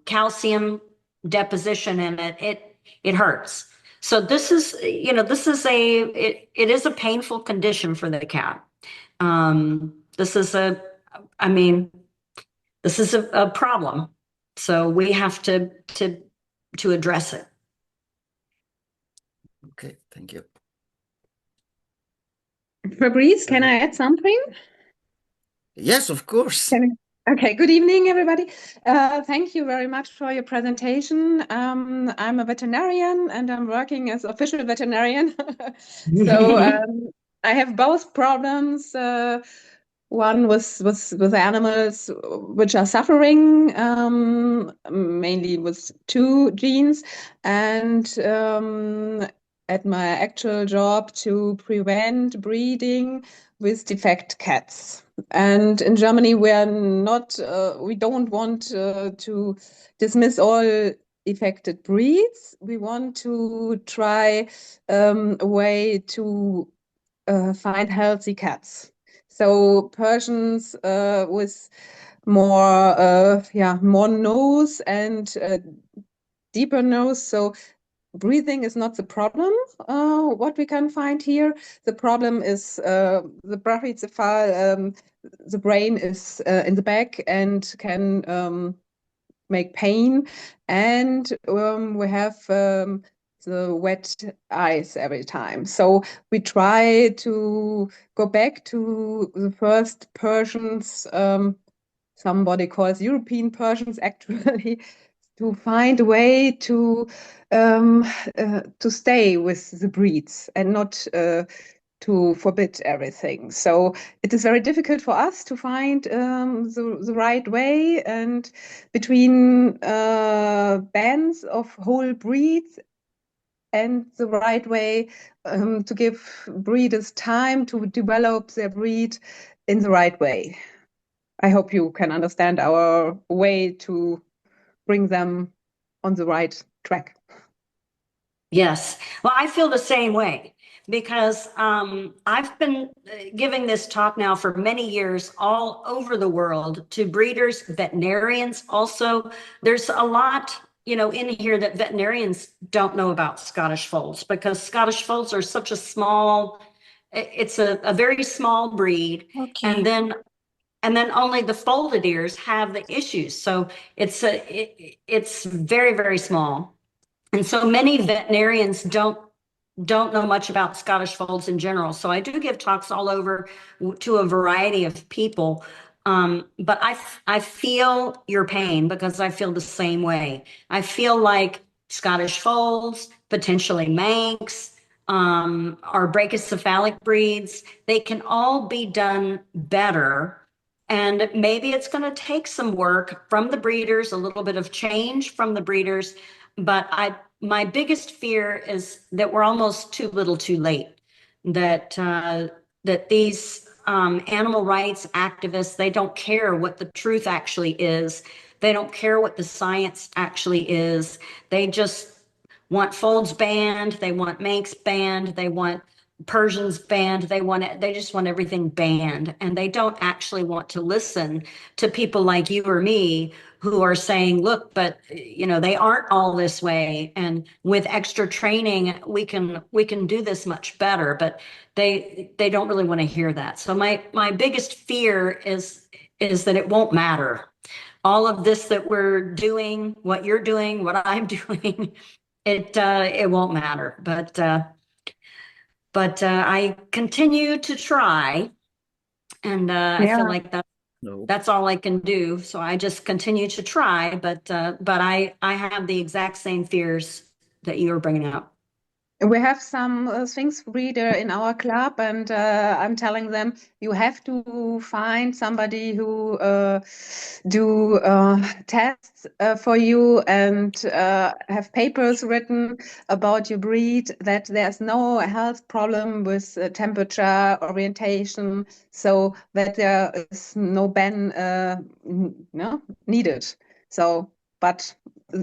calcium deposition in it hurts. So this is, it is a painful condition for the cat. This is a problem. So we have to address it. Okay, thank you. Fabrice, can I add something? Yes, of course. Okay, good evening, everybody. Thank you very much for your presentation. I'm a veterinarian and I'm working as official veterinarian. So I have both problems. One with animals which are suffering, mainly with 2 genes, and at my actual job to prevent breeding with defect cats. And in Germany, we don't want to dismiss all affected breeds. We want to try a way to find healthy cats. So Persians with more nose and deeper nose. So breathing is not the problem. What we can find here, the problem is the brachycephal. The brain is in the back and can make pain, and we have the wet eyes every time. So we try to go back to the first Persians, somebody calls European Persians actually, to find a way to stay with the breeds and not to forbid everything. So it is very difficult for us to find the right way, and between bands of whole breeds and the right way to give breeders time to develop their breed in the right way. I hope you can understand our way to bring them on the right track. Yes. Well, I feel the same way because I've been giving this talk now for many years all over the world to breeders, veterinarians. Also, there's a lot, in here that veterinarians don't know about Scottish Folds, because Scottish Folds are such a small, it's a very small breed. Okay. And then only the folded ears have the issues. So it's very, very small. And so many veterinarians don't know much about Scottish Folds in general. So I do give talks all over to a variety of people. But I feel your pain because I feel the same way. I feel like Scottish Folds, potentially Manx, or brachycephalic breeds, they can all be done better. And maybe it's going to take some work from the breeders, a little bit of change from the breeders. But my biggest fear is that we're almost too little too late, that these animal rights activists, they don't care what the truth actually is. They don't care what the science actually is. They just want folds banned. They want Manx banned. They want Persians banned. They just want everything banned. And they don't actually want to listen to people like you or me who are saying, look, but they aren't all this way. And with extra training, we can do this much better. But they don't really want to hear that. So my biggest fear is that it won't matter. All of this that we're doing, what you're doing, what I'm doing, it won't matter. But I continue to try, and I feel like that's all I can do. So I just continue to try, but I have the exact same fears that you were bringing up. We have some Sphinx breeder in our club, and I'm telling them you have to find somebody who do tests for you and have papers written about your breed, that there's no health problem with temperature, orientation, so that there is no ban needed. So, but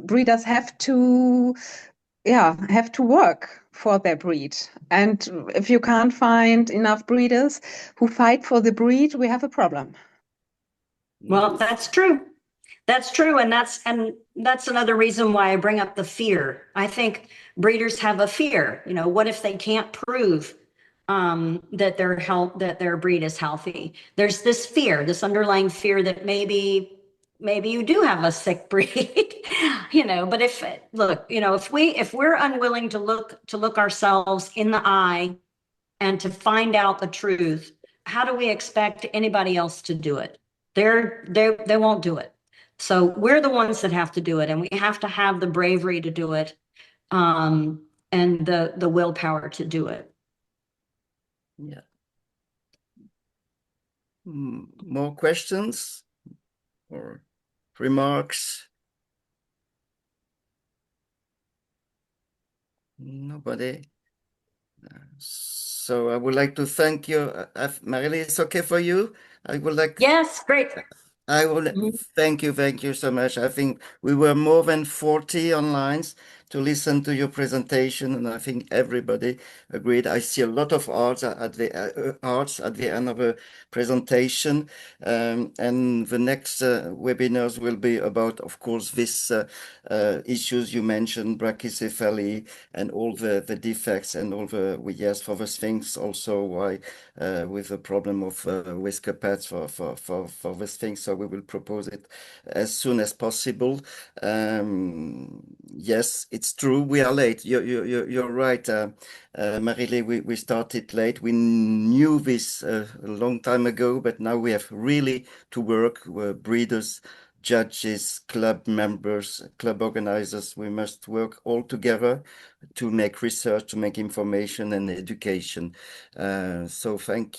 breeders have to work for their breed. And if you can't find enough breeders who fight for the breed, we have a problem. Well, that's true. That's true. And that's another reason why I bring up the fear. I think breeders have a fear. What if they can't prove that their breed is healthy? There's this fear, this underlying fear that maybe you do have a sick breed, but if we're unwilling to look ourselves in the eye and to find out the truth, how do we expect anybody else to do it? They won't do it. So we're the ones that have to do it, and we have to have the bravery to do it, and the willpower to do it. Yeah. More questions or remarks? Nobody. So I would like to thank you. Marilee, it's okay for you? I would like. Yes, great. I will thank you so much. I think we were more than 40 online to listen to your presentation, and I think everybody agreed. I see a lot of arts at the end of the presentation, and the next webinars will be about, of course, this issues you mentioned, brachycephaly, and all the defects, and all the for the Sphinx also, why with the problem of whisker pads for the Sphinx. So we will propose it as soon as possible. Yes, it's true. We are late. You're right, Marilee. We started late. We knew this a long time ago, but now we have really to work. We're breeders, judges, club members, club organizers. We must work all together to make research, to make information and education. So thank you.